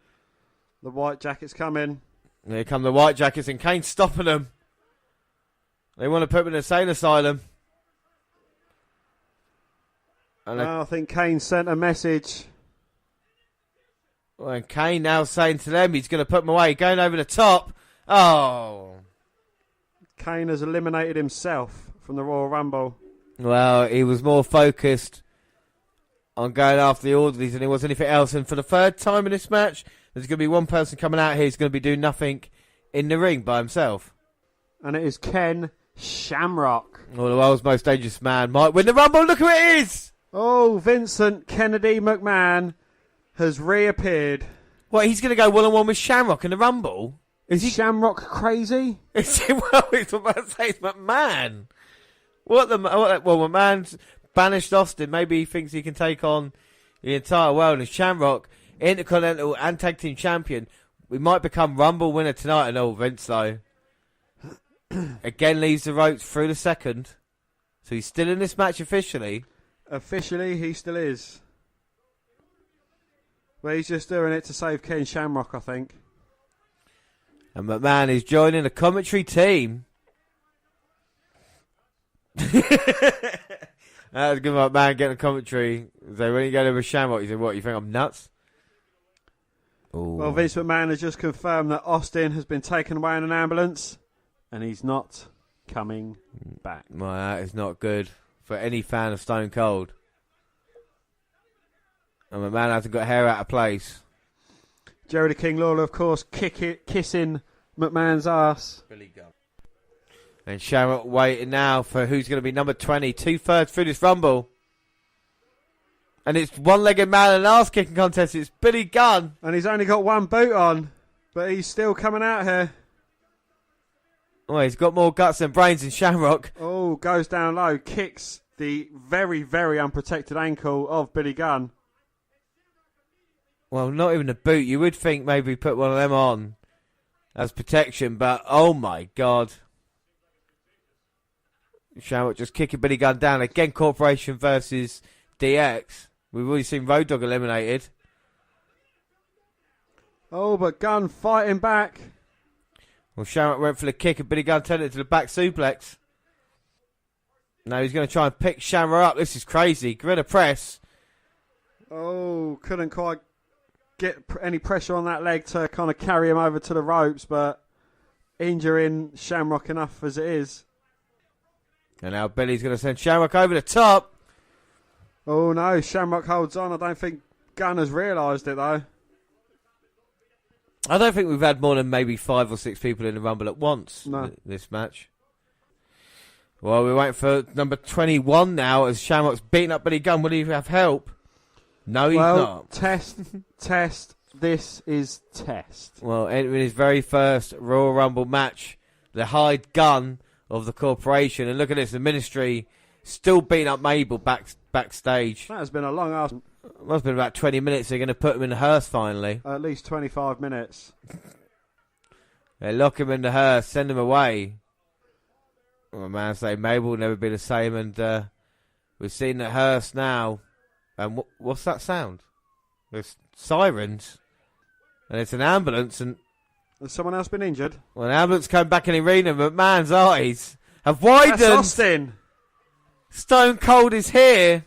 The White Jackets come in. Here come the White Jackets, and Kane's stopping them. They want to put him in an insane asylum. And I think Kane sent a message. Well, and Kane now saying to them he's going to put them away, going over the top. Oh. Kane has eliminated himself from the Royal Rumble. Well, he was more focused on going after the orderlies than he was anything else. And for the third time in this match, there's going to be one person coming out here who's going to be doing nothing in the ring by himself. And it is Ken Shamrock. Well, the world's most dangerous man might win the Rumble. Look who it is! Oh, Vincent Kennedy McMahon has reappeared. What, he's going to go one-on-one with Shamrock in the Rumble? Is he Shamrock crazy? Is he? Well, it's about to say it's McMahon. Well, McMahon's banished Austin. Maybe he thinks he can take on the entire world. And Shamrock, Intercontinental and Tag Team Champion. We might become Rumble winner tonight. And Vince, though, again leaves the ropes through the second. So he's still in this match officially. Officially, he still is. Well, he's just doing it to save Ken Shamrock, I think. And McMahon is joining the commentary team. That was good, McMahon getting a commentary. So when you go to a Shamrock, you say, what, you think I'm nuts? Ooh. Well, Vince McMahon has just confirmed that Austin has been taken away in an ambulance and he's not coming back. Well, that is not good for any fan of Stone Cold. And McMahon hasn't got hair out of place. Jerry the King Lawler, of course, kissing McMahon's ass. Billy Gunn. And Shamrock waiting now for who's going to be number 20, 2/3 through this Rumble. And it's one-legged man and ass-kicking contest. It's Billy Gunn. And he's only got one boot on, but he's still coming out here. Oh, he's got more guts than brains in Shamrock. Oh, goes down low, kicks the very, very unprotected ankle of Billy Gunn. Well, not even a boot. You would think maybe put one of them on as protection, but oh my God. Shamrock just kicking Billy Gunn down. Again, Corporation versus DX. We've already seen Road Dogg eliminated. Oh, but Gunn fighting back. Well, Shamrock went for the kick and Billy Gunn turned it to the back suplex. Now he's going to try and pick Shamrock up. This is crazy. Gorilla press. Oh, couldn't quite get any pressure on that leg to kind of carry him over to the ropes, but injuring Shamrock enough as it is. And now Billy's going to send Shamrock over the top. Oh no, Shamrock holds on. I don't think Gunn has realised it though. I don't think we've had more than maybe 5 or 6 people in the Rumble at once this match. Well, we're waiting for number 21 now as Shamrock's beating up Billy Gunn. Will he have help? No, he's not. Test. This is Test. Well, entering his very first Royal Rumble match, the hired gun of the corporation. And look at this, the Ministry still beating up Mabel backstage. That has been a long ass. Must have been about 20 minutes. They're going to put him in the hearse finally. At least 25 minutes. They lock him in the hearse, send him away. Well, man, say Mabel will never be the same. And we've seen the hearse now. And what's that sound? There's sirens. And it's an ambulance. And has someone else been injured? Well, an ambulance came back in the arena. McMahon's eyes have widened. That's Austin. Stone Cold is here.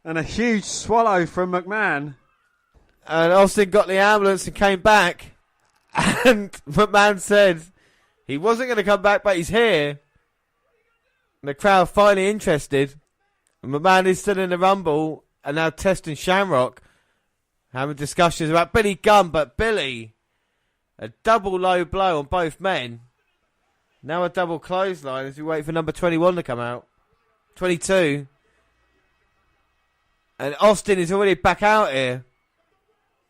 And a huge swallow from McMahon. And Austin got the ambulance and came back. And McMahon said he wasn't going to come back, but he's here. And the crowd finally interested. And McMahon is still in the Rumble. And now testing Shamrock. Having discussions about Billy Gunn. But Billy, a double low blow on both men. Now a double clothesline as we wait for number 21 to come out. 22. And Austin is already back out here.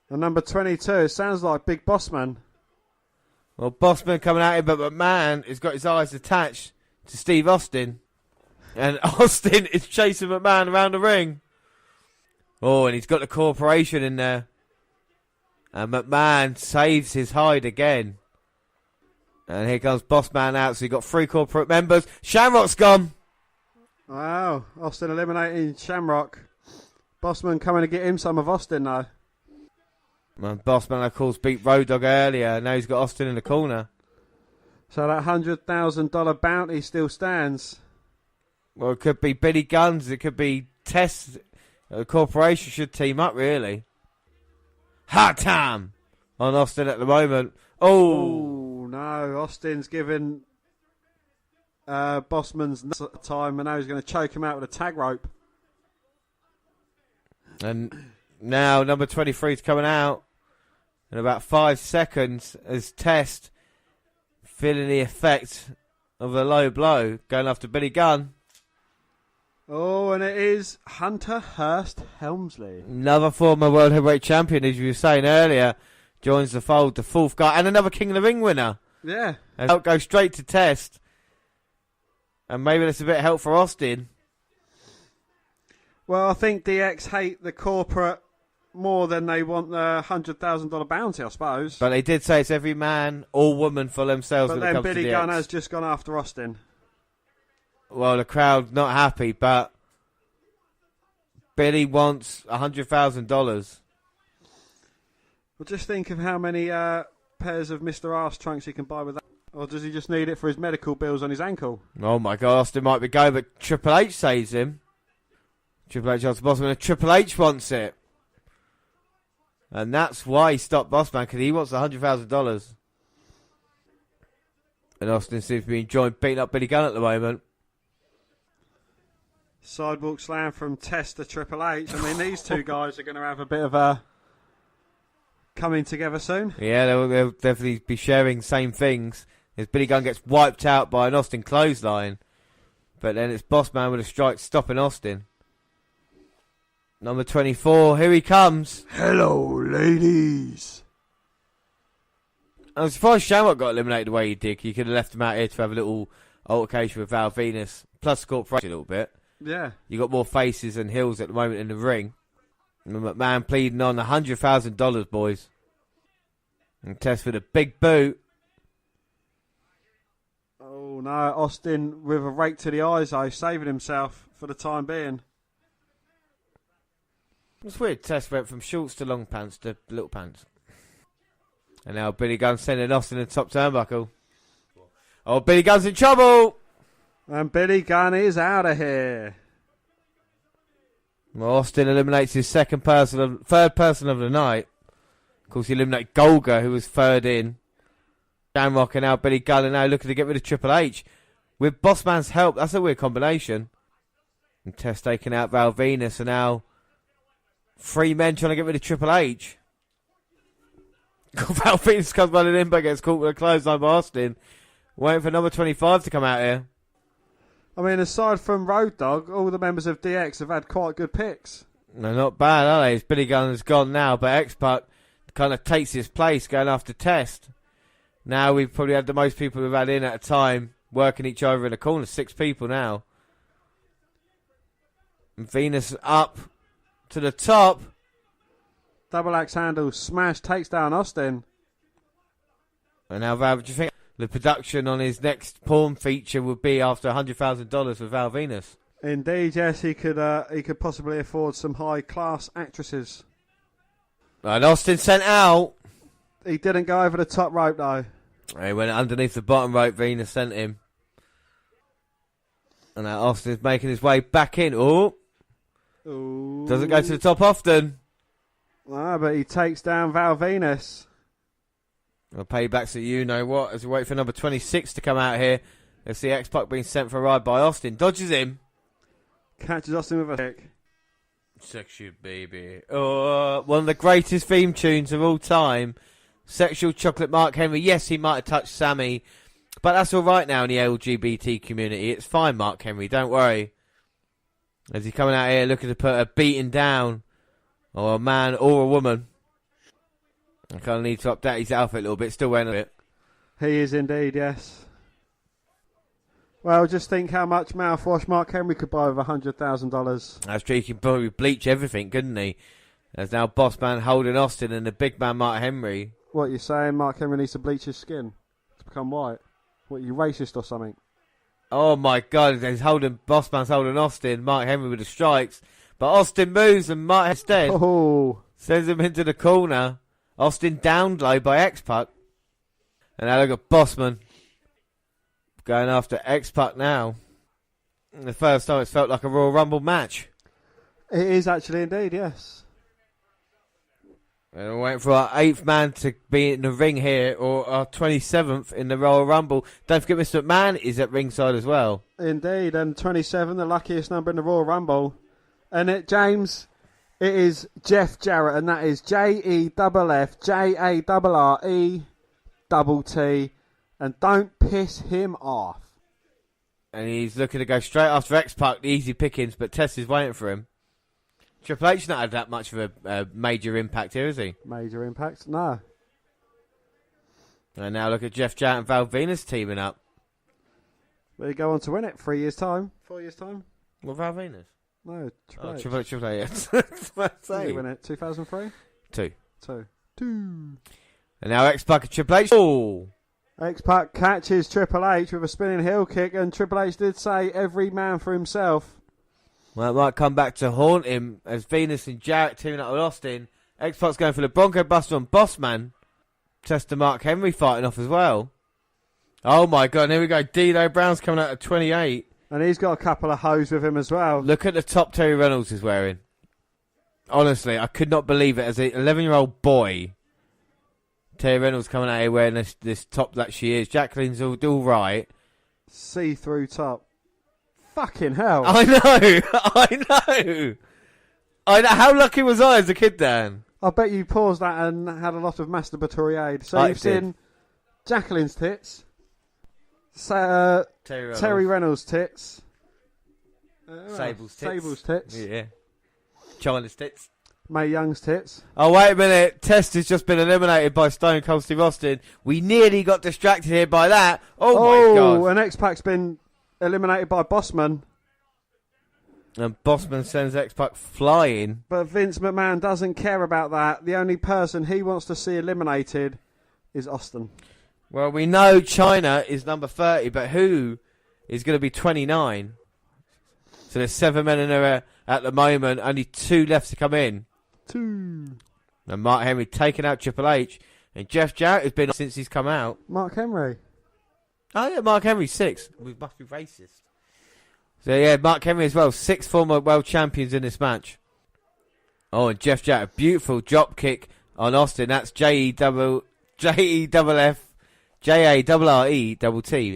And number 22, sounds like Big Bossman. Well, Bossman coming out here, but McMahon has got his eyes attached to Steve Austin. And Austin is chasing McMahon around the ring. Oh, and he's got the corporation in there. And McMahon saves his hide again. And here comes Bossman out, so you've got 3 corporate members. Shamrock's gone. Wow, Austin eliminating Shamrock. Bossman coming to get him some of Austin though. Well, Bossman, of course, beat Road Dogg earlier. Now he's got Austin in the corner. So that $100,000 bounty still stands. Well, it could be Billy Guns. It could be Test. The corporation should team up, really. Hot time on Austin at the moment. Oh, no. Austin's giving Bossman's time, and now he's going to choke him out with a tag rope. And now number 23 is coming out in about 5 seconds as Test feeling the effect of a low blow going after Billy Gunn. Oh, and it is Hunter Hearst Helmsley. Another former World Heavyweight Champion, as you were saying earlier, joins the fold, the 4th guy, and another King of the Ring winner. Yeah. And out goes straight to Test. And maybe that's a bit of help for Austin. Well, I think DX hate the corporate more than they want the $100,000 bounty, I suppose. But they did say it's every man or woman for themselves but when it comes to DX. But then Billy Gunn has just gone after Austin. Well, the crowd not happy, but Billy wants $100,000. Well, just think of how many pairs of Mr. Arse trunks he can buy with that. Or does he just need it for his medical bills on his ankle? Oh my God, Austin might be going, but Triple H saves him. Triple H asks Bossman, and Triple H wants it. And that's why he stopped Bossman, because he wants $100,000. And Austin seems to be enjoying beating up Billy Gunn at the moment. Sidewalk slam from Test to Triple H. I mean, these two guys are going to have a bit of a coming together soon. Yeah, they'll definitely be sharing same things. As Billy Gunn gets wiped out by an Austin clothesline. But then it's Bossman with a strike stopping Austin. Number 24, here he comes. Hello, ladies. I'm surprised Shamrock got eliminated the way he did. You could have left him out here to have a little altercation with Val Venus. Plus corporation a little bit. Yeah. You got more faces and heels at the moment in the ring. And McMahon pleading on $100,000, boys. And Test with a big boot. Oh no, Austin with a rake to the eyes, though, saving himself for the time being. It's weird. Test went from shorts to long pants to little pants. And now Billy Gunn sending Austin in the top turnbuckle. Oh, Billy Gunn's in trouble! And Billy Gunn is out of here. Well, Austin eliminates his third person of the night. course, he eliminated Golga, who was third in. Shamrock and now Billy Gunn are now looking to get rid of Triple H. With Bossman's help, that's a weird combination. And Test taking out Val Venus, and now 3 men trying to get rid of Triple H. Val Venus comes running in, but gets caught with a clothesline by Austin. Waiting for number 25 to come out here. I mean, aside from Road Dogg, all the members of DX have had quite good picks. No, not bad, are they? Billy Gunn has gone now, but X-Pac kind of takes his place going after Test. Now we've probably had the most people we've had in at a time, working each other in a corner. 6 people now. And Venus up to the top. Double axe handle smash, takes down Austin. And now Val, do you think the production on his next porn feature would be after $100,000 for Val Venus? Indeed, yes, he could possibly afford some high class actresses. And Austin sent out. He didn't go over the top rope though. He went underneath the bottom rope. Venus sent him. And now Austin's making his way back in. Oh, doesn't go to the top often. Ah, but he takes down Val Venus. Well, paybacks at you know what as we wait for number 26 to come out here. Let's see X-Pac being sent for a ride by Austin. Dodges him. Catches Austin with a kick. Sexual baby. Oh, one of the greatest theme tunes of all time. Sexual Chocolate Mark Henry. Yes, he might have touched Sammy, but that's all right now in the LGBT community. It's fine, Mark Henry. Don't worry. As he's coming out here looking to put a beating down, or a man or a woman. I kind of need to update his outfit a little bit. Still wearing it. He is indeed, yes. Well, just think how much mouthwash Mark Henry could buy with $100,000. That's true. He can probably bleach everything, couldn't he? There's now Boss Man holding Austin and the big man Mark Henry. What, you're saying Mark Henry needs to bleach his skin to become white? What, you racist or something? Oh my God, he's holding, Boss Man's holding Austin, Mark Henry with the strikes. But Austin moves and Mark instead sends him into the corner. Austin down low by X-Pac. And now look at Bossman going after X-Pac now. The first time it's felt like a Royal Rumble match. It is actually indeed, yes. And we're waiting for our 8th man to be in the ring here, or our 27th in the Royal Rumble. Don't forget Mr. McMahon is at ringside as well. Indeed, and 27, the luckiest number in the Royal Rumble. And it, James, it is Jeff Jarrett, and that is JEFF-JARRETT. And don't piss him off. And he's looking to go straight after X-Pac, the easy pickings, but Tess is waiting for him. Triple H not had that much of a major impact here, is he? Major impact? No. And now look at Jeff Jarrett and Val Venus teaming up. Will he go on to win it? 3 years' time? 4 years' time? What, Val Venus? No, Triple H. Triple H, yes. Did he win it? 2003? 2. 2. And now X-Pac and Triple H. Oh! X-Pac catches Triple H with a spinning heel kick, and Triple H did say every man for himself. Well, it might come back to haunt him as Venus and Jarrett teaming up with Austin. X-Pac's going for the Bronco Buster on Bossman. Test Mark Henry fighting off as well. Oh my God, and here we go. Dino Brown's coming out at 28. And he's got a couple of hoes with him as well. Look at the top Terry Reynolds is wearing. Honestly, I could not believe it. As an 11-year-old boy, Terry Reynolds coming out here wearing this top that she is. Jacqueline's all right. See-through top. Fucking hell. I know. How lucky was I as a kid, Dan? I bet you paused that and had a lot of masturbatory aid. So you've seen Jacqueline's tits, Terry Reynolds' tits, Sable's tits. Sable's tits. Yeah. China's tits. Mae Young's tits. Oh, wait a minute. Test has just been eliminated by Stone Cold Steve Austin. We nearly got distracted here by that. Oh my God. And X-Pac's been eliminated by Bossman. And Bossman sends X-Pac flying. But Vince McMahon doesn't care about that. The only person he wants to see eliminated is Austin. Well, we know China is number 30, but who is going to be 29? So there's 7 men in there at the moment. Only 2 left to come in. 2. And Mark Henry taking out Triple H. And Jeff Jarrett has been on since he's come out. Mark Henry. Oh, yeah, Mark Henry's 6. We must be racist. So, yeah, Mark Henry as well. 6 former world champions in this match. Oh, and Jeff Jarrett, a beautiful drop kick on Austin. That's JARRETT,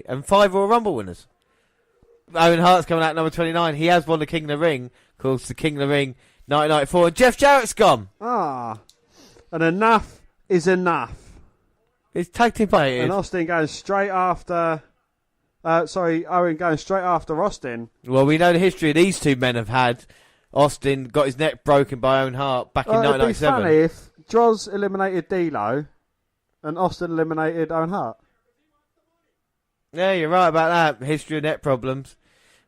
and 5 Royal Rumble winners. Owen Hart's coming out at number 29. He has won the King of the Ring. Of course, the King of the Ring 1994. And Jeff Jarrett's gone. And enough is enough. It's tag team fighting. And Austin going straight after... Owen going straight after Austin. Well, we know the history these two men have had. Austin got his neck broken by Owen Hart back in 1997. It'd be funny if Droz eliminated D'Lo and Austin eliminated Owen Hart. Yeah, you're right about that. History of neck problems.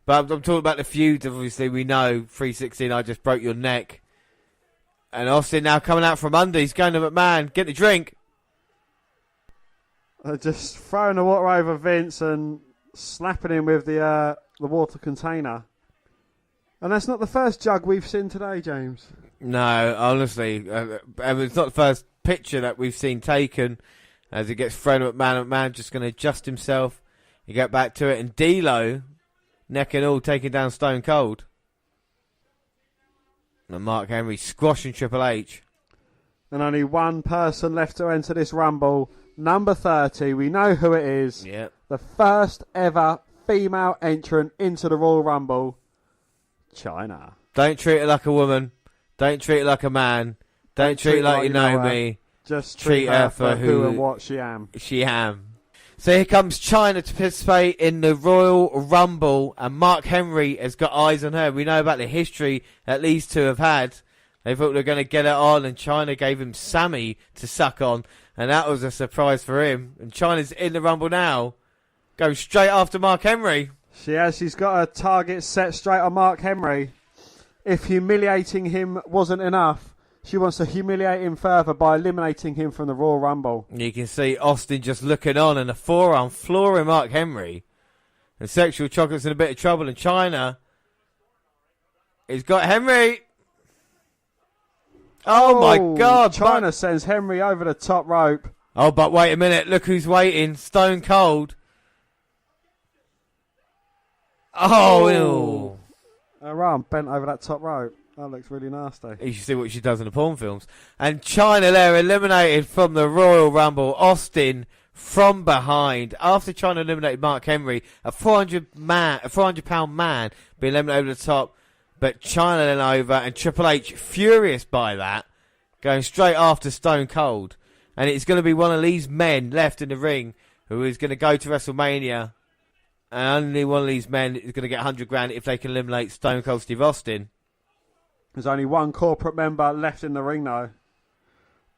But I'm talking about the feud, obviously. We know 316, I just broke your neck. And Austin now coming out from under. He's going to McMahon. Get the drink. Just throwing the water over Vince and slapping him with the water container. And that's not the first jug we've seen today, James. No, honestly. It's not the first picture that we've seen taken as it gets thrown at McMahon. McMahon just going to adjust himself. You get back to it. And D'Lo, neck and all, taking down Stone Cold. And Mark Henry squashing Triple H. And only one person left to enter this Rumble. Number 30. We know who it is. Yep. The first ever female entrant into the Royal Rumble. Chyna. Don't treat her like a woman. Don't treat her like a man. Don't treat her like you know me. Just treat her for who and what she am. She am. So here comes Chyna to participate in the Royal Rumble, and Mark Henry has got eyes on her. We know about the history that these two have had. They thought they were going to get it on, and Chyna gave him Sammy to suck on, and that was a surprise for him. And Chyna's in the Rumble now, going straight after Mark Henry. She has. She's got a target set straight on Mark Henry. If humiliating him wasn't enough, she wants to humiliate him further by eliminating him from the Royal Rumble. You can see Austin just looking on and a forearm flooring Mark Henry. And Sexual Chocolate's in a bit of trouble, and Chyna has got Henry. Oh my God. Chyna sends Henry over the top rope. Oh, but wait a minute. Look who's waiting. Stone Cold. Oh. Her arm bent over that top rope. That looks really nasty. You should see what she does in the porn films. And Chyna there eliminated from the Royal Rumble. Austin from behind. After Chyna eliminated Mark Henry, a 400-pound man being eliminated over the top. But Chyna then over, and Triple H furious by that, going straight after Stone Cold. And it's going to be one of these men left in the ring who is going to go to WrestleMania. And only one of these men is going to get $100,000 if they can eliminate Stone Cold Steve Austin. There's only one corporate member left in the ring, though.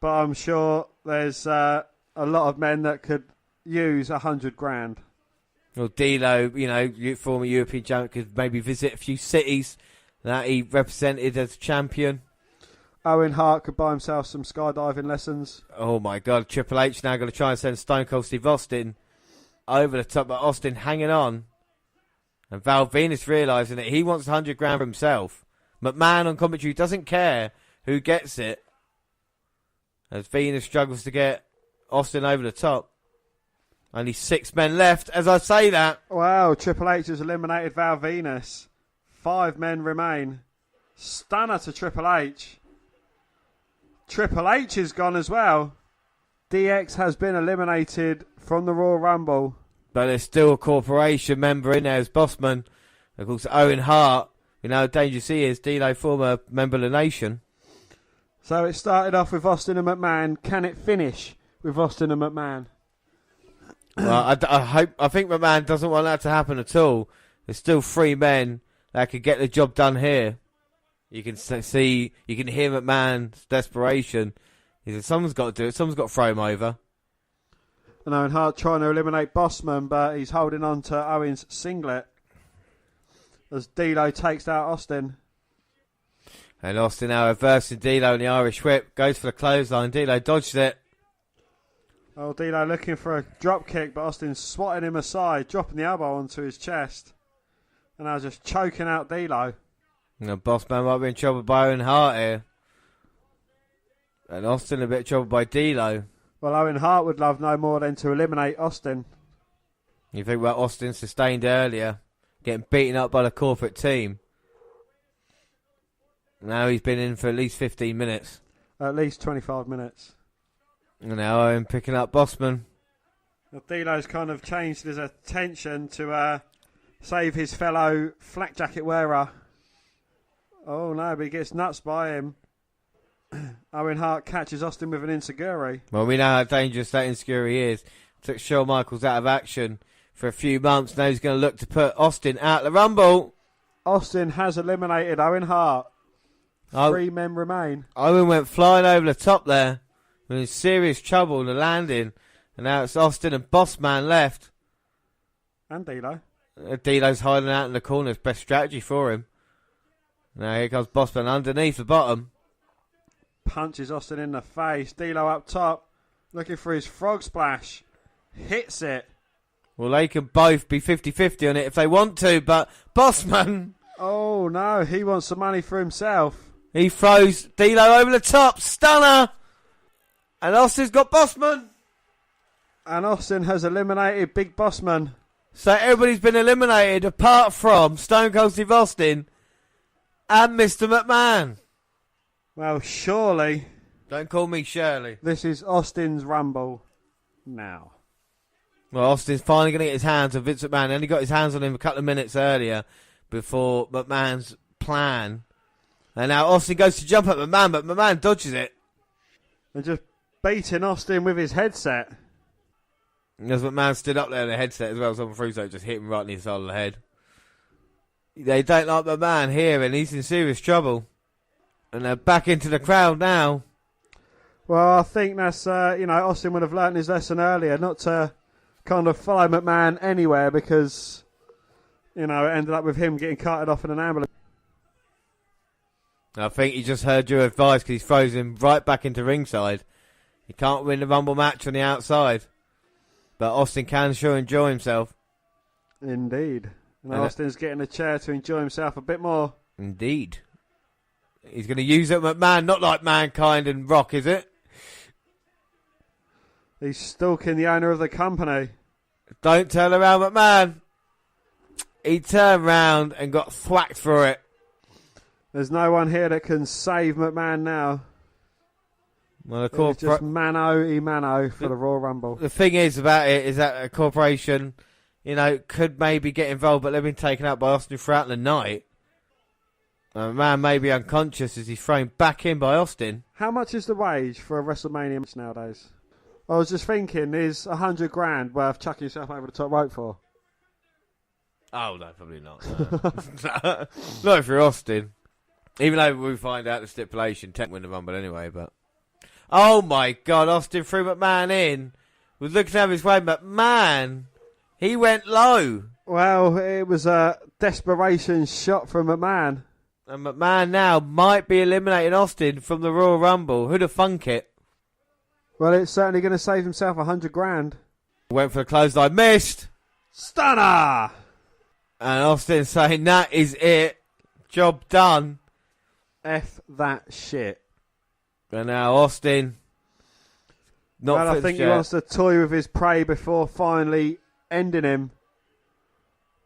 But I'm sure there's a lot of men that could use $100,000. Well, D'Lo, former European champion, could maybe visit a few cities that he represented as champion. Owen Hart could buy himself some skydiving lessons. Oh, my God. Triple H now going to try and send Stone Cold Steve Austin over the top, but Austin hanging on. And Val Venus realising that he wants $100,000 for himself. McMahon on commentary doesn't care who gets it, as Venus struggles to get Austin over the top. Only 6 men left as I say that. Wow, Triple H has eliminated Val Venus. 5 men remain. Stunner to Triple H. Triple H is gone as well. DX has been eliminated from the Royal Rumble. But there's still a corporation member in there as Bossman. Of course, Owen Hart. You know how dangerous he is. D'Lo, former member of the nation. So it started off with Austin and McMahon. Can it finish with Austin and McMahon? Well, I think McMahon doesn't want that to happen at all. There's still 3 men that could get the job done here. You can see, you can hear McMahon's desperation. He said, someone's got to do it. Someone's got to throw him over. And Owen Hart trying to eliminate Bossman, but he's holding on to Owen's singlet as D'Lo takes out Austin. And Austin now reversing D'Lo in the Irish whip. Goes for the clothesline. D'Lo dodged it. Oh, D'Lo looking for a drop kick, but Austin's swatting him aside, dropping the elbow onto his chest. And now just choking out D'Lo. The Bossman might be in trouble by Owen Hart here. And Austin a bit of trouble by D'Lo. Well, Owen Hart would love no more than to eliminate Austin. You think about Austin sustained earlier, getting beaten up by the corporate team. Now he's been in for at least 15 minutes. At least 25 minutes. And now I'm picking up Bossman. D'Lo's kind of changed his attention to save his fellow flak jacket wearer. Oh no, but he gets nuts by him. Owen Hart catches Austin with an enziguri. Well, we know how dangerous that enziguri is. Took Shawn Michaels out of action for a few months. Now he's going to look to put Austin out of the Rumble. Austin has eliminated Owen Hart. 3 men remain. Owen went flying over the top there. In serious trouble in the landing. And now it's Austin and Bossman left. And D'Lo. D'Lo's hiding out in the corner. It's best strategy for him. Now here comes Bossman underneath the bottom. Punches Austin in the face. D'Lo up top. Looking for his frog splash. Hits it. Well, they can both be 50-50 on it if they want to. But Bossman... Oh no, he wants some money for himself. He throws D'Lo over the top. Stunner. And Austin's got Bossman. And Austin has eliminated Big Bossman. So everybody's been eliminated apart from Stone Cold Steve Austin and Mr. McMahon. Well, surely... Don't call me Shirley. This is Austin's Rumble now. Well, Austin's finally going to get his hands on Vince McMahon. And he got his hands on him a couple of minutes earlier before McMahon's plan. And now Austin goes to jump at McMahon, but McMahon dodges it. And just beating Austin with his headset. As McMahon stood up there in the headset as well, someone threw so just hit him right in the side of the head. They don't like McMahon here, and he's in serious trouble. And they're back into the crowd now. Well, I think that's, Austin would have learnt his lesson earlier, not to kind of follow McMahon anywhere because, it ended up with him getting carted off in an ambulance. I think he just heard your advice because he's throws him right back into ringside. He can't win the Rumble match on the outside. But Austin can sure enjoy himself. Indeed. And Austin's getting a chair to enjoy himself a bit more. Indeed. He's going to use it McMahon, not like Mankind and Rock, is it? He's stalking the owner of the company. Don't turn around, McMahon. He turned round and got thwacked for it. There's no one here that can save McMahon now. Well, it's just mano for the Royal Rumble. The thing is about it is that a corporation, could maybe get involved, but they've been taken out by Austin throughout the night. McMahon may be unconscious as he's thrown back in by Austin. How much is the wage for a WrestleMania match nowadays? I was just thinking, is $100,000 worth chucking yourself over the top rope for? Oh, no, probably not. No. Not if you're Austin. Even though we find out the stipulation, Tech win the Rumble anyway, but... Oh, my God, Austin threw McMahon in. Was looking to have his way, McMahon, he went low. Well, it was a desperation shot from McMahon. And McMahon now might be eliminating Austin from the Royal Rumble. Who'd have thunk it? Well, it's certainly going to save himself $100,000. Went for the clothesline, missed. Stunner! And Austin saying, that is it. Job done. F that shit. And now Austin. I think he wants to toy with his prey before finally ending him.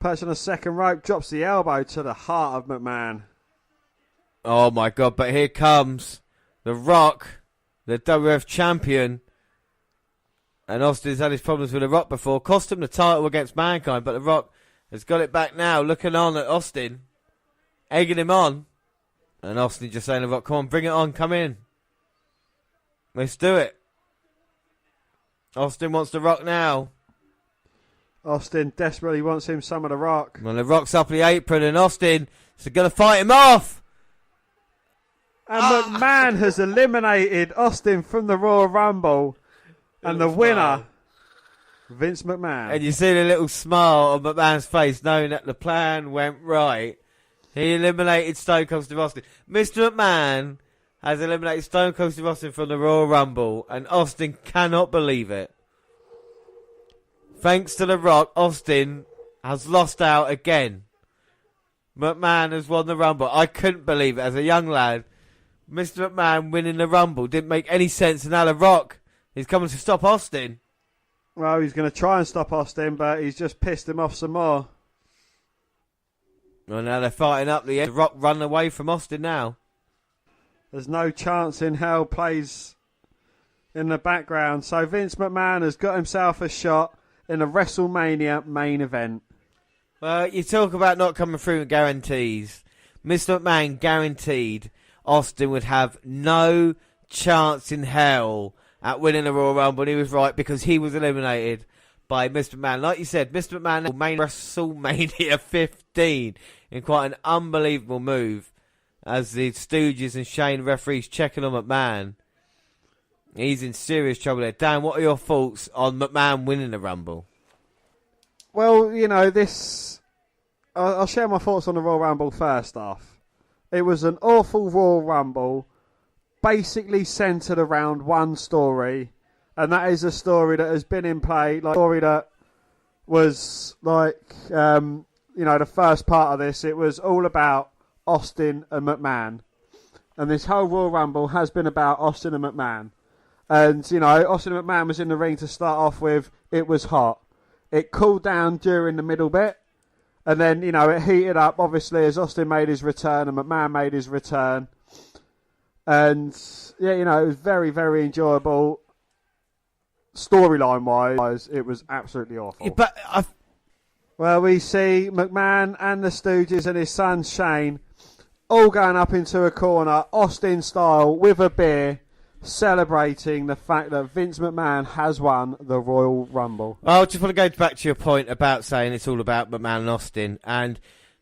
Perched on a second rope, drops the elbow to the heart of McMahon. Oh my God, but here comes The Rock, the WWF champion. And Austin's had his problems with The Rock before. Cost him the title against Mankind, but The Rock has got it back now, looking on at Austin. Egging him on. And Austin just saying, The Rock, come on, bring it on, come in. Let's do it. Austin wants The Rock now. Austin desperately wants him some of The Rock. Well, The Rock's up the apron and Austin is going to fight him off. And McMahon has eliminated Austin from the Royal Rumble. And the winner, Vince McMahon. And you see the little smile on McMahon's face knowing that the plan went right. He eliminated Stone Cold Steve Austin. Mr. McMahon has eliminated Stone Cold Steve Austin from the Royal Rumble. And Austin cannot believe it. Thanks to The Rock, Austin has lost out again. McMahon has won the Rumble. I couldn't believe it as a young lad. Mr. McMahon winning the Rumble didn't make any sense. And now The Rock is coming to stop Austin. Well, he's going to try and stop Austin, but he's just pissed him off some more. Well, now they're fighting up the end. The Rock running away from Austin now. There's no chance in hell plays in the background. So Vince McMahon has got himself a shot in a WrestleMania main event. Well, you talk about not coming through with guarantees. Mr. McMahon guaranteed Austin would have no chance in hell at winning the Royal Rumble, and he was right because he was eliminated by Mr. McMahon. Like you said, Mr. McMahon made WrestleMania 15 in quite an unbelievable move as the Stooges and Shane referees checking on McMahon. He's in serious trouble there. Dan, what are your thoughts on McMahon winning the Rumble? Well, you know, I'll share my thoughts on the Royal Rumble first off. It was an awful Royal Rumble, basically centred around one story, and that is a story that has been in play, like a story that was like, the first part of this, it was all about Austin and McMahon. And this whole Royal Rumble has been about Austin and McMahon. And, Austin and McMahon was in the ring to start off with. It was hot. It cooled down during the middle bit. And then, it heated up, obviously, as Austin made his return and McMahon made his return. And, yeah, it was very, very enjoyable. Storyline-wise, it was absolutely awful. But Well, we see McMahon and the Stooges and his son Shane all going up into a corner, Austin style, with a beer, celebrating the fact that Vince McMahon has won the Royal Rumble. I just want to go back to your point about saying it's all about McMahon and Austin. And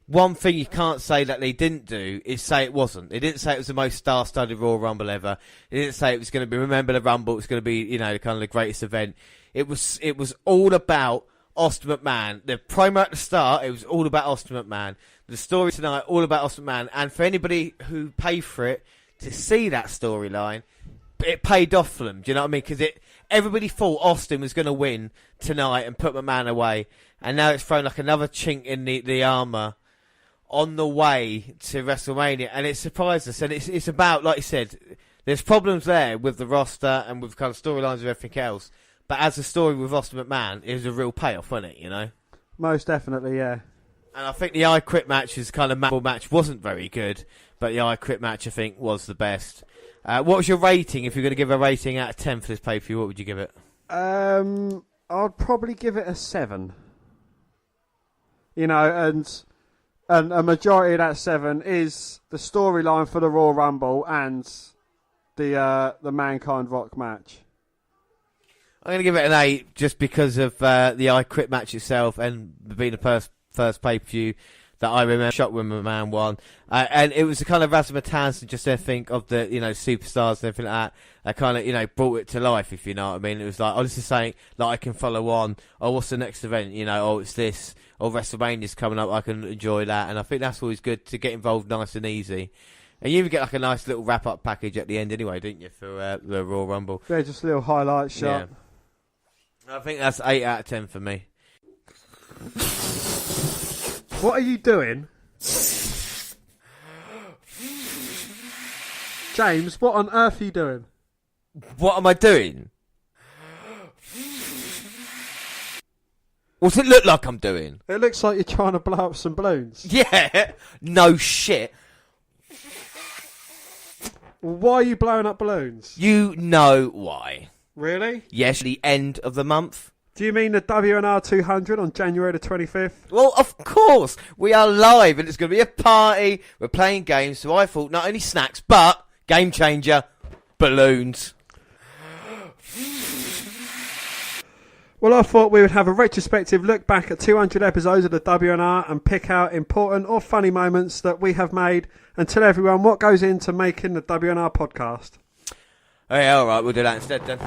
one thing you can't say that they didn't do is say it wasn't. They didn't say it was the most star-studded Royal Rumble ever. They didn't say it was going to be, remember the Rumble, it was going to be, kind of the greatest event. It was all about Austin McMahon. The promo at the start, it was all about Austin McMahon. The story tonight, all about Austin McMahon. And for anybody who paid for it to see that storyline, it paid off for them. Do you know what I mean? Because everybody thought Austin was going to win tonight and put McMahon away. And now it's thrown like another chink in the armour on the way to WrestleMania. And it surprised us. And it's about, like you said, there's problems there with the roster and with kind of storylines and everything else. But as a story with Austin McMahon, it was a real payoff, wasn't it, Most definitely, yeah. And I think the I Quit match's kind of match wasn't very good, but the I Quit match, I think, was the best. What was your rating? If you're going to give a rating out of 10 for this pay-per-view, what would you give it? I'd probably give it a 7. And a majority of that 7 is the storyline for the Royal Rumble and the Mankind Rock match. I'm going to give it an 8 just because of the I Quit match itself and being the first pay-per-view that I remember. Shot when McMahon won. And it was the kind of razzmatazz and just everything of the, superstars and everything like that. That kind of, brought it to life, if you know what I mean. It was like, this is something that I can follow on. Oh, what's the next event? It's this. Or WrestleMania's coming up. I can enjoy that. And I think that's always good to get involved nice and easy. And you even get like a nice little wrap-up package at the end anyway, didn't you, for the Royal Rumble? Yeah, just a little highlight shot. Yeah. I think that's 8 out of 10 for me. What are you doing? James, what on earth are you doing? What am I doing? What's it look like I'm doing? It looks like you're trying to blow up some balloons. Yeah, no shit. Why are you blowing up balloons? You know why. Really? Yes, the end of the month. Do you mean the WNR197 on January the 25th? Well, of course. We are live and it's going to be a party. We're playing games, so I thought not only snacks, but game changer, balloons. Well, I thought we would have a retrospective look back at 200 episodes of the WNR and pick out important or funny moments that we have made and tell everyone what goes into making the WNR podcast. Oh, yeah, all right, we'll do that instead then.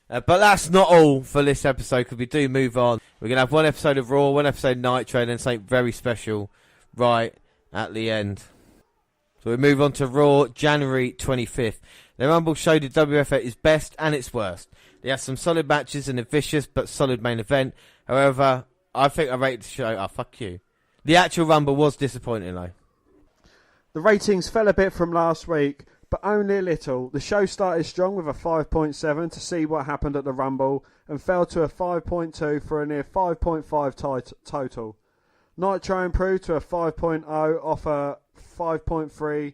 But that's not all for this episode, because we do move on. We're going to have one episode of Raw, one episode of Nitro, and then something very special right at the end. So we move on to Raw, January 25th. The Rumble showed the WF at its best and its worst. They had some solid matches and a vicious but solid main event. However, I think I rated the show... Oh, fuck you. The actual Rumble was disappointing, though. The ratings fell a bit from last week, but only a little. The show started strong with a 5.7 to see what happened at the Rumble and fell to a 5.2 for a near 5.5 total. Nitro improved to a 5.0 off a 5.3,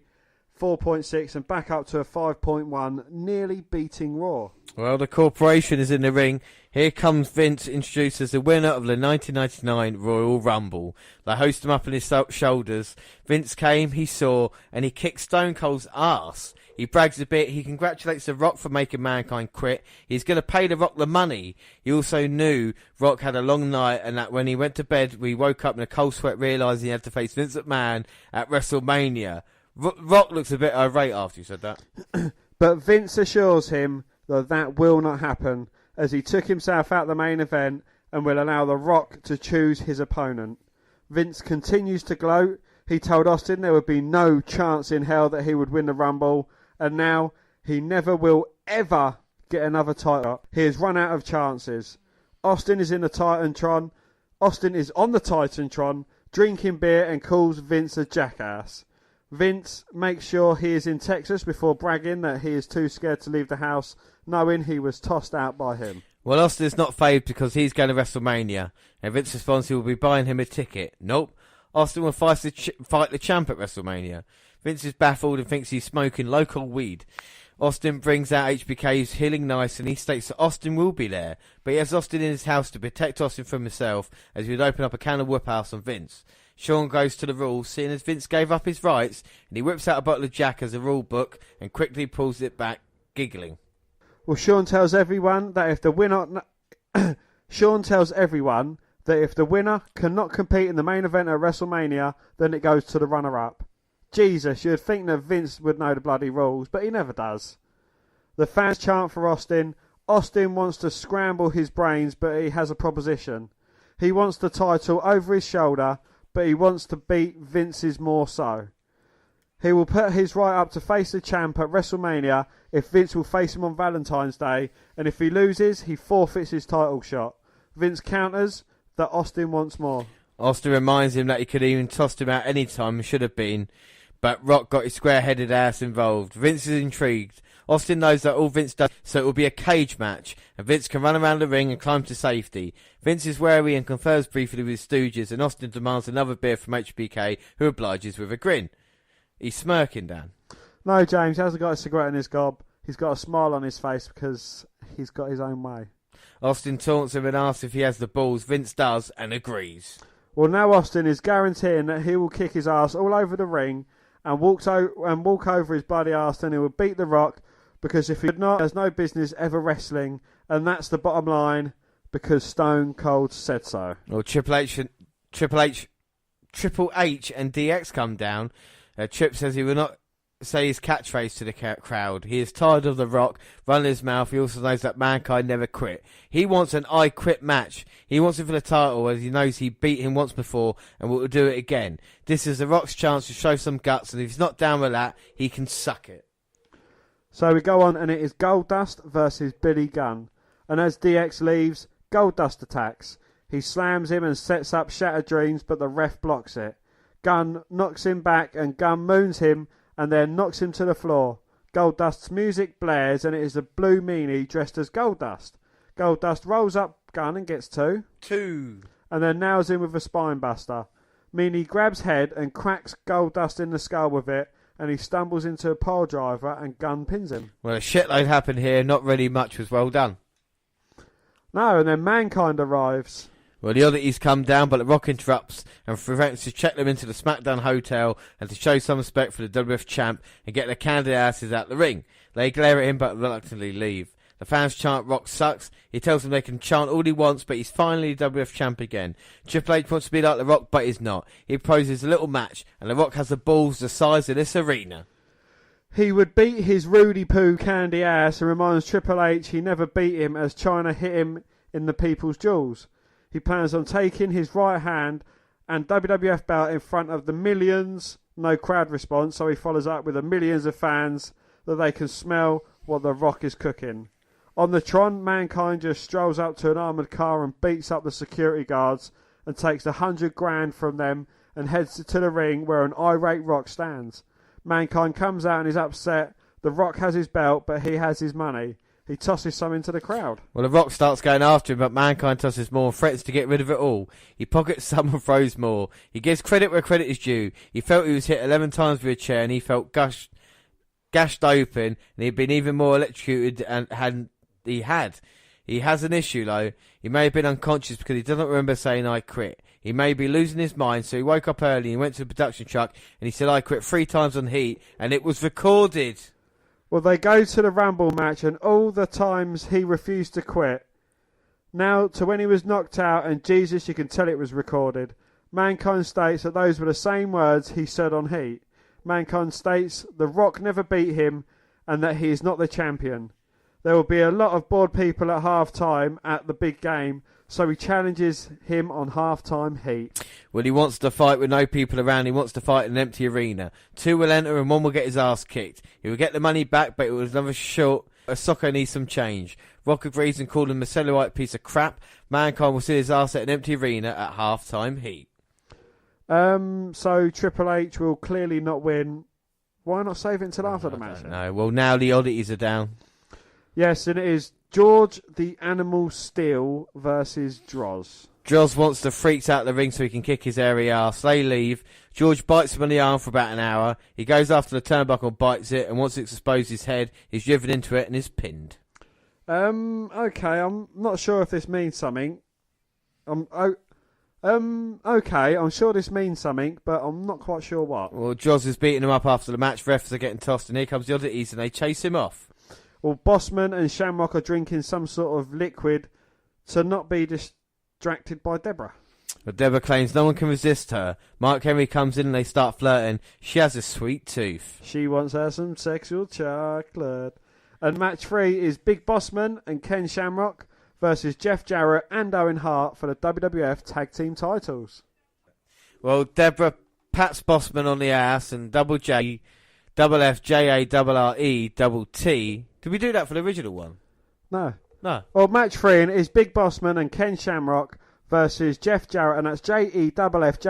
4.6 and back up to a 5.1, nearly beating Raw. Well, the corporation is in the ring. Here comes Vince, introduced as the winner of the 1999 Royal Rumble. They hoist him up on his shoulders. Vince came, he saw, and he kicked Stone Cold's ass. He brags a bit. He congratulates The Rock for making Mankind quit. He's going to pay The Rock the money. He also knew Rock had a long night and that when he went to bed, we woke up in a cold sweat realising he had to face Vince McMahon at WrestleMania. Rock looks a bit irate after you said that. But Vince assures him that will not happen, as he took himself out the main event and will allow The Rock to choose his opponent. Vince continues to gloat. He told Austin there would be no chance in hell that he would win the Rumble, and now he never will ever get another title. He has run out of chances. Austin is in the Titantron. Austin is on the Titantron, drinking beer and calls Vince a jackass. Vince makes sure he is in Texas before bragging that he is too scared to leave the house, knowing he was tossed out by him. Well, Austin's not favoured because he's going to WrestleMania, and Vince responds he will be buying him a ticket. Nope. Austin will fight the champ at WrestleMania. Vince is baffled and thinks he's smoking local weed. Austin brings out HBK's Healing Nice and he states that Austin will be there, but he has Austin in his house to protect Austin from himself as he would open up a can of whoop house on Vince. Shawn goes to the rules, seeing as Vince gave up his rights, and he whips out a bottle of Jack as a rule book and quickly pulls it back, giggling. Well, Shawn tells everyone that if the winner cannot compete in the main event at WrestleMania, then it goes to the runner-up. Jesus, you'd think that Vince would know the bloody rules, but he never does. The fans chant for Austin. Austin wants to scramble his brains, but he has a proposition. He wants the title over his shoulder, but he wants to beat Vince's more so. He will put his right up to face the champ at WrestleMania if Vince will face him on Valentine's Day, and if he loses, he forfeits his title shot. Vince counters that Austin wants more. Austin reminds him that he could even tossed him out any time and should have been, but Rock got his square-headed ass involved. Vince is intrigued. Austin knows that all Vince does, so it will be a cage match, and Vince can run around the ring and climb to safety. Vince is wary and confers briefly with his stooges, and Austin demands another beer from HBK, who obliges with a grin. He's smirking, Dan. No, James, he hasn't got a cigarette in his gob. He's got a smile on his face because he's got his own way. Austin taunts him and asks if he has the balls. Vince does and agrees. Well, now Austin is guaranteeing that he will kick his ass all over the ring and walk over his bloody ass, and he will beat The Rock, because if he did not, he has no business ever wrestling, and that's the bottom line, because Stone Cold said so. Well, Triple H and DX come down. Tripp says he will not say his catchphrase to the crowd. He is tired of The Rock running his mouth. He also knows that Mankind never quit. He wants an I Quit match. He wants it for the title, as he knows he beat him once before and will do it again. This is The Rock's chance to show some guts, and if he's not down with that, he can suck it. So we go on, and it is Goldust versus Billy Gunn. And as DX leaves, Goldust attacks. He slams him and sets up Shattered Dreams, but the ref blocks it. Gunn knocks him back, and Gunn moons him and then knocks him to the floor. Goldust's music blares, and it is the Blue Meanie dressed as Goldust. Goldust rolls up Gunn and gets two. And then nails him with a spine buster. Meanie grabs head and cracks Goldust in the skull with it, and he stumbles into a pile driver, and Gunn pins him. Well, a shitload happened here. Not really much was well done. No, and then Mankind arrives. Well, the oddities come down, but The Rock interrupts and prevents to check them into the SmackDown hotel and to show some respect for the WWF champ and get their candid asses out the ring. They glare at him but reluctantly leave. The fans chant Rock sucks. He tells them they can chant all he wants, but he's finally the WWF champ again. Triple H wants to be like The Rock, but he's not. He proposes a little match, and The Rock has the balls the size of this arena. He would beat his Rudy Poo candy ass and reminds Triple H he never beat him as China hit him in the People's Jewels. He plans on taking his right hand and WWF belt in front of the millions. No crowd response, so he follows up with the millions of fans that they can smell what The Rock is cooking. On the Tron, Mankind just strolls up to an armoured car and beats up the security guards and takes $100,000 from them and heads to the ring where an irate Rock stands. Mankind comes out and is upset. The Rock has his belt, but he has his money. he tosses some into the crowd. Well, The Rock starts going after him, but Mankind tosses more and threatens to get rid of it all. He pockets some and throws more. He gives credit where credit is due. He felt he was hit 11 times with a chair, and he felt gashed open, and he'd been even more electrocuted and he has an issue, though. He may have been unconscious because he doesn't remember saying I quit. He may be losing his mind, so he woke up early and went to the production truck and he said I quit 3 times on Heat, and it was recorded. Well, they go to the Rumble match, and all the times he refused to quit. Now, to when he was knocked out, and Jesus, you can tell it was recorded. Mankind states that those were the same words he said on Heat. Mankind states The Rock never beat him and that he is not the champion. There will be a lot of bored people at half-time at the big game, so he challenges him on half-time Heat. Well, he wants to fight with no people around. He wants to fight in an empty arena. 2 will enter and 1 will get his ass kicked. He will get the money back, but it was another short. Soccer needs some change. Rock agrees and called him a cellulite piece of crap. Mankind will see his ass at an empty arena at half-time Heat. So Triple H will clearly not win. Why not save it until after the match? No, well, now the oddities are down. Yes, and it is George the Animal Steel versus Droz. Droz wants to freaks out the ring so he can kick his airy ass. They leave. George bites him on the arm for about an hour. He goes after the turnbuckle and bites it, and once it exposes his head, he's driven into it and is pinned. Okay, I'm not sure if this means something. Okay, I'm sure this means something, but I'm not quite sure what. Well, Droz is beating him up after the match. Refs are getting tossed, and here comes the oddities, and they chase him off. Well, Bossman and Shamrock are drinking some sort of liquid to not be distracted by Deborah. But Deborah claims no one can resist her. Mark Henry comes in and they start flirting. She has a sweet tooth. She wants her some sexual chocolate. And match 3 is Big Bossman and Ken Shamrock versus Jeff Jarrett and Owen Hart for the WWF Tag Team titles. Well, Deborah pats Bossman on the ass and Double J, Double F, J A, Double R E, Double T. Did we do that for the original one? No. No. Well, match 3 is Big Bossman and Ken Shamrock versus Jeff Jarrett, and that's JEFFJARRETT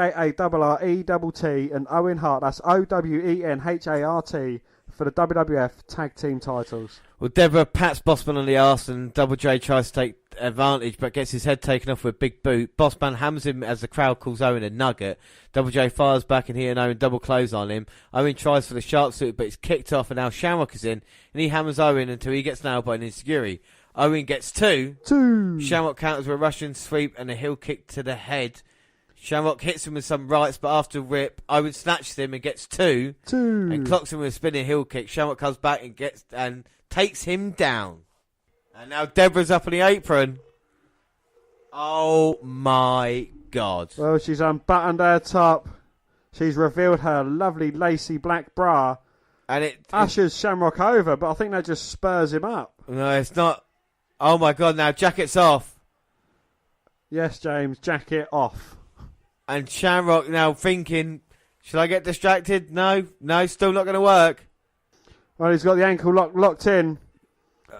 and Owen Hart. That's OWENHART for the WWF Tag Team titles. Well, Deborah pats Bossman on the arse and Double J tries to take advantage but gets his head taken off with a big boot. Bossman hammers him as the crowd calls Owen a nugget. Double J fires back and he and Owen double close on him. Owen tries for the sharpsuit but it's kicked off and now Shamrock is in and he hammers Owen until he gets nailed by an enziguri. Owen gets 2. Shamrock counters with a Russian sweep and a heel kick to the head. Shamrock hits him with some rights, but after a rip, Owen snatches him and gets 2. And clocks him with a spinning heel kick. Shamrock comes back and takes him down. And now Deborah's up on the apron. Oh my God. Well, she's unbuttoned her top. She's revealed her lovely lacy black bra. And it ushers Shamrock over, but I think that just spurs him up. No, it's not. Oh my God, now jacket's off. Yes, James, jacket off. And Shamrock now thinking, should I get distracted? No, still not going to work. Well, he's got the ankle locked in.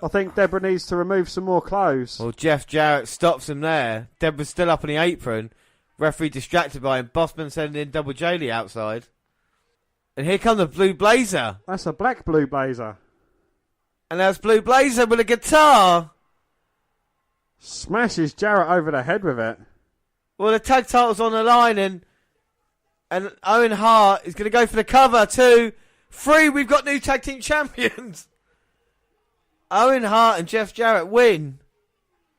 I think Deborah needs to remove some more clothes. Well, Jeff Jarrett stops him there. Deborah's still up on the apron. Referee distracted by him. Bossman sending in Double J Lee outside. And here comes the Blue Blazer. That's a black Blue Blazer. And that's Blue Blazer with a guitar. Smashes Jarrett over the head with it. Well, the tag title's on the line and Owen Hart is going to go for the cover. 2, 3, we've got new tag team champions. Owen Hart and Jeff Jarrett win.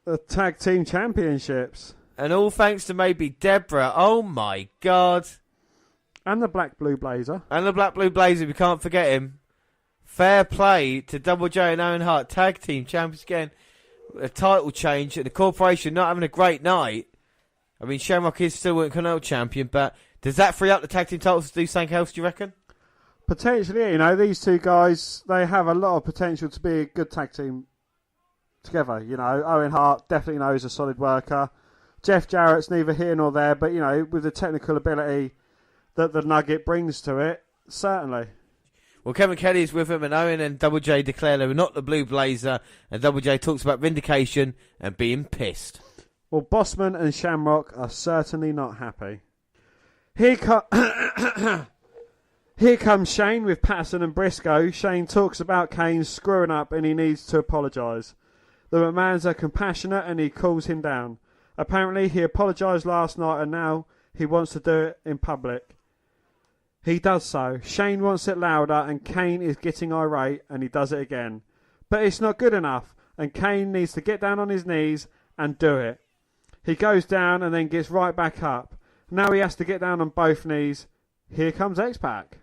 The tag team championships. And all thanks to maybe Deborah. Oh my God. And the black Blue Blazer. And the black Blue Blazer, we can't forget him. Fair play to Double J and Owen Hart, tag team champions again. A title change and the corporation not having a great night. I mean, Shamrock is still Intercontinental champion, but does that free up the tag team titles to do something else, do you reckon? Potentially, you know, these two guys, they have a lot of potential to be a good tag team together. You know, Owen Hart definitely knows he's a solid worker. Jeff Jarrett's neither here nor there, but, you know, with the technical ability that the Nugget brings to it, certainly. Well, Kevin Kelly's with him, and Owen and Double J declare they were not the Blue Blazer, and Double J talks about vindication and being pissed. Well, Bossman and Shamrock are certainly not happy. Here Here comes Shane with Patterson and Briscoe. Shane talks about Kane screwing up and he needs to apologise. The McMahons are compassionate and he calls him down. Apparently he apologised last night and now he wants to do it in public. He does so. Shane wants it louder and Kane is getting irate and he does it again. But it's not good enough and Kane needs to get down on his knees and do it. He goes down and then gets right back up. Now he has to get down on both knees. Here comes X-Pac.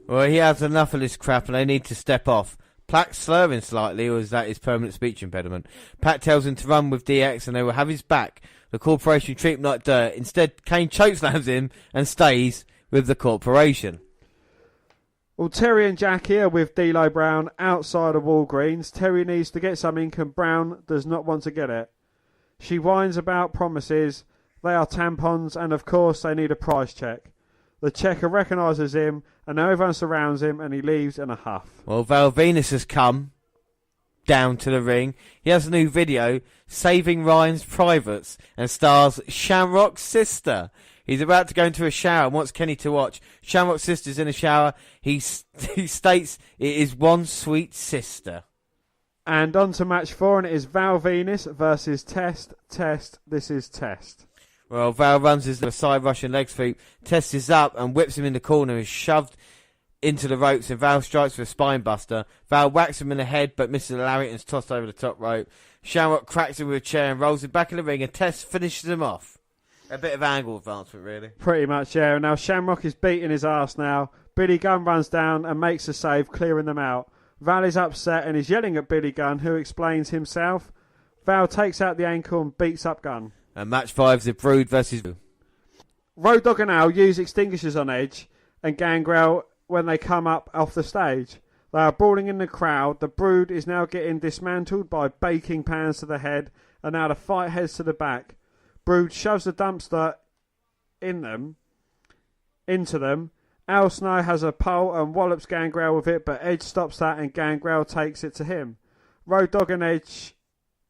Well, he has enough of this crap and they need to step off. Plack's slurring slightly, or is that his permanent speech impediment? Pac tells him to run with DX and they will have his back. The corporation treat him like dirt. Instead, Kane chokeslams him and stays with the corporation. Well, Terry and Jackie are with D'Lo Brown outside of Walgreens. Terry needs to get something and Brown does not want to get it. She whines about promises. They are tampons and of course they need a price check. The checker recognises him and now everyone surrounds him and he leaves in a huff. Well, Val Venus has come down to the ring. He has a new video, Saving Ryan's Privates, and stars Shamrock's sister. He's about to go into a shower and wants Kenny to watch. Shamrock's sister's in a shower. He states it is one sweet sister. And on to match 4 and it is Val Venus versus Test. This is Test. Well, Val runs his side Russian leg sweep. Test is up and whips him in the corner and is shoved into the ropes and Val strikes with a spine buster. Val whacks him in the head but misses the lariat and is tossed over the top rope. Shamrock cracks him with a chair and rolls him back in the ring and Test finishes him off. A bit of angle advancement, really. Pretty much, yeah. And now Shamrock is beating his ass now. Billy Gunn runs down and makes a save, clearing them out. Val is upset and is yelling at Billy Gunn, who explains himself. Val takes out the ankle and beats up Gunn. And match 5 is the Brood versus... Road Dogg and Al use extinguishers on Edge and Gangrel when they come up off the stage. They are brawling in the crowd. The Brood is now getting dismantled by baking pans to the head and now the fight heads to the back. Brood shoves the dumpster into them. Al Snow has a pole and wallops Gangrel with it, but Edge stops that and Gangrel takes it to him. Road Dogg and Edge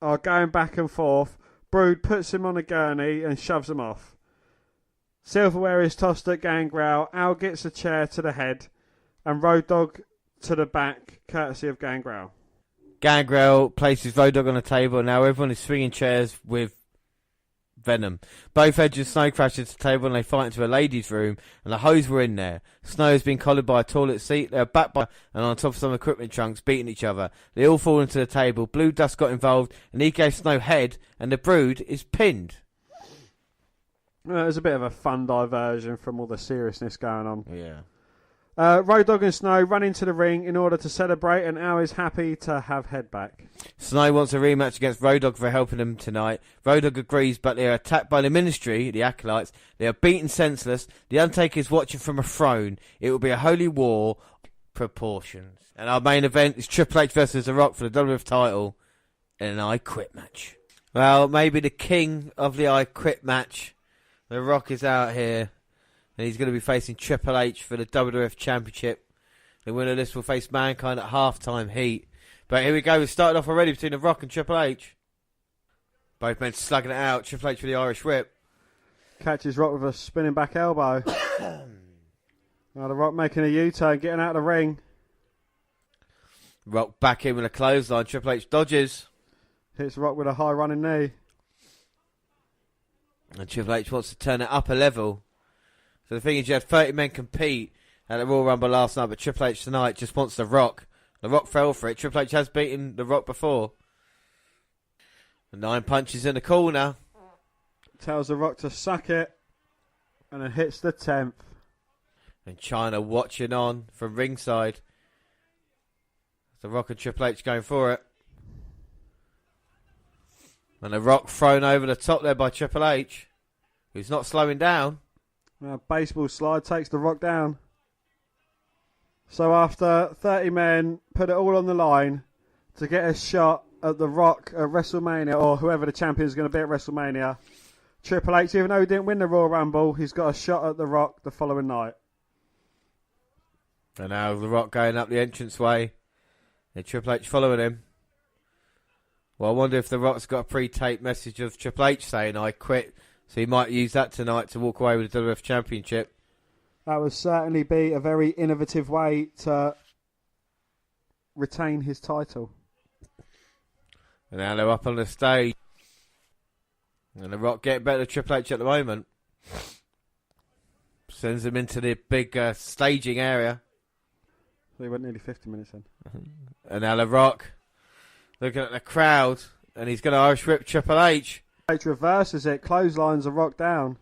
are going back and forth. Brood puts him on a gurney and shoves him off. Silverware is tossed at Gangrel. Al gets a chair to the head and Road Dogg to the back, courtesy of Gangrel. Gangrel places Road Dogg on the table and now everyone is swinging chairs with Venom. Both Edge and Snow crash into the table and they fight into a ladies' room and the hoes were in there. Snow has been collared by a toilet seat. They are back by and on top of some equipment trunks beating each other. They all fall into the table. Blue Dust got involved and he gave Snow head and the Brood is pinned. It was a bit of a fun diversion from all the seriousness going on. Yeah. Road Dogg and Snow run into the ring in order to celebrate and Al is happy to have head back. Snow wants a rematch against Road Dogg for helping him tonight. Road Dogg agrees, but they are attacked by the Ministry, the Acolytes. They are beaten senseless. The Undertaker is watching from a throne. It will be a holy war proportions. And our main event is Triple H versus The Rock for the WWF title in an I Quit match. Well, maybe the king of the I Quit match. The Rock is out here. And he's going to be facing Triple H for the WWF Championship. The winner of this will face Mankind at halftime heat. But here we go. We've started off already between The Rock and Triple H. Both men slugging it out. Triple H for the Irish Whip. Catches Rock with a spinning back elbow. Now The Rock making a U-turn, getting out of the ring. Rock back in with a clothesline. Triple H dodges. Hits Rock with a high running knee. And Triple H wants to turn it up a level. So the thing is, you had 30 men compete at the Royal Rumble last night, but Triple H tonight just wants The Rock. The Rock fell for it. Triple H has beaten The Rock before. The 9 punches in the corner. Tells The Rock to suck it. And then hits the 10th. And China watching on from ringside. The Rock and Triple H going for it. And The Rock thrown over the top there by Triple H, who's not slowing down. Now baseball slide takes The Rock down. So after 30 men put it all on the line to get a shot at The Rock at WrestleMania, or whoever the champion is going to be at WrestleMania, Triple H, even though he didn't win the Royal Rumble, he's got a shot at The Rock the following night. And now The Rock going up the entranceway. And Triple H following him. Well, I wonder if The Rock's got a pre-taped message of Triple H saying, I quit. So he might use that tonight to walk away with the WWF Championship. That would certainly be a very innovative way to retain his title. And now they're up on the stage. And The Rock getting better than Triple H at the moment. Sends him into the big staging area. So he went nearly 50 minutes in. And now The Rock looking at the crowd. And he's going to Irish whip Triple H. H reverses it, clotheslines The Rock down.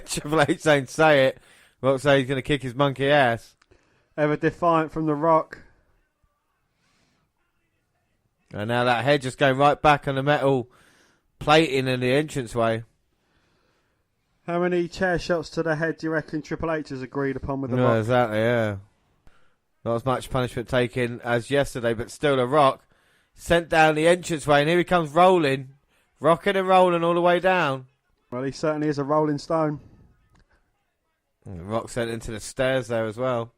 Triple H saying say it. Rock saying he's going to kick his monkey ass. Ever defiant from The Rock. And now that head just going right back on the metal plating in the entranceway. How many chair shots to the head do you reckon Triple H has agreed upon with The No, Rock? exactly, yeah. Not as much punishment taken as yesterday, but still The Rock sent down the entranceway, and here he comes rolling, rocking and rolling all the way down. Well, he certainly is a rolling stone. And The Rock sent into the stairs there as well.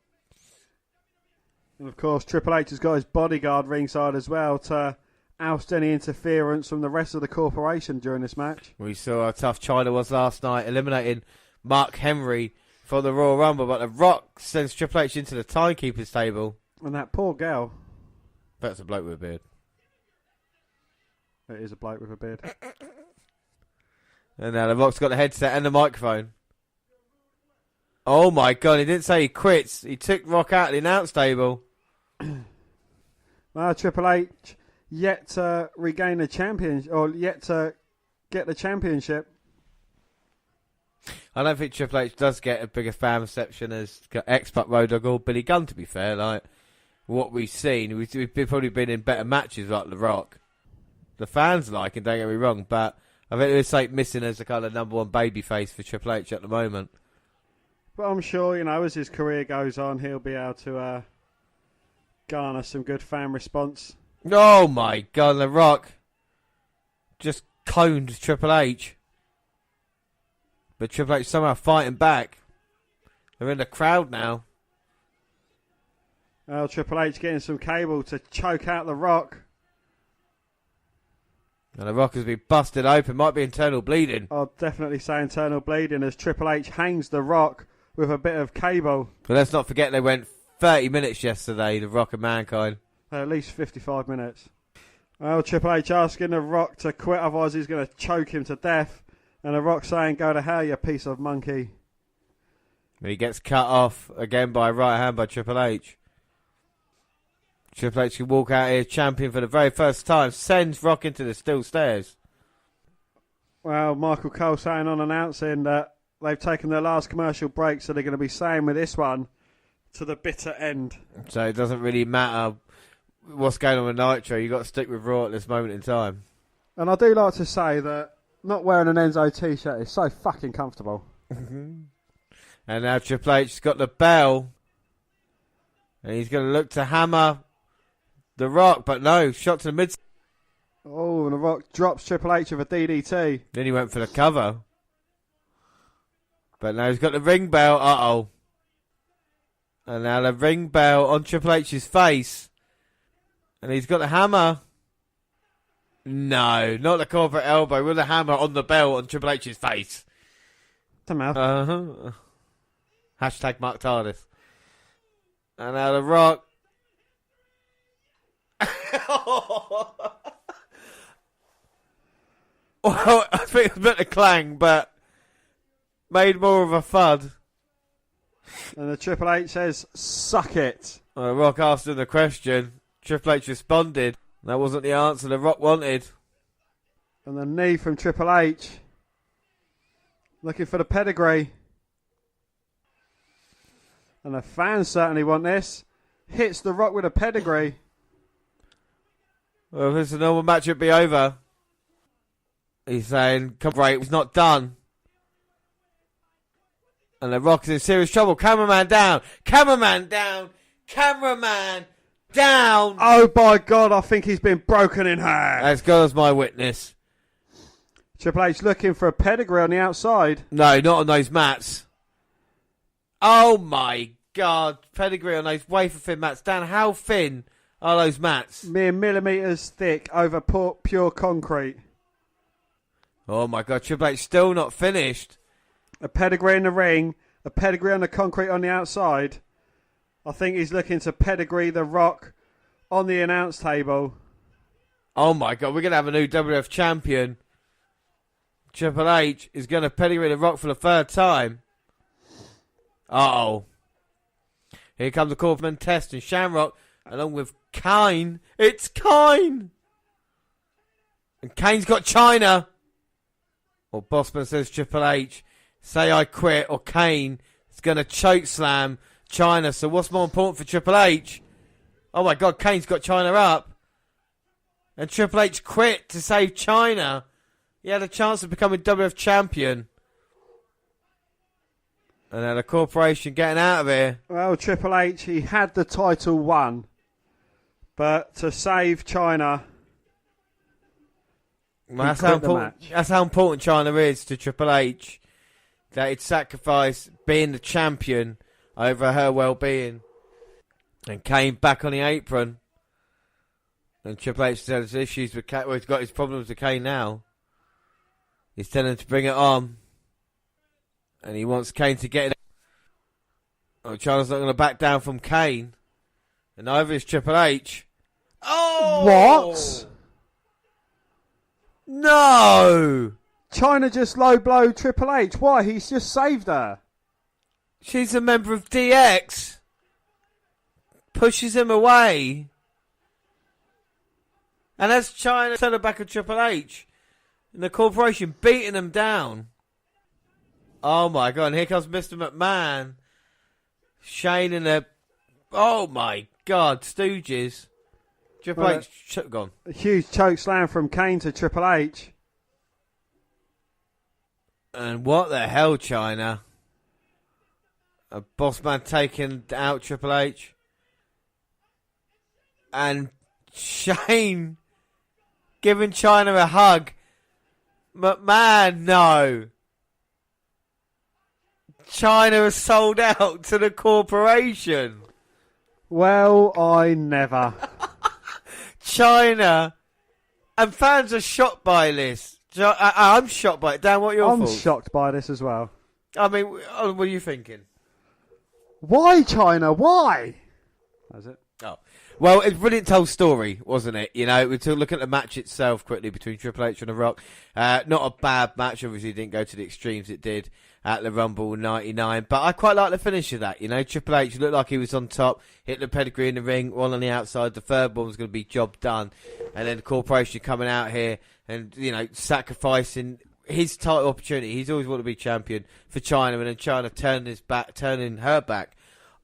And of course, Triple H has got his bodyguard ringside as well to oust any interference from the rest of the corporation during this match. We saw how tough Chyna was last night, eliminating Mark Henry for the Royal Rumble, but The Rock sends Triple H into the timekeeper's table. And that poor girl. That's a bloke with a beard. It is a bloke with a beard. And now The Rock's got the headset and the microphone. Oh my God, he didn't say he quits. He took Rock out of the announce table. Triple H yet to regain the championship, or yet to get the championship. I don't think Triple H does get a bigger fan reception as X-Pac, Road Dogg, or Billy Gunn, to be fair. Like, what we've seen, we've probably been in better matches like The Rock. The fans like him, don't get me wrong, but I think it's like missing as a kind of number one babyface for Triple H at the moment. But I'm sure, as his career goes on, he'll be able to garner some good fan response. Oh my God, The Rock just coned Triple H. But Triple H somehow fighting back. They're in the crowd now. Triple H getting some cable to choke out The Rock. And The Rock has been busted open. Might be internal bleeding. I'll definitely say internal bleeding as Triple H hangs The Rock with a bit of cable. But let's not forget they went 30 minutes yesterday, The Rock and Mankind. At least 55 minutes. Triple H asking The Rock to quit, otherwise he's going to choke him to death. And The Rock saying, "Go to hell, you piece of monkey." And he gets cut off again by right hand by Triple H. Triple H can walk out here champion for the very first time. Sends Rock into the steel stairs. Well, Michael Cole saying on announcing that they've taken their last commercial break, so they're going to be staying with this one to the bitter end. So it doesn't really matter what's going on with Nitro. You've got to stick with Raw at this moment in time. And I do like to say that not wearing an Enzo t-shirt is so fucking comfortable. And now Triple H's got the bell. And he's going to look to hammer The Rock, but no, shot to the mid. Oh, and The Rock drops Triple H with a DDT. Then he went for the cover. But now he's got the ring bell. Uh-oh. And now the ring bell on Triple H's face. And he's got the hammer. No, not the corporate elbow. With the hammer on the bell on Triple H's face. Somehow. Hashtag Mark Tardis. And now The Rock. Well, I think it was a bit of clang, but made more of a thud. And the Triple H says, "Suck it." The Rock asked him the question. Triple H responded. That wasn't the answer The Rock wanted. And the knee from Triple H. Looking for the pedigree. And the fans certainly want this. Hits The Rock with a pedigree. Well, if it's a normal match, it'd be over. He's saying, come break, it's not done. And The Rock is in serious trouble. Cameraman down. Cameraman down. Cameraman down. Oh, by God, I think he's been broken in half. As God as my witness. Triple H looking for a pedigree on the outside. No, not on those mats. Oh, my God. Pedigree on those wafer thin mats. Dan, how thin are those mats? Mere millimetres thick over pure concrete. Oh, my God. Triple H still not finished. A pedigree in the ring, a pedigree on the concrete on the outside. I think he's looking to pedigree The Rock on the announce table. Oh my God, we're going to have a new WWF champion. Triple H is going to pedigree The Rock for the third time. Uh-oh. Here comes the Corpman Test and Shamrock along with Kane. It's Kane! And Kane's got China. Or Bossman says Triple H, say I quit, or Kane is going to choke slam China. So what's more important for Triple H? Oh my God, Kane's got China up. And Triple H quit to save China. He had a chance of becoming WWF champion. And now the corporation getting out of here. Well, Triple H, he had the title won. But to save China... Well, that's how important China is to Triple H. That he'd sacrifice being the champion over her well-being. And came back on the apron. And Triple H has issues with Kane. Well, he's got his problems with Kane now. He's telling him to bring it on. And he wants Kane to get it. Oh, China's not going to back down from Kane. And neither is Triple H. Oh! What? No! China just low blow Triple H. Why? He's just saved her. She's a member of DX. Pushes him away. And that's China turning back at Triple H. And the corporation beating them down. Oh my God, and here comes Mr. McMahon. Shane and the... Oh my God, Stooges. Triple H, gone. A huge choke slam from Kane to Triple H. And what the hell, China? A boss man taking out Triple H. And Shane giving China a hug. McMahon, no. China has sold out to the corporation. Well, I never. China. And fans are shocked by this. I'm shocked by it. Dan, what are your thoughts? I'm shocked by this as well. I mean, what are you thinking? Why, China? Why? That's it. Oh. Well, it's a brilliant told story, wasn't it? You know, we're to look at the match itself quickly between Triple H and The Rock. Not a bad match. Obviously, it didn't go to the extremes it did at the Rumble 99. But I quite like the finish of that. You know, Triple H looked like he was on top, hit the pedigree in the ring, one on the outside. The third one was going to be job done. And then the corporation coming out here and, you know, sacrificing his title opportunity. He's always wanted to be champion for China. And then China turning her back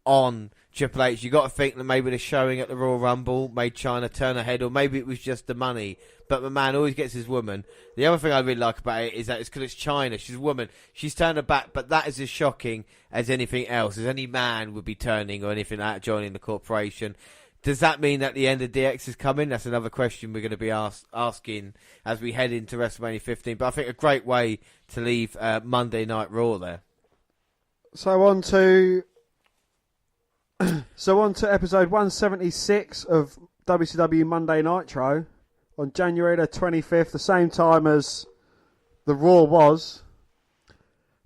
on Triple H. You got to think that maybe the showing at the Royal Rumble made China turn her head, or maybe it was just the money. But the man always gets his woman. The other thing I really like about it is that it's because it's China. She's a woman. She's turned her back, but that is as shocking as anything else, as any man would be turning or anything like that, joining the corporation. Does that mean that the end of DX is coming? That's another question we're going to be asking as we head into WrestleMania 15. But I think a great way to leave Monday Night Raw there. So on to episode 176 of WCW Monday Nitro on January the 25th, the same time as the Raw was.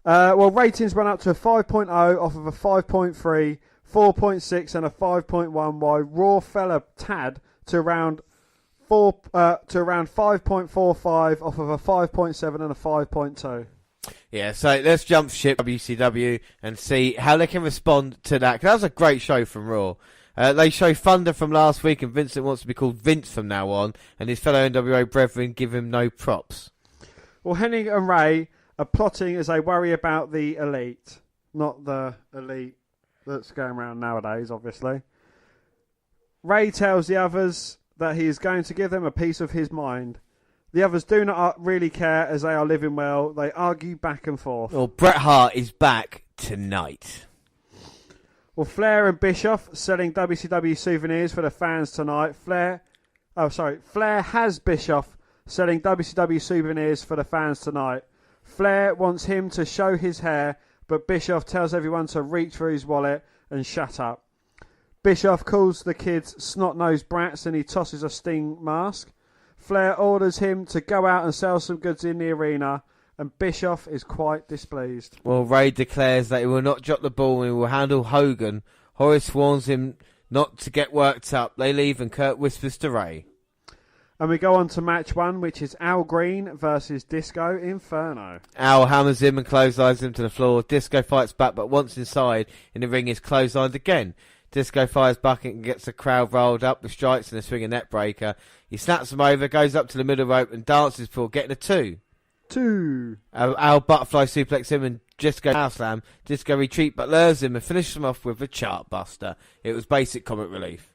Well, ratings went up to a 5.0 off of a 5.3, 4.6 and a 5.1, while Raw fell a tad to around 5.45 off of a 5.7 and a 5.2. Yeah, so let's jump ship WCW and see how they can respond to that. 'Cause that was a great show from Raw. They show Thunder from last week, and Vincent wants to be called Vince from now on, and his fellow NWA brethren give him no props. Well, Hennig and Ray are plotting as they worry about the elite, not the elite that's going around nowadays, obviously. Ray tells the others that he is going to give them a piece of his mind. The others do not really care as they are living well. They argue back and forth. Well, Bret Hart is back tonight. Well, Flair and Bischoff selling WCW souvenirs for the fans tonight. Flair has Bischoff selling WCW souvenirs for the fans tonight. Flair wants him to show his hair, but Bischoff tells everyone to reach for his wallet and shut up. Bischoff calls the kids snot-nosed brats and he tosses a Sting mask. Flair orders him to go out and sell some goods in the arena, and Bischoff is quite displeased. Well, Ray declares that he will not drop the ball and he will handle Hogan. Horace warns him not to get worked up. They leave and Kurt whispers to Ray. And we go on to match 1, which is Al Green versus Disco Inferno. Al hammers him and clotheslines him to the floor. Disco fights back, but once inside in the ring is clotheslined again. Disco fires bucket and gets the crowd rolled up with strikes and a swinging net breaker. He snaps him over, goes up to the middle rope and dances for getting a 2. Al butterfly suplex him and Disco house slam. Disco retreat but lures him and finishes him off with a chart buster. It was basic comic relief.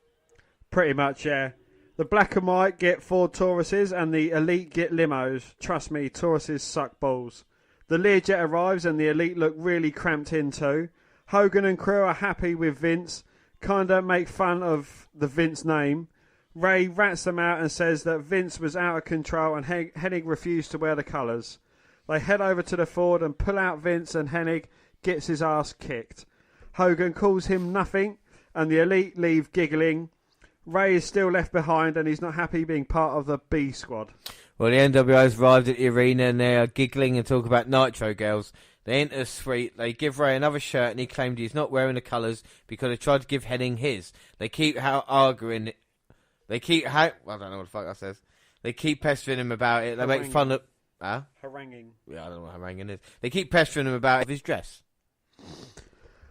Pretty much, yeah. The Black and White get Ford Tauruses and the Elite get limos. Trust me, Tauruses suck balls. The Learjet arrives and the Elite look really cramped in too. Hogan and crew are happy with Vince. Kinda make fun of the Vince name. Ray rats them out and says that Vince was out of control and Hennig refused to wear the colours. They head over to the Ford and pull out Vince and Hennig gets his ass kicked. Hogan calls him nothing and the Elite leave giggling. Ray is still left behind and he's not happy being part of the B squad. Well, the NWO's arrived at the arena and they are giggling and talk about Nitro girls. They enter the suite, they give Ray another shirt and he claimed he's not wearing the colours because they tried to give Hennig his. They keep arguing. I don't know what the fuck that says. They keep pestering him about it. They make fun of... Haranguing. Yeah, I don't know what haranguing is. They keep pestering him about his dress.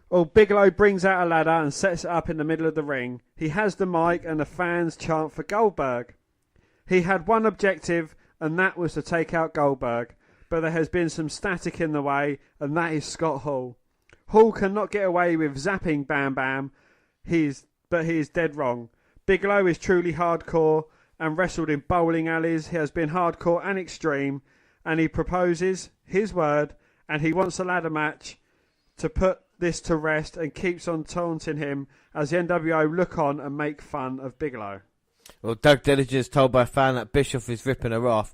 Well, Bigelow brings out a ladder and sets it up in the middle of the ring. He has the mic and the fans chant for Goldberg. He had one objective and that was to take out Goldberg. But there has been some static in the way and that is Scott Hall. Hall cannot get away with zapping Bam Bam, but he is dead wrong. Bigelow is truly hardcore and wrestled in bowling alleys. He has been hardcore and extreme and he proposes his word and he wants a ladder match to put this to rest and keeps on taunting him as the NWO look on and make fun of Bigelow. Well, Doug Dillinger is told by a fan that Bischoff is ripping her off.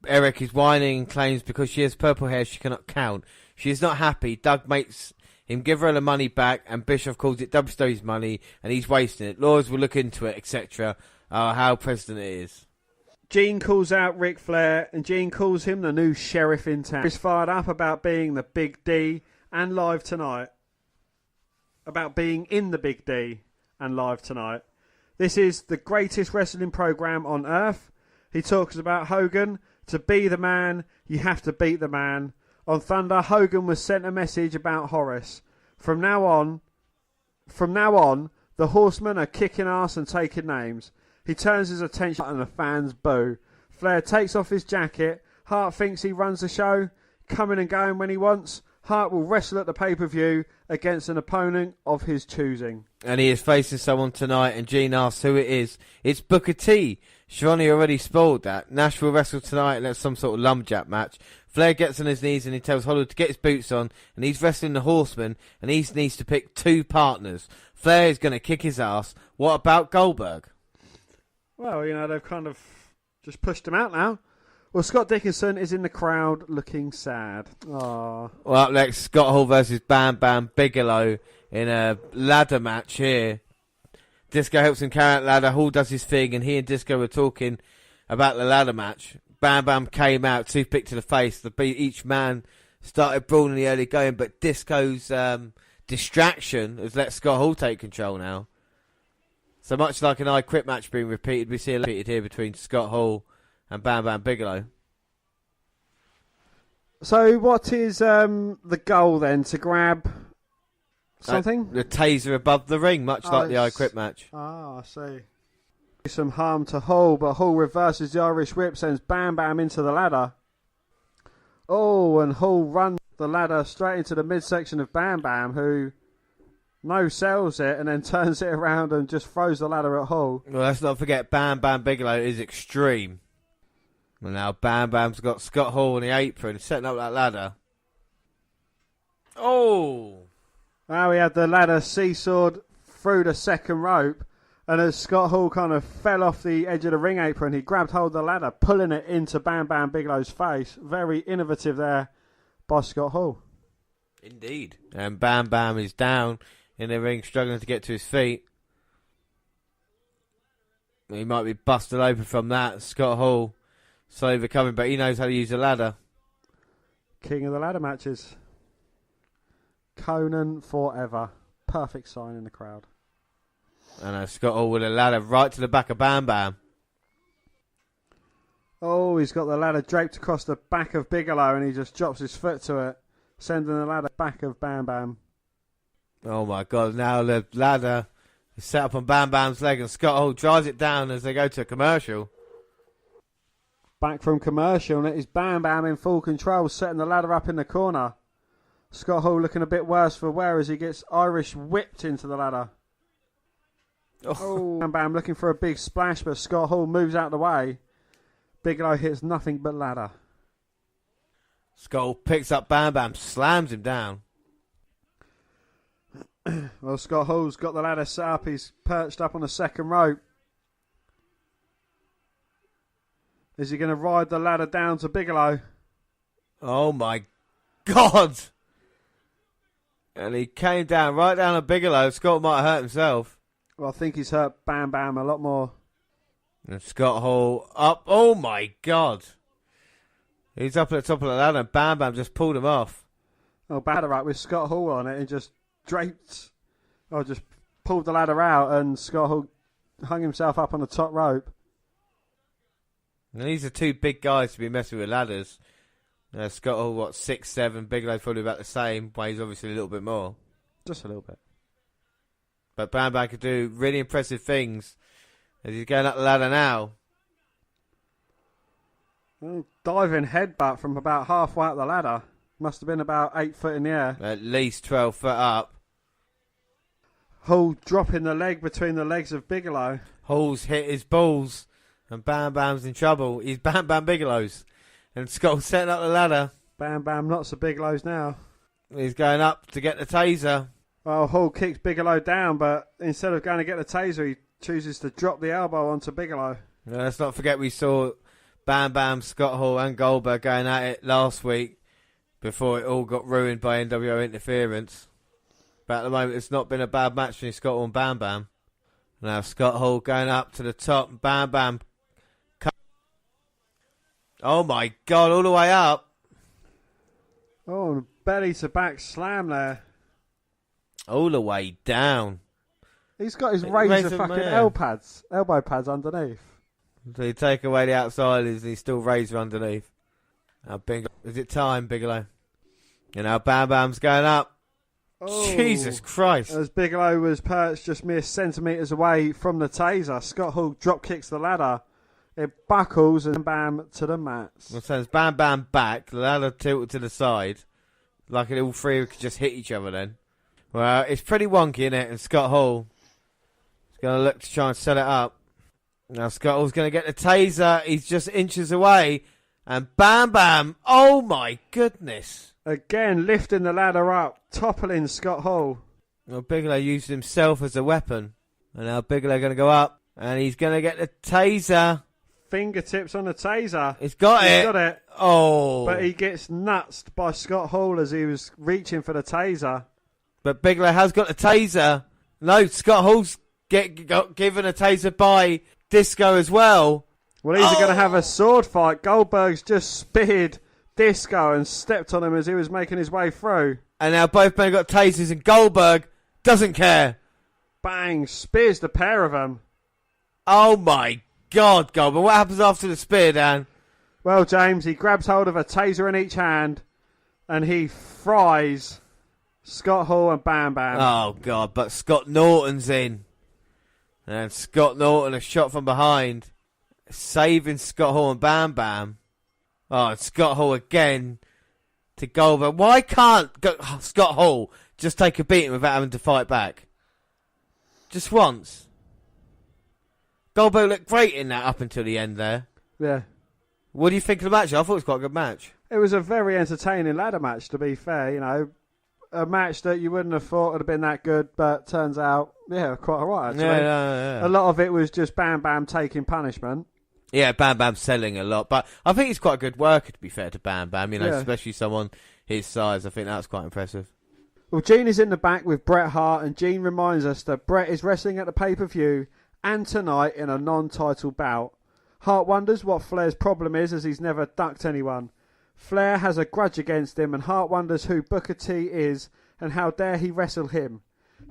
Eric is whining and claims because she has purple hair she cannot count. She is not happy. Doug makes him give her the money back and Bischoff calls it WCW's money and he's wasting it. Lawyers will look into it, etc. How president it is. Gene calls out Ric Flair and Gene calls him the new sheriff in town. He's fired up about being the Big D and live tonight. About being in the Big D and live tonight. This is the greatest wrestling program on earth. He talks about Hogan. To be the man, you have to beat the man. On Thunder, Hogan was sent a message about Horace. From now on, the Horsemen are kicking ass and taking names. He turns his attention and the fans boo. Flair takes off his jacket. Hart thinks he runs the show, coming and going when he wants. Hart will wrestle at the pay-per-view against an opponent of his choosing. And he is facing someone tonight, and Gene asks who it is. It's Booker T. Shivani already spoiled that. Nash will wrestle tonight and that's some sort of lumberjack match. Flair gets on his knees and he tells Hollywood to get his boots on, and he's wrestling the Horseman, and he needs to pick 2 partners. Flair is going to kick his ass. What about Goldberg? Well, they've kind of just pushed him out now. Well, Scott Dickinson is in the crowd looking sad. Aww. Well, up next, Scott Hall versus Bam Bam Bigelow in a ladder match here. Disco helps him carry out the ladder. Hall does his thing, and he and Disco were talking about the ladder match. Bam Bam came out, toothpick to the face. Each man started brawling in the early going, but Disco's distraction has let Scott Hall take control now. So much like an I Quit match being repeated, we see a repeated here between Scott Hall and Bam Bam Bigelow. So what is the goal then? To grab something? The taser above the ring, much like the I Quit match. I see. Some harm to Hall, but Hall reverses the Irish whip, sends Bam Bam into the ladder. Oh, and Hall runs the ladder straight into the midsection of Bam Bam, who no-sells it and then turns it around and just throws the ladder at Hall. Well, let's not forget Bam Bam Bigelow is extreme. Well, now Bam Bam's got Scott Hall in the apron, setting up that ladder. Oh! Now we had the ladder seesawed through the second rope, and as Scott Hall kind of fell off the edge of the ring apron, he grabbed hold of the ladder, pulling it into Bam Bam Bigelow's face. Very innovative there by Scott Hall. Indeed. And Bam Bam is down in the ring, struggling to get to his feet. He might be busted open from that. Scott Hall slowly recovering, but he knows how to use a ladder. King of the ladder matches. Conan forever. Perfect sign in the crowd. And Scott Hall with a ladder right to the back of Bam Bam. Oh, he's got the ladder draped across the back of Bigelow and he just drops his foot to it, sending the ladder back of Bam Bam. Oh my God, now the ladder is set up on Bam Bam's leg and Scott Hall drives it down as they go to a commercial. Back from commercial and it is Bam Bam in full control, setting the ladder up in the corner. Scott Hall looking a bit worse for wear as he gets Irish whipped into the ladder. Oh, Bam Bam looking for a big splash, but Scott Hall moves out of the way. Bigelow hits nothing but ladder. Scott Hall picks up Bam Bam, slams him down. Well, Scott Hall's got the ladder set up. He's perched up on the second rope. Is he going to ride the ladder down to Bigelow? Oh my God! And he came down right down on Bigelow. Scott might have hurt himself. Well, I think he's hurt Bam Bam a lot more. And Scott Hall up. Oh my God! He's up at the top of the ladder and Bam Bam just pulled him off. Oh, ladder up with Scott Hall on it and just draped. Oh, just pulled the ladder out and Scott Hall hung himself up on the top rope. And these are two big guys to be messing with ladders. Scott Hall, 6'7", Bigelow's probably about the same, weighs obviously a little bit more. Just a little bit. But Bam Bam could do really impressive things as he's going up the ladder now. Well, diving headbutt from about halfway up the ladder. Must have been about 8 foot in the air. At least 12 foot up. Hall dropping the leg between the legs of Bigelow. Hall's hit his balls and Bam Bam's in trouble. He's Bam Bam Bigelow's. And Scott's setting up the ladder. Bam Bam lots of Bigelow's now. He's going up to get the taser. Well, Hall kicks Bigelow down, but instead of going to get the taser, he chooses to drop the elbow onto Bigelow. Let's not forget we saw Bam Bam, Scott Hall and Goldberg going at it last week before it all got ruined by NWO interference. But at the moment, it's not been a bad match between Scott Hall and Bam Bam. Now Scott Hall going up to the top. Bam Bam. Oh my God, all the way up. Oh, belly to back slam there. All the way down. He's got his razor fucking elbow pads underneath. So you take away the outsiders and he's still razor underneath. Now, is it time, Bigelow? And now Bam Bam's going up. Oh, Jesus Christ. As Bigelow was perched just mere centimetres away from the taser, Scott Hall drop kicks the ladder. It buckles and Bam to the mats. Well, so it's Bam Bam back, the ladder tilted to the side. Like all three could just hit each other then. Well, it's pretty wonky, innit? And Scott Hall is going to look to try and set it up. Now Scott Hall's going to get the taser. He's just inches away. And Bam Bam, oh my goodness. Again, lifting the ladder up, toppling Scott Hall. Well, Bigelow used himself as a weapon. And now Bigelow going to go up. And he's going to get the taser. Fingertips on the taser. He's got got it. Oh. But he gets nutsed by Scott Hall as he was reaching for the taser. But Bigelow has got the taser. No, Scott Hall's got given a taser by Disco as well. Well, he's going to have a sword fight. Goldberg's just speared Disco and stepped on him as he was making his way through. And now both men got tasers and Goldberg doesn't care. Bang, spears the pair of them. Oh my God, Goldberg. What happens after the spear, Dan? Well, James, he grabs hold of a taser in each hand and he fries Scott Hall and Bam Bam. Oh, God, but Scott Norton's in. And Scott Norton, a shot from behind, saving Scott Hall and Bam Bam. Oh, and Scott Hall again to Goldberg. Why can't Scott Hall just take a beating without having to fight back? Just once. Goldberg looked great in that up until the end there. Yeah. What do you think of the match? I thought it was quite a good match. It was a very entertaining ladder match, to be fair. You know, a match that you wouldn't have thought would have been that good, but turns out, yeah, quite all right, actually. Yeah. A lot of it was just Bam Bam taking punishment. Yeah, Bam Bam's selling a lot, but I think he's quite a good worker, to be fair to Bam Bam, you know, especially someone his size. I think that's quite impressive. Well, Gene is in the back with Bret Hart, and Gene reminds us that Bret is wrestling at the pay-per-view and tonight in a non-title bout. Hart wonders what Flair's problem is, as he's never ducked anyone. Flair has a grudge against him, and Hart wonders who Booker T is and how dare he wrestle him.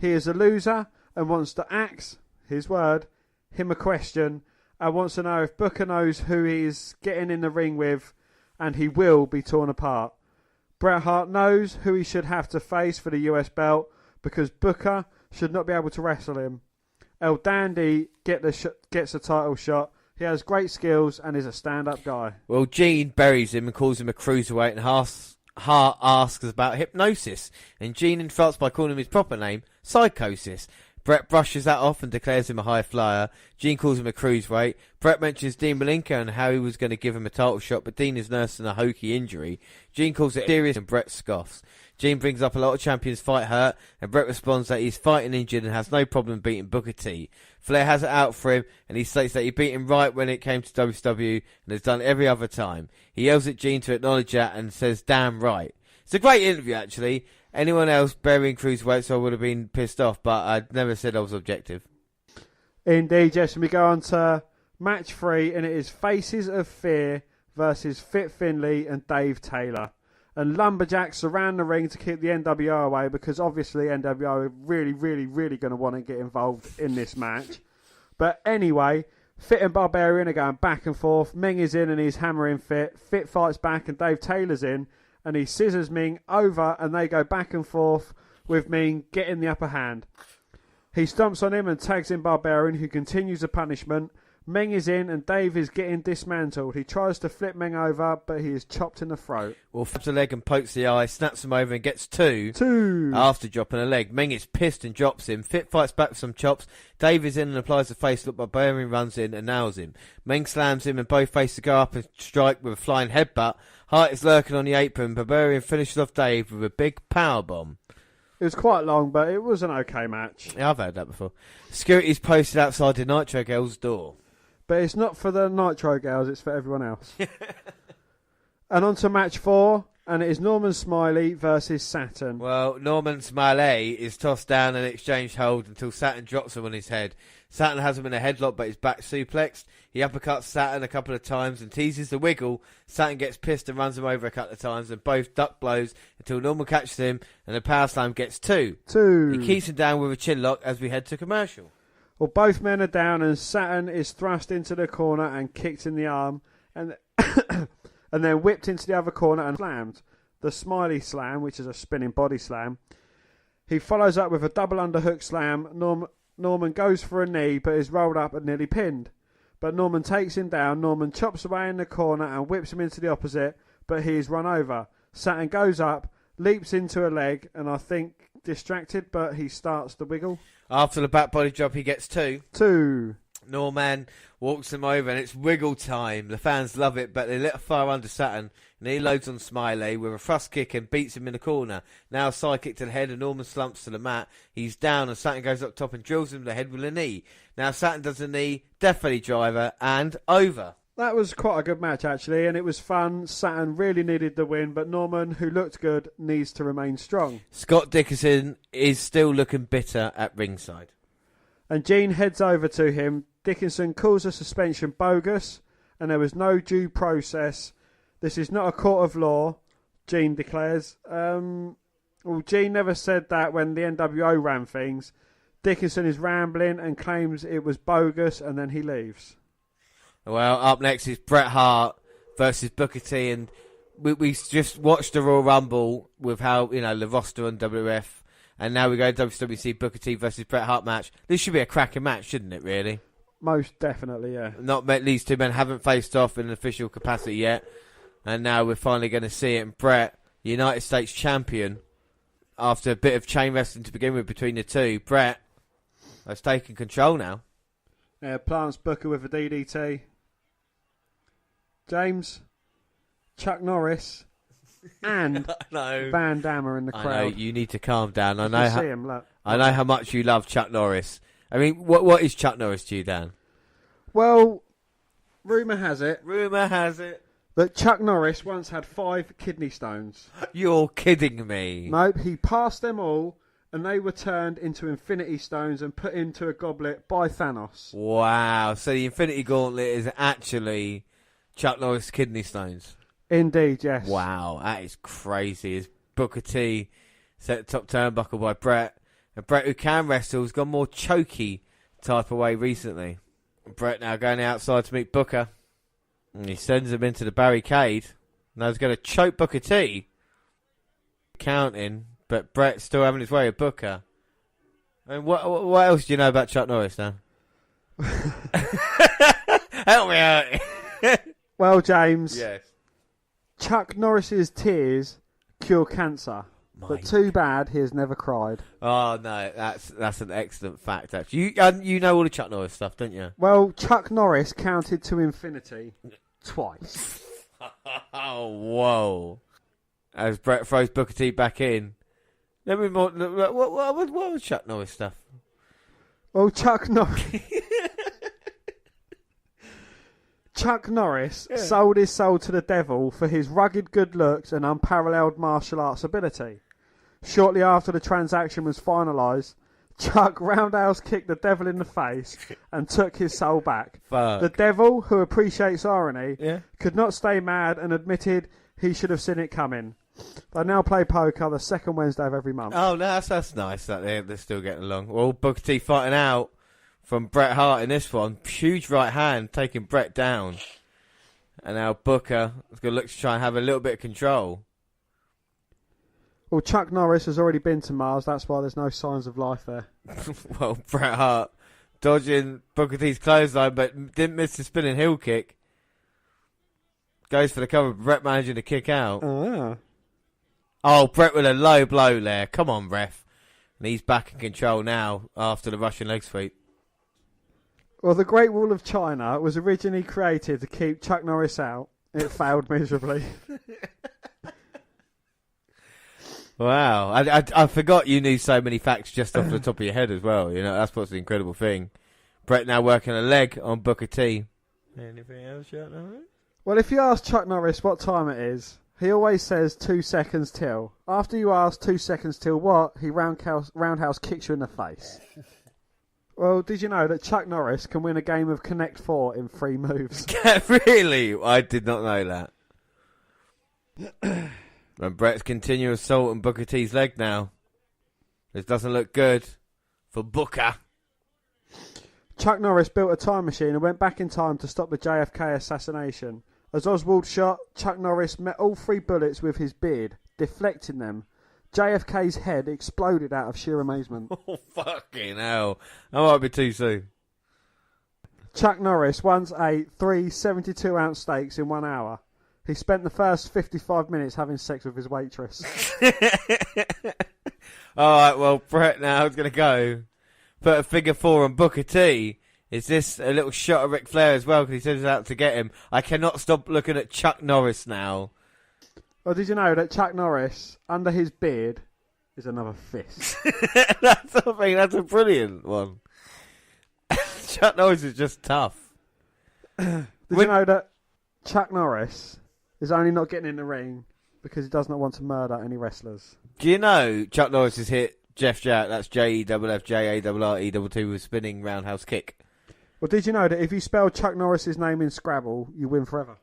He is a loser and wants to ask, his word, him a question, and wants to know if Booker knows who he is getting in the ring with, and he will be torn apart. Bret Hart knows who he should have to face for the US belt because Booker should not be able to wrestle him. El Dandy gets a title shot. He has great skills and is a stand-up guy. Well, Gene buries him and calls him a cruiserweight, and Hart asks about hypnosis, and Gene insults by calling him his proper name, Psychosis. Bret brushes that off and declares him a high flyer. Gene calls him a cruiserweight. Bret mentions Dean Malenko and how he was going to give him a title shot, but Dean is nursing a hokey injury. Gene calls it serious and Bret scoffs. Gene brings up a lot of champions fight hurt, and Bret responds that he's fighting injured and has no problem beating Booker T. Flair has it out for him, and he states that he beat him right when it came to WCW and has done every other time. He yells at Gene to acknowledge that and says, damn right. It's a great interview, actually. Anyone else burying cruiserweights, I would have been pissed off, but I never said I was objective. Indeed, yes, and we go on to match 3, and it is Faces of Fear versus Fit Finlay and Dave Taylor. And Lumberjacks surround the ring to keep the NWO away because obviously NWO are really going to want to get involved in this match. But anyway, Fit and Barbarian are going back and forth. Meng is in and he's hammering Fit. Fit fights back and Dave Taylor's in and he scissors Meng over and they go back and forth with Meng getting the upper hand. He stomps on him and tags in Barbarian, who continues the punishment. Meng is in and Dave is getting dismantled. He tries to flip Meng over, but he is chopped in the throat. Well, flips a leg and pokes the eye, snaps him over and gets two after dropping a leg. Meng is pissed and drops him. Fit fights back with some chops. Dave is in and applies a face look, but Barbarian runs in and nails him. Meng slams him and both faces go up and strike with a flying headbutt. Hart is lurking on the apron. Barbarian finishes off Dave with a big powerbomb. It was quite long, but it was an okay match. Yeah, I've heard that before. Security's posted outside the Nitro girl's door. But it's not for the Nitro girls, it's for everyone else. And on to match 4, and it is Norman Smiley versus Saturn. Well, Norman Smiley is tossed down and exchanged hold until Saturn drops him on his head. Saturn has him in a headlock, but his back suplexed. He uppercuts Saturn a couple of times and teases the wiggle. Saturn gets pissed and runs him over a couple of times, and both duck blows until Norman catches him, and the power slam gets 2. He keeps him down with a chin lock as we head to commercial. Well, both men are down and Saturn is thrust into the corner and kicked in the arm and and then whipped into the other corner and slammed. The Smiley slam, which is a spinning body slam. He follows up with a double underhook slam. Norman goes for a knee but is rolled up and nearly pinned. But Norman takes him down. Norman chops away in the corner and whips him into the opposite, but he is run over. Saturn goes up, leaps into a leg, and I think distracted, but he starts to wiggle. After the back body drop, he gets 2. Norman walks him over, and it's wiggle time. The fans love it, but they let fire under Saturn, and he loads on Smiley with a thrust kick and beats him in the corner. Now side kick to the head, and Norman slumps to the mat. He's down, and Saturn goes up top and drills him in the head with a knee. Now Saturn does a knee, Death Valley driver, and over. That was quite a good match, actually, and it was fun. Saturn really needed the win, but Norman, who looked good, needs to remain strong. Scott Dickinson is still looking bitter at ringside. And Gene heads over to him. Dickinson calls the suspension bogus, and there was no due process. This is not a court of law, Gene declares. Well, Gene never said that when the NWO ran things. Dickinson is rambling and claims it was bogus, and then he leaves. Well, up next is Bret Hart versus Booker T, and we just watched the Royal Rumble with how, the roster on WWF, and now we go to WWC Booker T versus Bret Hart match. This should be a cracking match, shouldn't it, really? Most definitely, yeah. Not these two men haven't faced off in an official capacity yet, and now we're finally going to see it. And Bret, United States champion, after a bit of chain wrestling to begin with between the two, Bret has taken control now. Plants Booker with a DDT. James, Chuck Norris, and Van Damme are in the crowd. I know, you need to calm down. I know how much you love Chuck Norris. I mean, what is Chuck Norris to you, Dan? Well, rumour has it that Chuck Norris once had 5 kidney stones. You're kidding me. Nope, he passed them all, and they were turned into Infinity Stones and put into a goblet by Thanos. Wow, so the Infinity Gauntlet is actually Chuck Norris' kidney stones. Indeed, yes. Wow, that is crazy. As Booker T set the top turnbuckle by Brett. And Brett, who can wrestle, has gone more chokey type of way recently. Brett now going outside to meet Booker. And he sends him into the barricade. Now he's going to choke Booker T. Counting, but Brett's still having his way with Booker. And what else do you know about Chuck Norris now? Help me out. Well, James, Yes. Chuck Norris's tears cure cancer. But too bad he has never cried. Oh no, that's an excellent fact. Actually, you know all the Chuck Norris stuff, don't you? Well, Chuck Norris counted to infinity twice. Oh whoa! As Brett throws Booker T back in. Let me more. What was Chuck Norris stuff? Well, Chuck Norris sold his soul to the devil for his rugged good looks and unparalleled martial arts ability. Shortly after the transaction was finalised, Chuck roundhouse kicked the devil in the face and took his soul back. Fuck. The devil, who appreciates irony, Yeah. could not stay mad and admitted he should have seen it coming. They now play poker the second Wednesday of every month. Oh no, that's nice that they're still getting along. Well, Booker T fighting out from Bret Hart in this one. Huge right hand taking Bret down. And now Booker is going to look to try and have a little bit of control. Well, Chuck Norris has already been to Mars, that's why there's no signs of life there. Well, Bret Hart dodging Booker T's clothesline, but didn't miss the spinning heel kick. Goes for the cover, Bret managing to kick out. Oh, yeah. Oh, Bret with a low blow there. Come on, ref. And he's back in control now after the Russian leg sweep. Well, the Great Wall of China was originally created to keep Chuck Norris out. It failed miserably. Wow. I forgot you knew so many facts just off the top of your head as well. You know, that's what's the incredible thing. Bret now working a leg on Booker T. Anything else, Chuck Norris? Well, if you ask Chuck Norris what time it is, he always says 2 seconds till. After you ask 2 seconds till what, he roundhouse kicks you in the face. Well, did you know that Chuck Norris can win a game of Connect 4 in 3 moves? Really? I did not know that. And Bret's continuous assault on Booker T's leg now. This doesn't look good for Booker. Chuck Norris built a time machine and went back in time to stop the JFK assassination. As Oswald shot, Chuck Norris met all 3 bullets with his beard, deflecting them. JFK's head exploded out of sheer amazement. Oh, fucking hell. That might be too soon. Chuck Norris once ate 3 72-ounce steaks in 1 hour. He spent the first 55 minutes having sex with his waitress. Alright, well, Bret now is going to go put a figure 4 on Booker T. Is this a little shot of Ric Flair as well? Because he says he's out to get him. I cannot stop looking at Chuck Norris now. Well, did you know that Chuck Norris, under his beard, is another fist? That's a brilliant one. Chuck Norris is just tough. Did you know that Chuck Norris is only not getting in the ring because he does not want to murder any wrestlers? Do you know Chuck Norris has hit Jeff Jarrett, that's JEFFJARRETT with spinning roundhouse kick? Well, did you know that if you spell Chuck Norris's name in Scrabble, you win forever?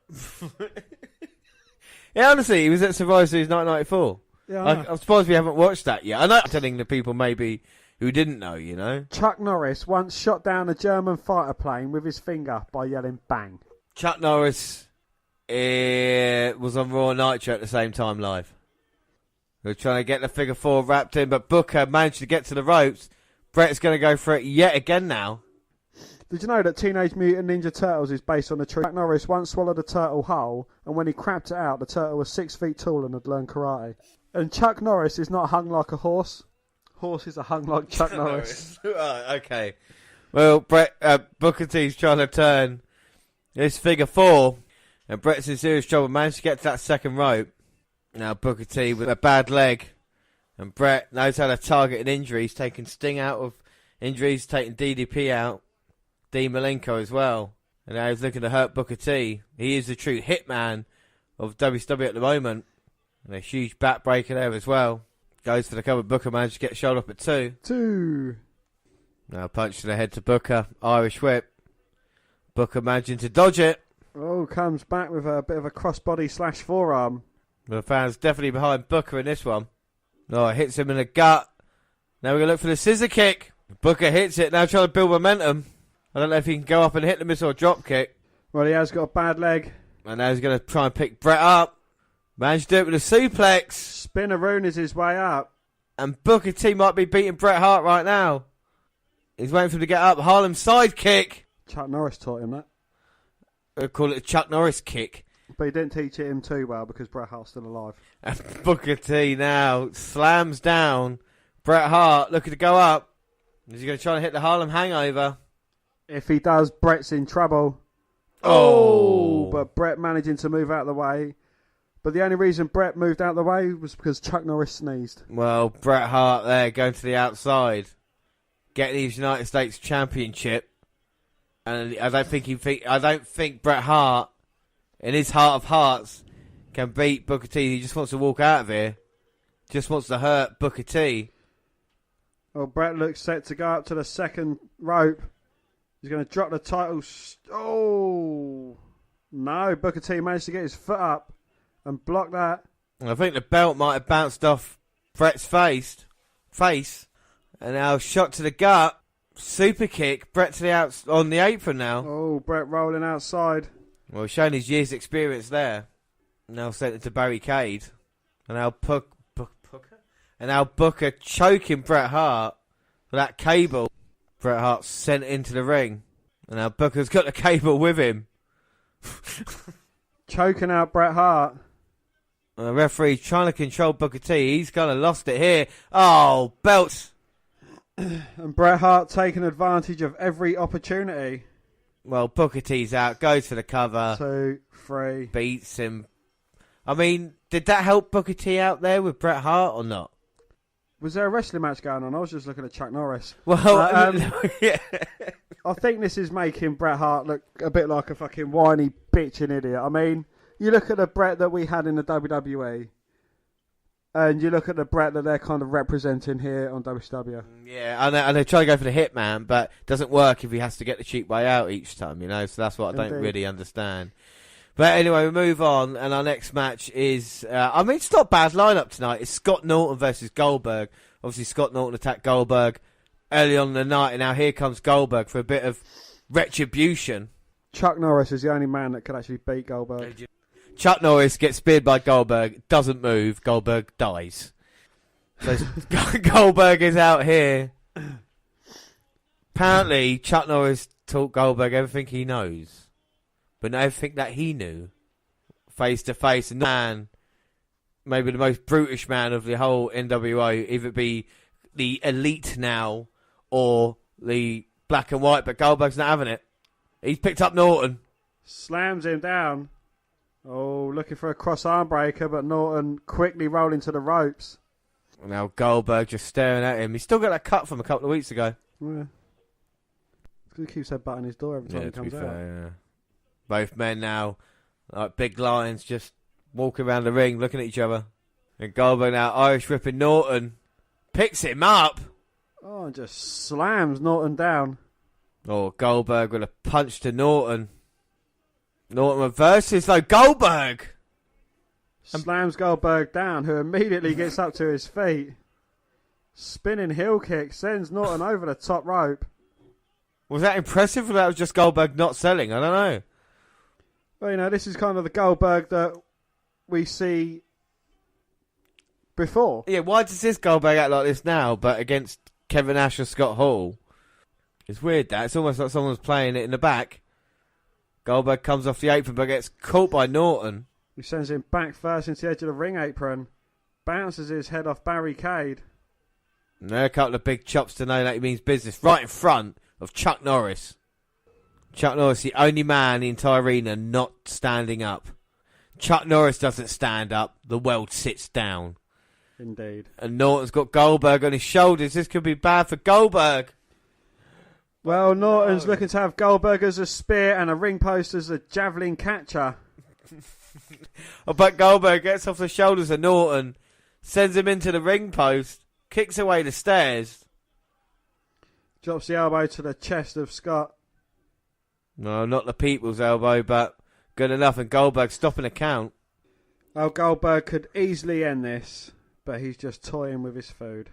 Yeah, honestly, he was at Survivor Series 1994. Yeah, I'm surprised we haven't watched that yet. I know I'm telling the people maybe who didn't know, you know. Chuck Norris once shot down a German fighter plane with his finger by yelling bang. Chuck Norris was on Raw Nitro at the same time live. We were trying to get the figure 4 wrapped in, but Booker managed to get to the ropes. Bret's going to go for it yet again now. Did you know that Teenage Mutant Ninja Turtles is based on the truth? Chuck Norris once swallowed a turtle whole, and when he crapped it out, the turtle was 6 feet tall and had learned karate. And Chuck Norris is not hung like a horse. Horses are hung like Chuck Norris. Okay. Well, Booker T's trying to turn this figure 4, and Bret's in serious trouble. Managed to get to that second rope. Now Booker T with a bad leg, and Bret knows how to target an injury. He's taking Sting out of injuries, taking DDP out, Dean Malenko as well. And now he's looking to hurt Booker T. He is the true hitman of WCW at the moment. And a huge backbreaker there as well. Goes for the cover. Booker managed to get shot up at 2. 2. Now punch to the head to Booker. Irish whip. Booker managing to dodge it. Oh, Oh, comes back with a bit of a crossbody / forearm. The fans definitely behind Booker in this one. Oh, it hits him in the gut. Now we're going to look for the scissor kick. Booker hits it, now trying to build momentum. I don't know if he can go up and hit the missile or drop kick. Well, he has got a bad leg. And now he's going to try and pick Bret up. Managed to do it with a suplex. Spinneroon is his way up. And Booker T might be beating Bret Hart right now. He's waiting for him to get up. Harlem sidekick. Chuck Norris taught him that. We'll call it a Chuck Norris kick. But he didn't teach it him too well because Bret Hart's still alive. And Booker T now slams down Bret Hart, looking to go up. Is he going to try and hit the Harlem hangover? If he does, Bret's in trouble. Oh! But Bret managing to move out of the way. But the only reason Bret moved out of the way was because Chuck Norris sneezed. Well, Bret Hart there going to the outside, getting his United States Championship. And I don't think Bret Hart, in his heart of hearts, can beat Booker T. He just wants to walk out of here. Just wants to hurt Booker T. Well, Bret looks set to go up to the second rope. He's going to drop the title. Oh! No, Booker T managed to get his foot up and block that. I think the belt might have bounced off Bret's face. And now shot to the gut. Super kick. Bret to the on the apron now. Oh, Bret rolling outside. Well, showing his years' experience there. Now sent into barricade. And now Booker choking Bret Hart with that cable. Bret Hart sent into the ring. And now Booker's got the cable with him. Choking out Bret Hart. And the referee trying to control Booker T. He's kind of lost it here. Oh, belts. And Bret Hart taking advantage of every opportunity. Well, Booker T's out. Goes for the cover. 2, 3. Beats him. I mean, did that help Booker T out there with Bret Hart or not? Was there a wrestling match going on? I was just looking at Chuck Norris. Well, yeah. I think this is making Bret Hart look a bit like a fucking whiny bitch and idiot. I mean, you look at the Bret that we had in the WWE, and you look at the Bret that they're kind of representing here on WCW. Yeah, and they try to go for the hitman, but it doesn't work if he has to get the cheap way out each time, you know, so that's what I don't really understand. But anyway, we move on, and our next match is, it's not a bad lineup tonight. It's Scott Norton versus Goldberg. Obviously, Scott Norton attacked Goldberg early on in the night, and now here comes Goldberg for a bit of retribution. Chuck Norris is the only man that could actually beat Goldberg. Chuck Norris gets speared by Goldberg, doesn't move, Goldberg dies. So Goldberg is out here. Apparently, Chuck Norris taught Goldberg everything he knows, but not everything that he knew. Face to face, and man, maybe the most brutish man of the whole NWO, either be the Elite now or the Black and White, but Goldberg's not having it. He's picked up Norton. Slams him down. Oh, looking for a cross arm breaker, but Norton quickly rolling to the ropes. Now Goldberg just staring at him. He's still got that cut from a couple of weeks ago. Yeah. He keeps headbutting his door every time he comes out. Yeah. Both men now, like big lions, just walking around the ring, looking at each other. And Goldberg now Irish ripping Norton. Picks him up. Oh, and just slams Norton down. Oh, Goldberg with a punch to Norton. Norton reverses though. Goldberg slams Goldberg down, who immediately gets up to his feet. Spinning heel kick sends Norton over the top rope. Was that impressive, or that was just Goldberg not selling? I don't know. Well, you know, this is kind of the Goldberg that we see before. Yeah, why does this Goldberg act like this now, but against Kevin Nash or Scott Hall? It's weird that. It's almost like someone's playing it in the back. Goldberg comes off the apron but gets caught by Norton. He sends him back first into the edge of the ring apron. Bounces his head off barricade. And there are a couple of big chops to know that he means business right in front of Chuck Norris. Chuck Norris, the only man in the entire arena not standing up. Chuck Norris doesn't stand up. The world sits down. Indeed. And Norton's got Goldberg on his shoulders. This could be bad for Goldberg. Well, Norton's looking to have Goldberg as a spear and a ring post as a javelin catcher. But Goldberg gets off the shoulders of Norton, sends him into the ring post, kicks away the stairs. Drops the elbow to the chest of Scott. No, not the people's elbow, but good enough, and Goldberg stopping the count. Oh, Goldberg could easily end this, but he's just toying with his food.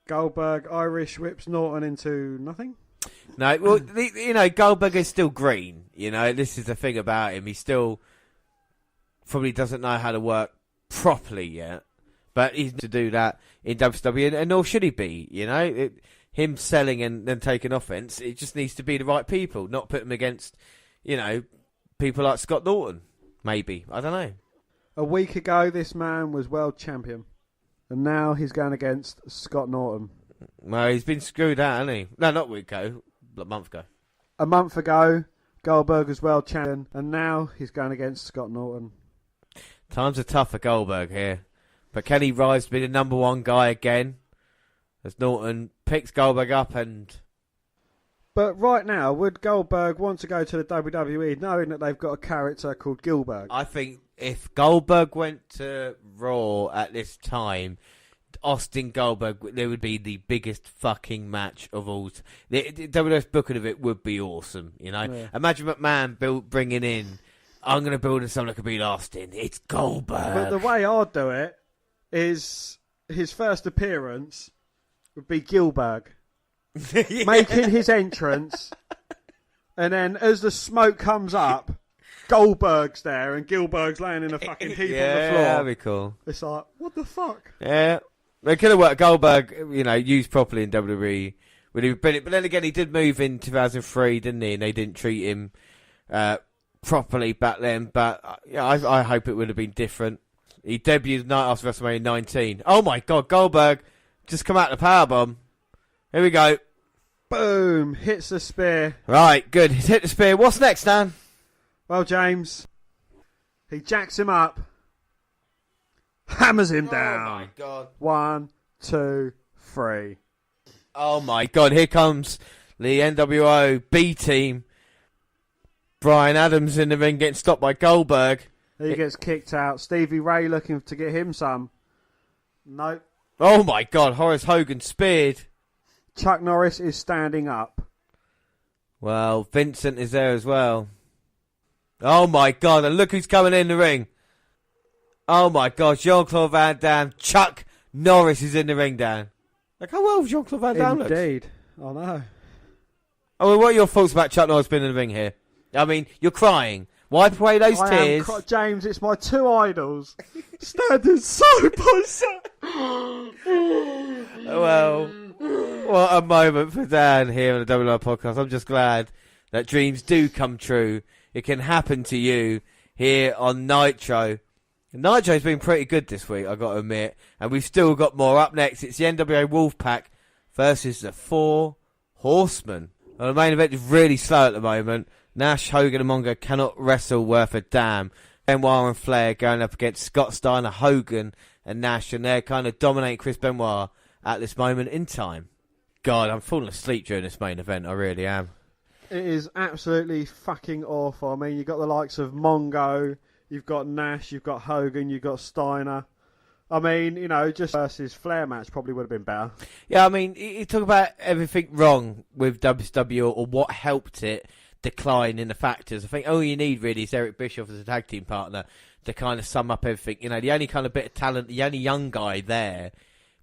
Goldberg Irish whips Norton into nothing. No, well, Goldberg is still green. This is the thing about him. He still probably doesn't know how to work properly yet, but he's to do that in WWE, and nor should he be. Him selling and then taking offense, it just needs to be the right people, not put him against, people like Scott Norton. Maybe, I don't know. A week ago, this man was world champion, and now he's going against Scott Norton. Well, he's been screwed out, hasn't he? No, not a week ago, a month ago. A month ago, Goldberg was world champion, and now he's going against Scott Norton. Times are tough for Goldberg here, but can he rise to be the number one guy again? As Norton picks Goldberg up and... But right now, would Goldberg want to go to the WWE knowing that they've got a character called Gilbert? I think if Goldberg went to Raw at this time, Austin Goldberg, there would be the biggest fucking match of all. The WWF's booking of it would be awesome, Yeah. Imagine McMahon bringing in, I'm going to build in someone that could beat Austin. It's Goldberg. But the way I'd do it is his first appearance would be Gilbert. Yeah. Making his entrance, and then as the smoke comes up, Goldberg's there and Gilbert's laying in a fucking heap on the floor. Yeah, that'd be cool. It's like, what the fuck? Yeah, they could have worked Goldberg, used properly in WWE. But then again, he did move in 2003, didn't he? And they didn't treat him properly back then. But I hope it would have been different. He debuted night after WrestleMania 19. Oh my God, Goldberg just come out the powerbomb. Here we go. Boom! Hits the spear. Right, good. He's hit the spear. What's next, Dan? Well, James, he jacks him up, hammers him down. Oh my God. 1, 2, 3. Oh my God, here comes the NWO B team. Brian Adams in the ring getting stopped by Goldberg. He gets kicked out. Stevie Ray looking to get him some. Nope. Oh my God, Horace Hogan speared. Chuck Norris is standing up. Well, Vincent is there as well. Oh my God, and look who's coming in the ring. Oh my God, Jean-Claude Van Damme. Chuck Norris is in the ring, Dan. Look how well Jean-Claude Van Damme looks. Indeed. I know. Oh, well, what are your thoughts about Chuck Norris being in the ring here? I mean, you're crying. Wipe away those tears. James, it's my two idols standing side by side. Well, what a moment for Dan here on the WNR podcast. I'm just glad that dreams do come true. It can happen to you here on Nitro. Nitro's been pretty good this week, I've got to admit. And we've still got more up next. It's the NWA Wolfpack versus the Four Horsemen. Well, the main event is really slow at the moment. Nash, Hogan and Mongo cannot wrestle worth a damn. Benoit and Flair going up against Scott Steiner, Hogan and Nash. And they're kind of dominating Chris Benoit at this moment in time. God, I'm falling asleep during this main event. I really am. It is absolutely fucking awful. I mean, you've got the likes of Mongo, you've got Nash, you've got Hogan, you've got Steiner. I mean, just versus Flair match probably would have been better. Yeah, I mean, you talk about everything wrong with WCW or what helped it decline in the factors. I think all you need really is Eric Bischoff as a tag team partner to kind of sum up everything. The only kind of bit of talent, the only young guy there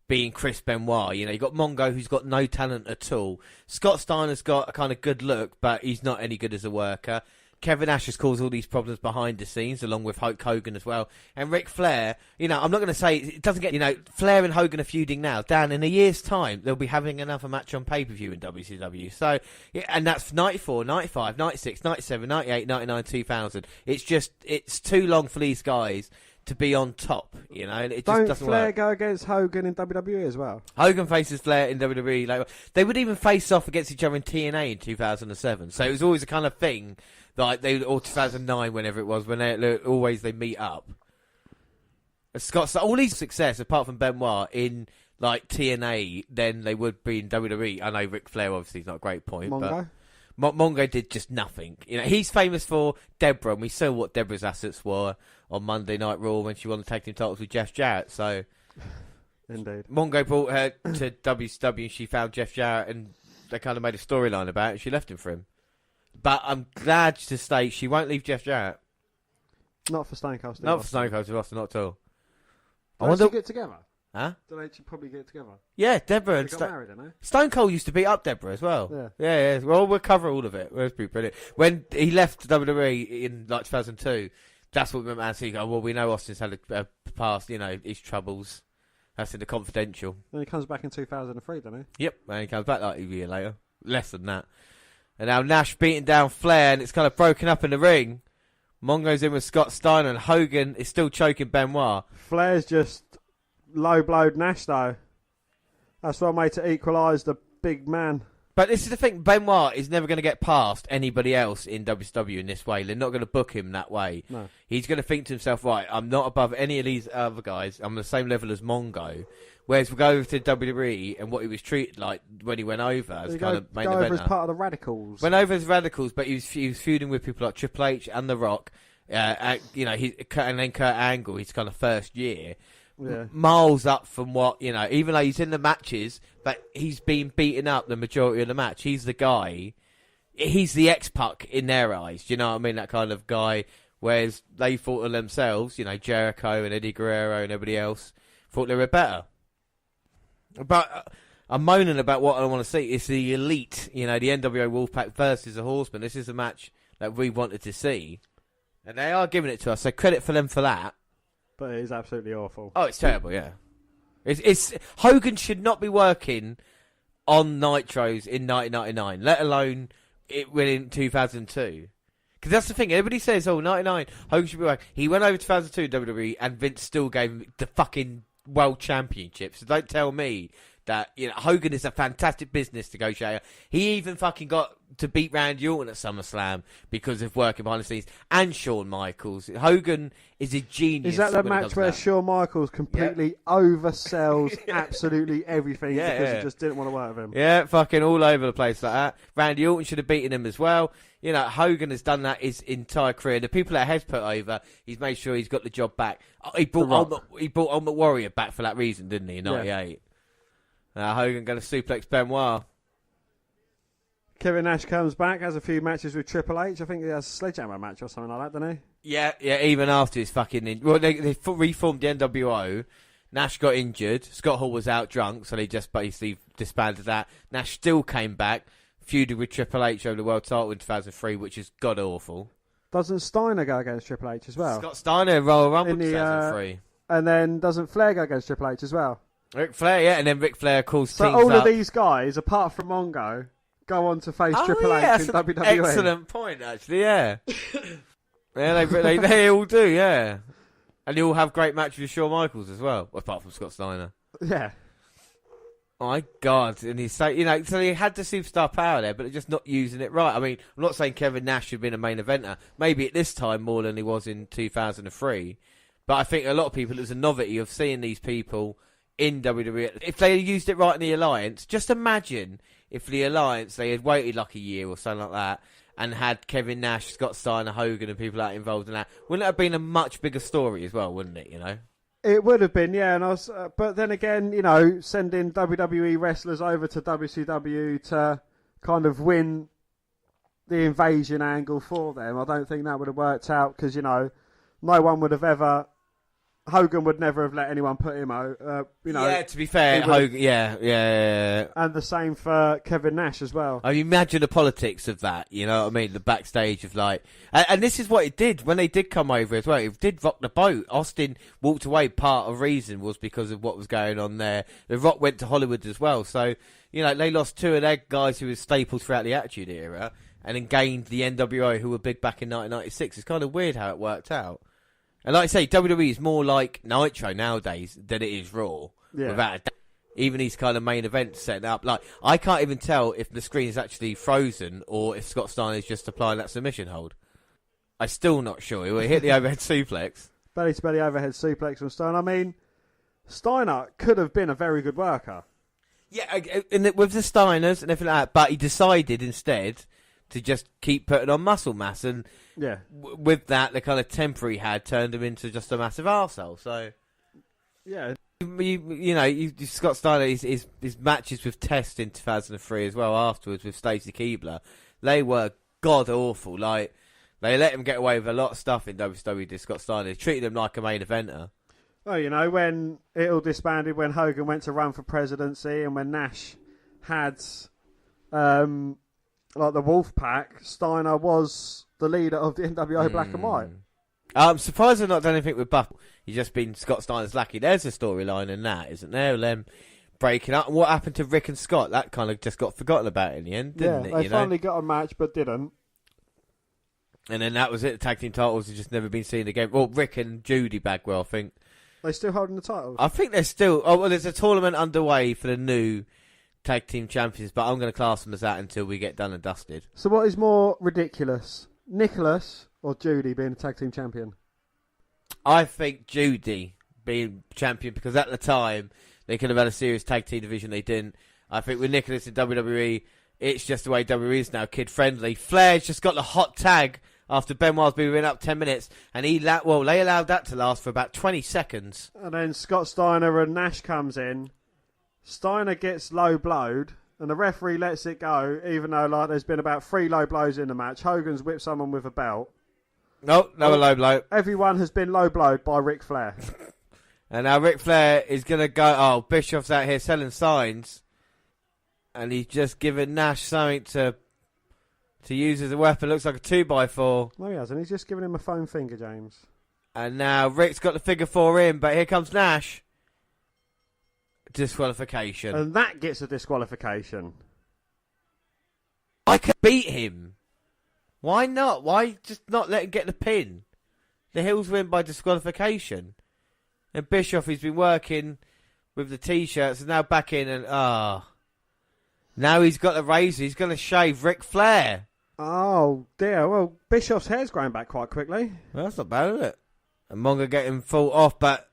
being Chris Benoit. You've got Mongo, who's got no talent at all. Scott Steiner's got a kind of good look, but he's not any good as a worker. Kevin Nash has caused all these problems behind the scenes, along with Hulk Hogan as well. And Ric Flair, I'm not going to say, it doesn't get, Flair and Hogan are feuding now. Dan, in a year's time, they'll be having another match on pay-per-view in WCW. So, and that's 94, 95, 96, 97, 98, 99, 2000. It's too long for these guys to be on top, and it just doesn't Flair work. go against Hogan in WWE as well? Hogan faces Flair in WWE. They would even face off against each other in TNA in 2007. So it was always a kind of thing, or 2009, whenever it was, when they meet up. Scott, all these success, apart from Benoit, in TNA, then they would be in WWE. I know Ric Flair obviously is not a great point, Mongo? but Mongo did just nothing. He's famous for Deborah, and we saw what Deborah's assets were on Monday Night Raw when she won the tag team titles with Jeff Jarrett. So, indeed, Mongo brought her to WCW, and she found Jeff Jarrett, and they kind of made a storyline about it, and she left him for him. But I'm glad to state she won't leave Jeff Jarrett. Not for Stone Cold Steve Not for Austin. Stone Cold Steve Austin, not at all. Do they actually get together? Huh? Do they actually probably get together? Yeah, Deborah and They got married, didn't they? Stone Cold used to beat up Deborah as well. Yeah. Yeah. Well, we'll cover all of it. It'll be brilliant. When he left WWE in like 2002, that's what McMahon said. Oh, well, we know Austin's had a past, his troubles. That's in the confidential. Then he comes back in 2003, doesn't he? Yep, and he comes back like a year later. Less than that. And now Nash beating down Flair, and it's kind of broken up in the ring. Mongo's in with Scott Steiner, and Hogan is still choking Benoit. Flair's just low-blowed Nash, though. That's what made to equalise the big man. But this is the thing, Benoit is never going to get past anybody else in WCW in this way. They're not going to book him that way. No. He's going to think to himself, right, I'm not above any of these other guys. I'm on the same level as Mongo. Whereas we go over to WWE and what he was treated like when he went over as kind of main go over as eventer. part of the Radicals. Went over as Radicals, but he was feuding with people like Triple H and The Rock. And then Kurt Angle, his kind of first year. Yeah. Miles up from what, even though he's in the matches, but he's been beaten up the majority of the match. He's the guy. He's the X-Puck in their eyes. Do you know what I mean? That kind of guy. Whereas they thought of themselves, Jericho and Eddie Guerrero and everybody else thought they were better. But I'm moaning about what I want to see. It's the elite, the NWO Wolfpack versus the Horsemen. This is a match that we wanted to see. And they are giving it to us, so credit for them for that. But it is absolutely awful. Oh, it's terrible, yeah. It's Hogan should not be working on Nitros in 1999, let alone in 2002. Because that's the thing, everybody says, 99, Hogan should be working. He went over 2002 WWE, and Vince still gave him the fucking World Championship. So don't tell me that Hogan is a fantastic business negotiator. He even fucking got to beat Randy Orton at SummerSlam because of working behind the scenes, and Shawn Michaels. Hogan is a genius. Is that the match where Shawn Michaels completely oversells absolutely everything because he just didn't want to work with him? Yeah, fucking all over the place like that. Randy Orton should have beaten him as well. Hogan has done that his entire career. The people that has put over, he's made sure he's got the job back. He brought Ultimate Warrior back for that reason, didn't he, in 98? Hogan going to suplex Benoit. Kevin Nash comes back, has a few matches with Triple H. I think he has a sledgehammer match or something like that, doesn't he? Yeah, even after his fucking... Well, they reformed the NWO. Nash got injured. Scott Hall was out drunk, so they just basically disbanded that. Nash still came back, feuded with Triple H over the world title in 2003, which is god-awful. Doesn't Steiner go against Triple H as well? Scott Steiner in Royal Rumble 2003. And then doesn't Flair go against Triple H as well? Ric Flair, yeah, and then Ric Flair calls so teams all up. of these guys, apart from Mongo, go on to face Triple H in WWE. Excellent point, actually, yeah. Yeah, they all do, yeah. And they all have great matches with Shawn Michaels as well, apart from Scott Steiner. Yeah. My God, and he's so so he had the superstar power there, but they're just not using it right. I mean, I'm not saying Kevin Nash should have been a main eventer, maybe at this time more than he was in 2003, but I think a lot of people, it was a novelty of seeing these people in WWE. If they had used it right in the Alliance, just imagine if the Alliance, they had waited like a year or something like that, and had Kevin Nash, Scott Steiner, Hogan, and people like involved in that. Wouldn't it have been a much bigger story as well, wouldn't it, It would have been, yeah. And but then again, sending WWE wrestlers over to WCW to kind of win the invasion angle for them, I don't think that would have worked out because, no one would have ever... Hogan would never have let anyone put him out, Yeah, to be fair, Hogan, yeah. And the same for Kevin Nash as well. I mean, imagine the politics of that, you know what I mean? The backstage of and this is what it did when they did come over as well. It did rock the boat. Austin walked away. Part of the reason was because of what was going on there. The Rock went to Hollywood as well. So, they lost two of their guys who were staples throughout the Attitude Era and then gained the NWO who were big back in 1996. It's kind of weird how it worked out. And like I say, WWE is more like Nitro nowadays than it is Raw. Yeah. Without a doubt. Even these kind of main events setting up. Like, I can't even tell if the screen is actually frozen or if Scott Steiner is just applying that submission hold. I'm still not sure. He hit the overhead suplex. Belly-to-belly overhead suplex from Steiner. I mean, Steiner could have been a very good worker. Yeah, with the Steiners and everything like that, but he decided instead to just keep putting on muscle mass, and with that, the kind of temper he had turned him into just a massive arsehole. So, yeah, Scott Steiner, his matches with Test in 2003 as well. Afterwards with Stacey Keibler, they were god awful. Like They let him get away with a lot of stuff in WCW. Did Scott Steiner? They treated him like a main eventer. Well, you know, when it all disbanded, when Hogan went to run for presidency, and when Nash had like the Wolf Pack, Steiner was the leader of the NWO Black and White. I'm surprised they've not done anything with Buff. He's just been Scott Steiner's lackey. There's a storyline in that, isn't there? Them breaking up. And what happened to Rick and Scott? That kind of just got forgotten about in the end, didn't it? They finally got a match, but didn't. And then that was it. The tag team titles have just never been seen again. Well, Rick and Judy Bagwell, I think. They still holding the titles? I think they're still... Oh, well, there's a tournament underway for the new tag team champions, but I'm going to class them as that until we get done and dusted. So what is more ridiculous? Nicholas or Judy being a tag team champion? I think Judy being champion, because at the time they could have had a serious tag team division. They didn't. I think with Nicholas in WWE, it's just the way WWE is now, kid friendly. Flair's just got the hot tag after Benoit's been up 10 minutes, and they allowed that to last for about 20 seconds. And then Scott Steiner and Nash comes in. Steiner gets low blowed, and the referee lets it go, even though like there's been about 3 low blows in the match. Hogan's whipped someone with a belt. No, a low blow. Everyone has been low blowed by Ric Flair. And now Ric Flair is going to go... Oh, Bischoff's out here selling signs. And he's just given Nash something to use as a weapon. Looks like a 2x4. No, he hasn't. He's just giving him a foam finger, James. And now Rick's got the figure 4 in, but here comes Nash. Disqualification. And that gets a disqualification. I can beat him. Why not? Why just not let him get the pin? The Hills win by disqualification. And Bischoff, he's been working with the T-shirts, is now back in and... Now he's got the razor. He's going to shave Ric Flair. Oh, dear. Well, Bischoff's hair's growing back quite quickly. Well, that's not bad, is it? And Monga getting full off, but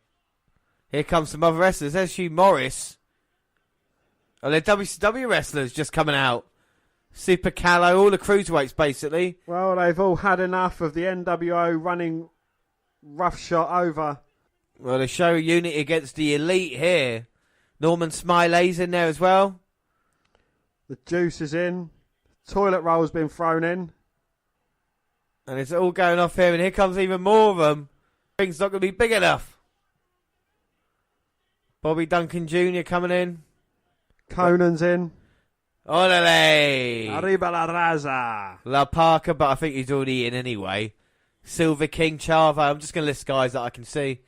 here comes some other wrestlers. There's Hugh Morris. Oh, they're WCW wrestlers just coming out. Super Callow, all the cruiserweights, basically. Well, they've all had enough of the NWO running roughshod over. Well, they show unity against the Elite here. Norman Smiley's in there as well. The juice is in. Toilet roll's been thrown in. And it's all going off here, and here comes even more of them. Ring's not going to be big enough. Bobby Duncan Jr. coming in. Conan's in. Olele! Arriba la raza. La Parker, but I think he's already in anyway. Silver King, Chavo. I'm just going to list guys that I can see.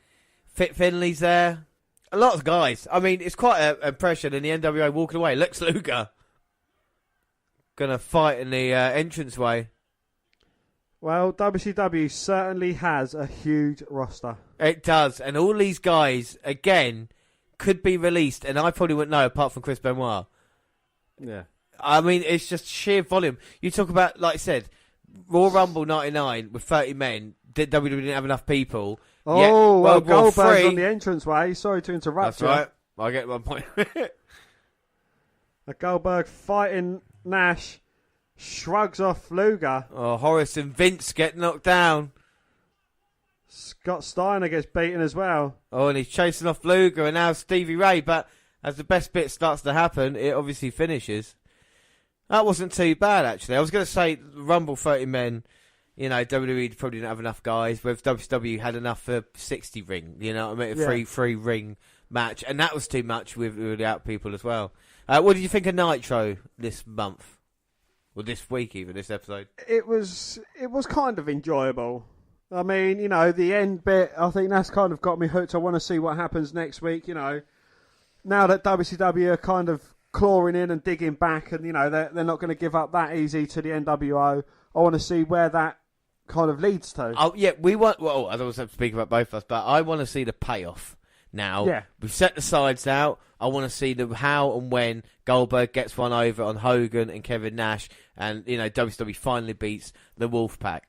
Fit Finley's there. A lot of guys. I mean, it's quite an impression in the NWA walking away. Lex Luger going to fight in the entranceway. Well, WCW certainly has a huge roster. It does. And all these guys, again, could be released. And I probably wouldn't know apart from Chris Benoit. Yeah. I mean, it's just sheer volume. You talk about, like I said, Royal Rumble 99 with 30 men. WWE didn't have enough people. Oh, well, Goldberg's 3, on the entranceway. Sorry to interrupt that's you. right. I get one point. Goldberg fighting Nash. Shrugs off Luger. Oh, Horace and Vince get knocked down. Scott Steiner gets beaten as well. Oh, and he's chasing off Luger, and now Stevie Ray. But as the best bit starts to happen, it obviously finishes. That wasn't too bad, actually. I was going to say Rumble 30 men. You know, WWE probably didn't have enough guys. Whereas WCW had enough for 60 ring. You know what I mean? A free ring match. And that was too much with the out people as well. What did you think of Nitro this month? Or this week even, this episode? It was kind of enjoyable. I mean, you know, the end bit, I think that's kind of got me hooked. I want to see what happens next week, you know. Now that WCW are kind of clawing in and digging back and, you know, they're not going to give up that easy to the NWO. I want to see where that kind of leads to. Oh, yeah, we want... Well, I don't want to speak about both of us, but I want to see the payoff now. Yeah. We've set the sides out. I want to see the how and when Goldberg gets one over on Hogan and Kevin Nash and, you know, WCW finally beats the Wolfpack.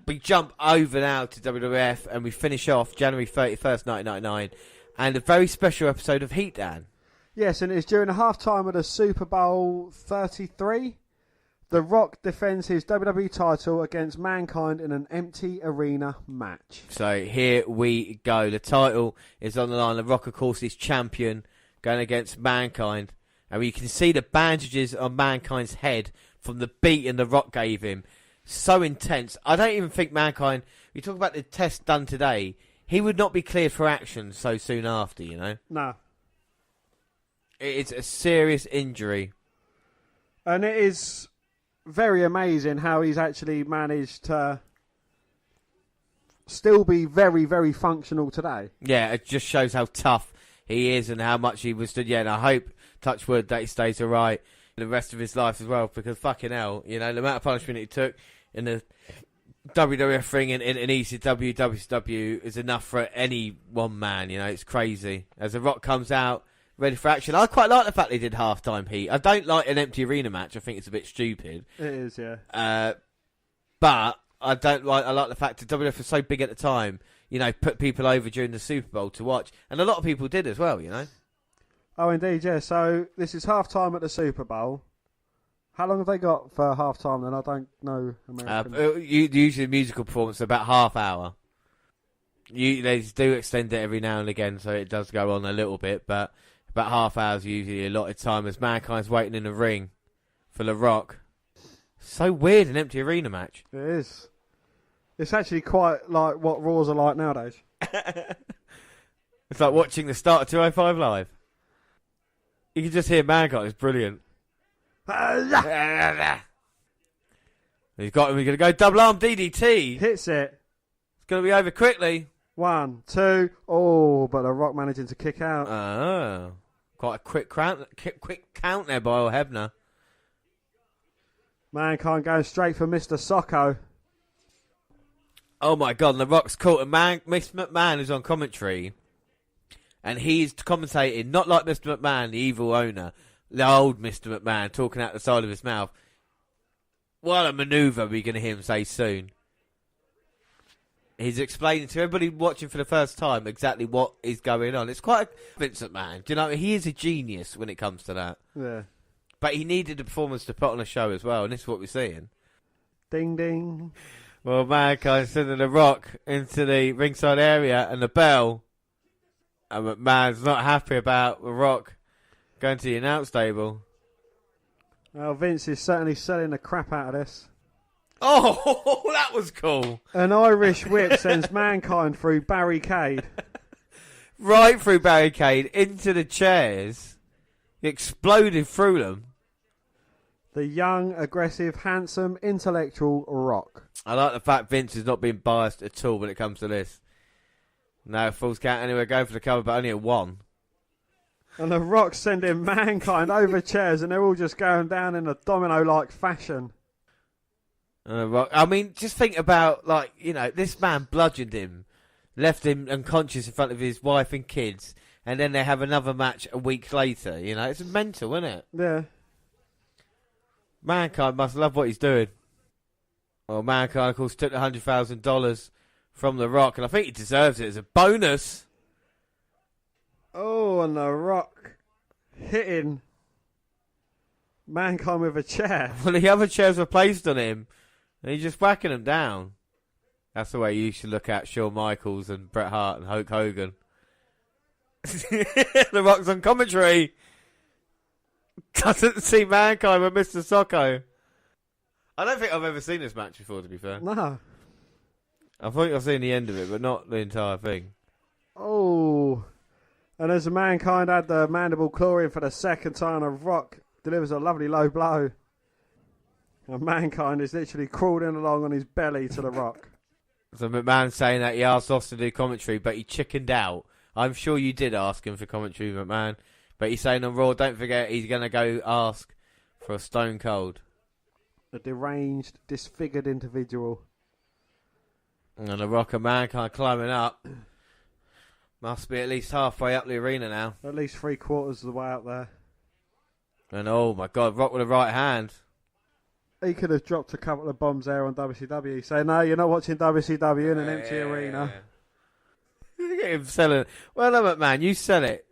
We jump over now to WWF and we finish off January 31st, 1999 and a very special episode of Heat, Dan. Yes, and it's during the halftime of the Super Bowl 33. The Rock defends his WWE title against Mankind in an empty arena match. So here we go. The title is on the line. The Rock, of course, is champion going against Mankind. And you can see the bandages on Mankind's head from the beating the Rock gave him. so intense. I don't even think Mankind, you talk about the test done today, he would not be cleared for action so soon after, you know? No. It's a serious injury. And it is very amazing how he's actually managed to still be very, very functional today. Yeah, it just shows how tough he is and how much he withstood. Yeah, and I hope, touch wood, that he stays alright the rest of his life as well, because fucking hell, you know, the amount of punishment he took in the WWF ring and in ECW, WCW is enough for any one man, you know, it's crazy. As The Rock comes out, ready for action. I quite like the fact they did halftime heat. I don't like an empty arena match, I think it's a bit stupid. It is, yeah. But I like the fact that WWF was so big at the time, you know, put people over during the Super Bowl to watch. And a lot of people did as well, you know. Oh, indeed, yeah. So this is half-time at the Super Bowl. How long have they got for half-time then? I don't know American. Usually musical performance about half hour. They do extend it every now and again, so it does go on a little bit, but about half hour is usually a lot of time as Mankind's waiting in the ring for The Rock. So weird, an empty arena match. It is. It's actually quite like what Raws are like nowadays. It's like watching the start of 205 Live. You can just hear Mankind, it's brilliant. He's got him, he's going to go double arm DDT. Hits it. It's going to be over quickly. 1, 2, oh, but The Rock managing to kick out. Oh, quite a quick count there by old Hebner. Mankind going straight for Mr. Socko. Oh my God, and The Rock's caught, and Mr. McMahon is on commentary. And he's commentating, not like Mr. McMahon, the evil owner, the old Mr. McMahon, talking out the side of his mouth. What a manoeuvre we're going to hear him say soon. He's explaining to everybody watching for the first time exactly what is going on. It's quite a Vince McMahon. Do you know, he is a genius when it comes to that. Yeah. But he needed the performance to put on a show as well, and this is what we're seeing. Ding, ding. Well, Mankind sending The Rock into the ringside area and the bell. And McMahon's not happy about The Rock going to the announce table. Well, Vince is certainly selling the crap out of this. Oh, that was cool. An Irish whip sends Mankind through barricade. Right through barricade, into the chairs. He exploded through them. The young, aggressive, handsome, intellectual Rock. I like the fact Vince is not being biased at all when it comes to this. No, Falls count anywhere, going for the cover, but only at 1. And The Rock sending Mankind over chairs, and they're all just going down in a domino-like fashion. Rock, I mean, just think about, like, you know, this man bludgeoned him, left him unconscious in front of his wife and kids, and then they have another match a week later. You know, it's mental, isn't it? Yeah. Mankind must love what he's doing. Well, Mankind, of course, took the $100,000 from The Rock, and I think he deserves it as a bonus. Oh, and The Rock hitting Mankind with a chair. Well, the other chairs were placed on him, and he's just whacking them down. That's the way you should look at Shawn Michaels and Bret Hart and Hulk Hogan. The Rock's on commentary. Doesn't see Mankind with Mr. Socko. I don't think I've ever seen this match before, to be fair. No. I think I've seen the end of it, but not the entire thing. Oh. And as Mankind had the mandible claw in for the second time, The Rock delivers a lovely low blow. And Mankind is literally crawling along on his belly to The Rock. So McMahon saying that he asked Austin to do commentary, but he chickened out. I'm sure you did ask him for commentary, McMahon. But he's saying on Raw, don't forget, he's going to go ask for a Stone Cold. A deranged, disfigured individual. And The Rock and Mankind climbing up. Must be at least halfway up the arena now. At least 3/4 of the way up there. And oh my God, Rock with a right hand. He could have dropped a couple of bombs there on WCW. Say, no, you're not watching WCW in an empty arena. Look at him selling. Well, no, McMahon, you sell it.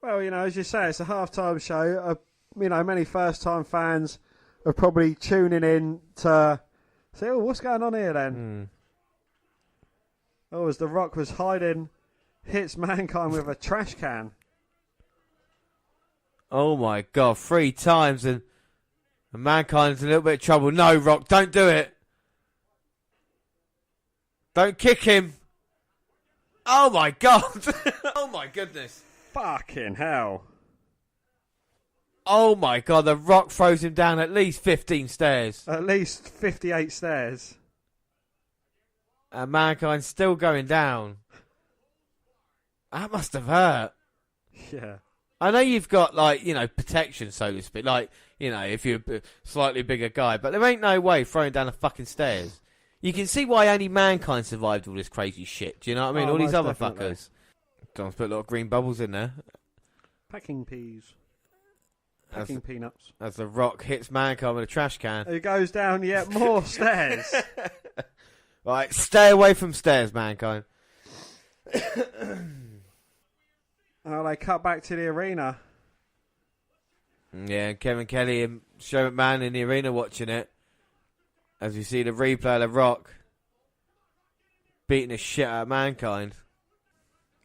Well, you know, as you say, it's a halftime show. You know, many first-time fans are probably tuning in to say, oh, what's going on here then? Oh, as The Rock was hiding, hits Mankind with a trash can. Oh my God, 3 times, and And Mankind's in a little bit of trouble. No, Rock, don't do it. Don't kick him. Oh, my God. Oh, my goodness. Fucking hell. Oh, my God. The Rock throws him down at least 15 stairs. At least 58 stairs. And Mankind's still going down. That must have hurt. Yeah. I know you've got, like, you know, protection, so to speak. Like, you know, if you're a slightly bigger guy. But there ain't no way throwing down the fucking stairs. You can see why only Mankind survived all this crazy shit. Do you know what I mean? Oh, all these most other definitely. fuckers. Don's put a lot of green bubbles in there. Packing peas. Packing peanuts. As the Rock hits Mankind with a trash can. It goes down yet more stairs. Right, stay away from stairs, Mankind. Oh, they cut back to the arena. Yeah, Kevin Kelly and Joe McMahon in the arena watching it. As we see the replay of the Rock beating the shit out of Mankind.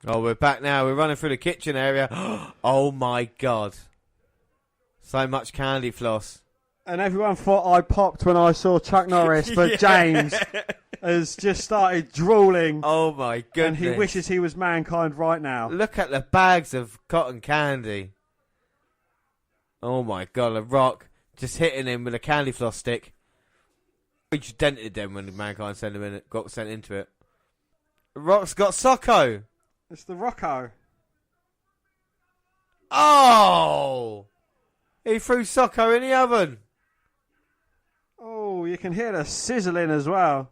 Oh, we're back now. We're running through the kitchen area. Oh, my God. So much candy floss. And everyone thought I popped when I saw Chuck Norris, but Yeah. James has just started drooling. Oh, my goodness. And he wishes he was Mankind right now. Look at the bags of cotton candy. Oh, my God. The Rock just hitting him with a candy floss stick. He just dented them when Mankind got sent into it. The Rock's got Socko. It's the Rocco. Oh! He threw Socko in the oven. Oh, you can hear the sizzling as well.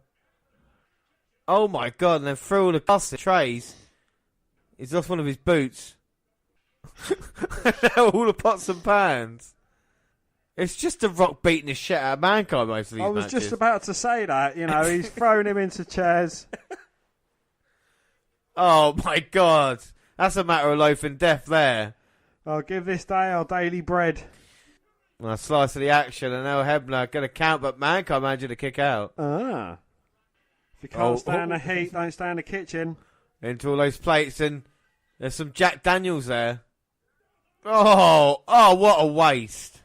Oh my God, and then threw all the glass trays. He's lost one of his boots. All the pots and pans. It's just the Rock beating the shit out of Mankind most of these I was matches. just about to say that. You know, he's thrown him into chairs. Oh my God. That's a matter of life and death there. I'll give this day our daily bread. Well, a slice of the action, and now Hebner going to count, but Mankind managed to kick out. Ah. If you can't stand the heat, don't stand the kitchen. Into all those plates, and there's some Jack Daniels there. Oh, what a waste.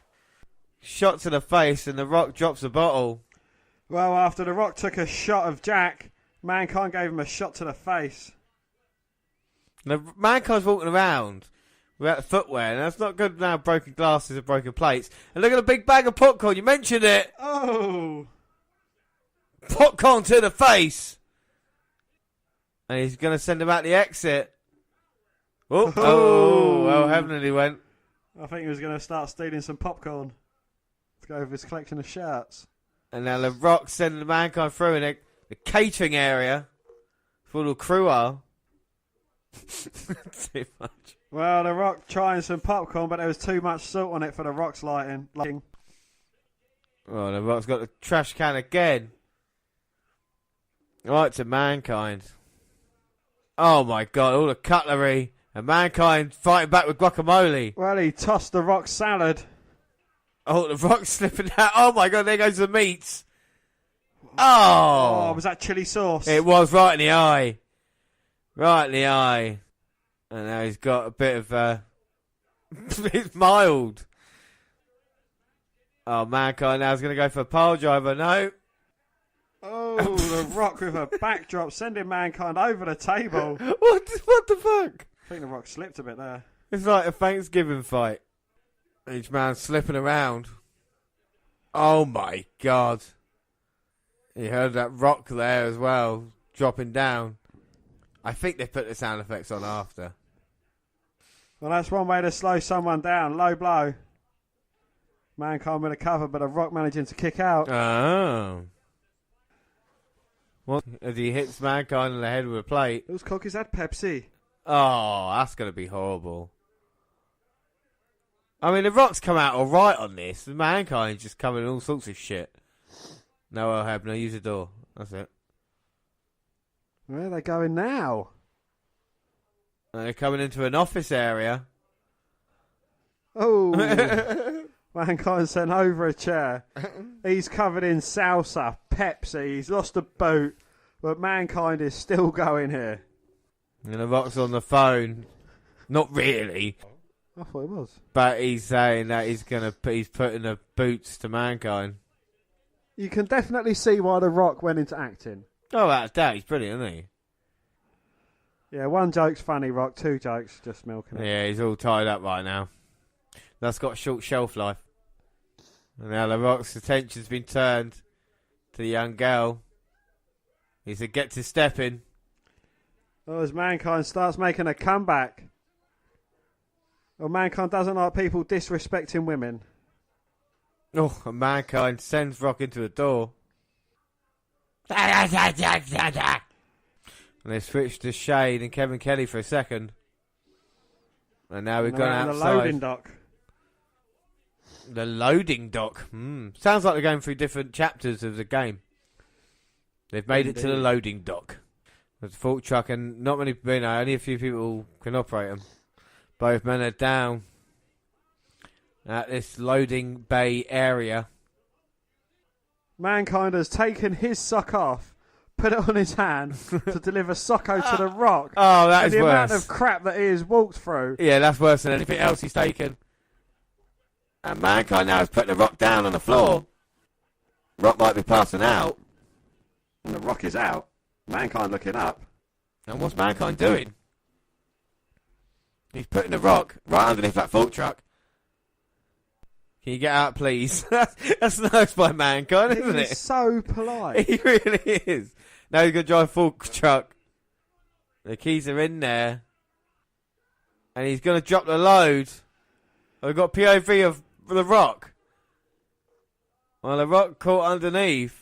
Shot to the face, and the Rock drops the bottle. Well, after the Rock took a shot of Jack, Mankind gave him a shot to the face. Now, Mankind's walking around without the footwear, and that's not good now. Broken glasses and broken plates. And look at the big bag of popcorn. You mentioned it. Oh. Popcorn to the face. And he's going to send him out the exit. Oh, well, heaven he went. I think he was going to start stealing some popcorn to go with his collection of shirts. And now the Rock sending the Mankind through in the catering area for the crew are. Too much. Well, the Rock trying some popcorn, but there was too much salt on it for the Rock's liking. Oh, the Rock's got the trash can again. Right to Mankind. Oh my God, all the cutlery. And Mankind fighting back with guacamole. Well, he tossed the Rock salad. Oh, the Rock's slipping out. Oh my God, there goes the meats. Oh, was that chili sauce? it was right in the eye. Right in the eye. And now he's got a bit of, it's mild. Oh, Mankind now is going to go for a pile driver. No. Oh, the Rock with a backdrop, sending Mankind over the table. What the fuck? I think the Rock slipped a bit there. It's like a Thanksgiving fight. Each man slipping around. Oh my God. You heard that Rock there as well, dropping down. I think they put the sound effects on after. Well, that's one way to slow someone down. Low blow. Mankind with a cover, but the Rock managing to kick out. Oh. What? As he hits Mankind in the head with a plate. Whose cock is that, Pepsi? Oh, that's going to be horrible. I mean, the Rock's come out alright on this. The Mankind's just coming in all sorts of shit. No, I'll have no use the door. That's it. Where are they going now? And they're coming into an office area. Oh. Mankind sent over a chair. He's covered in salsa, Pepsi. He's lost a boot. But Mankind is still going here. And the Rock's on the phone. Not really. I thought it was. But he's saying that he's putting the boots to Mankind. You can definitely see why The Rock went into acting. Oh, without a doubt, he's brilliant, isn't he? Yeah, one joke's funny, Rock. Two jokes, just milking it. Yeah, he's all tied up right now. That's got a short shelf life. And now The Rock's attention's been turned to the young girl. He said, get to stepping. Oh, as Mankind starts making a comeback. Well, Mankind doesn't like people disrespecting women. Oh, and Mankind sends Rock into the door. And they switched to Shane and Kevin Kelly for a second. And now we've gone outside. The loading dock. The loading dock. Sounds like they're going through different chapters of the game. They've made it to the loading dock. There's a fork truck and not many, only a few people can operate them. Both men are down at this loading bay area. Mankind has taken his sock off, put it on his hand to deliver Socko to The Rock. Oh, that is the worse. amount of crap that he has walked through. Yeah, that's worse than anything else he's taken. And Mankind now has put The Rock down on the floor. Rock might be passing out. And The Rock is out. Mankind looking up. And what's Mankind doing? He's putting The Rock right underneath that fork truck. Can you get out, please? That's nice by Mankind, isn't it? He's so polite. He really is. Now he's going to drive a fork truck. The keys are in there. And he's going to drop the load. We've got POV of The Rock. Well, The Rock caught underneath.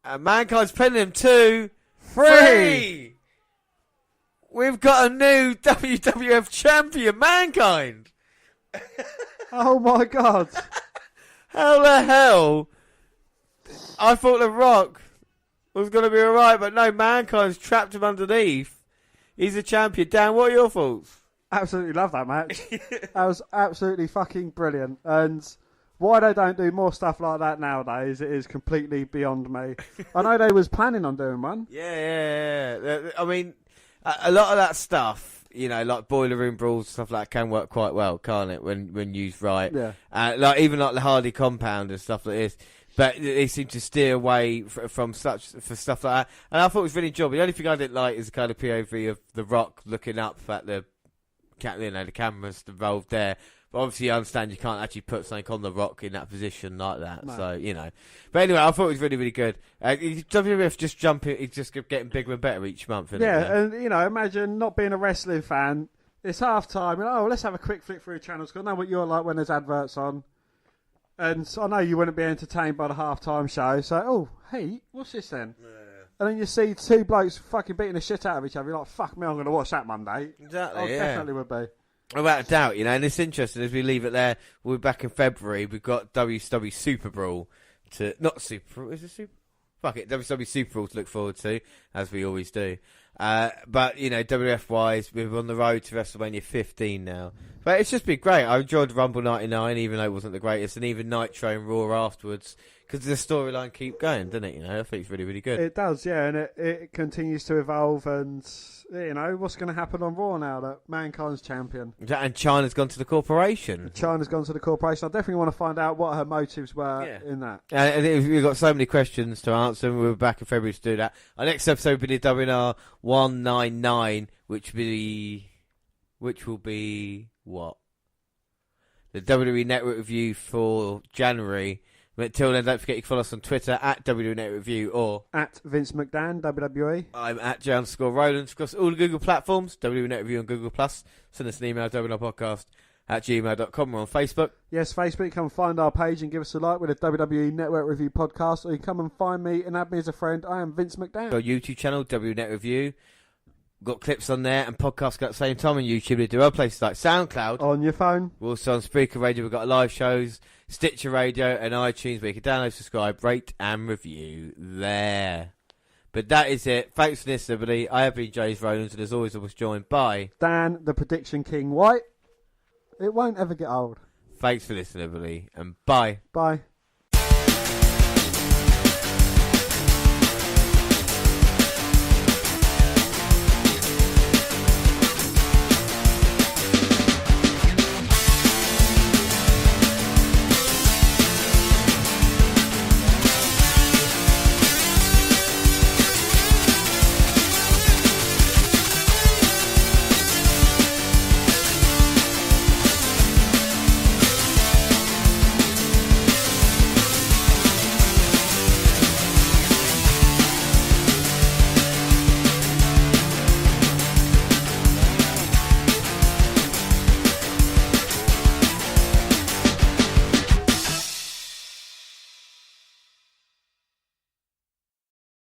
And Mankind's pinning him 2, 3. We've got a new WWF champion, Mankind. Oh my God. How the hell? I thought The Rock was going to be alright, but no, Mankind's trapped him underneath. He's a champion. Dan, what are your thoughts? Absolutely love that match. That was absolutely fucking brilliant. And why they don't do more stuff like that nowadays, it is completely beyond me. I know they was planning on doing one. Yeah. I mean, a lot of that stuff, like boiler room brawls, stuff like that can work quite well, can't it? When used right. Yeah. Even like the Hardy compound and stuff like this. But they seem to steer away from for stuff like that. And I thought it was really enjoyable. The only thing I didn't like is the kind of POV of The Rock looking up at the cameras involved there. But obviously, I understand you can't actually put something on The Rock in that position like that. No. So, But anyway, I thought it was really, really good. WWF just jumping, it's just getting bigger and better each month. Isn't it? And, imagine not being a wrestling fan. It's half time. And, let's have a quick flick through channels. Because I know what you're like when there's adverts on. And so I know you wouldn't be entertained by the half-time show. So, hey, what's this then? Yeah. And then you see two blokes fucking beating the shit out of each other. You're like, fuck me, I'm going to watch that Monday. Exactly, I definitely would be. Without a doubt, and it's interesting as we leave it there. We're back in February. We've got WCW Super Brawl WCW Super Brawl to look forward to, as we always do. But WWF wise, we're on the road to WrestleMania 15 now. But it's just been great. I enjoyed Rumble 99, even though it wasn't the greatest, and even Nitro and Raw afterwards, because the storyline keep going, doesn't it? I think it's really, really good. It does, yeah, and it continues to evolve. And what's going to happen on Raw now that Mankind's champion? And China's gone to the corporation. China's gone to the corporation. I definitely want to find out what her motives were in that. And we've got so many questions to answer, and we're back in February to do that. Our next episode will be the WNR199, which will be what? The WWE Network Review for January. But until then, don't forget you can follow us on Twitter at WWE Network Review or at Vince McMahon, WWE. I'm at J_Roland. Across all the Google platforms, WWE Network Review on Google+. Send us an email, WNRpodcast@gmail.com. We're on Facebook. Yes, Facebook. You come and find our page and give us a like with a WWE Network Review podcast, or you come and find me and add me as a friend. I am Vince McMahon. Our YouTube channel, WWE Network Review. Got clips on there and podcasts at the same time on YouTube. We do other places like SoundCloud. On your phone. We're also on Spreaker Radio. We've got live shows, Stitcher Radio and iTunes, where you can download, subscribe, rate and review there. But that is it. Thanks for listening, everybody. I have been James Rowlands, and as always I was joined by Dan, the Prediction King White. It won't ever get old. Thanks for listening, everybody, and bye. Bye.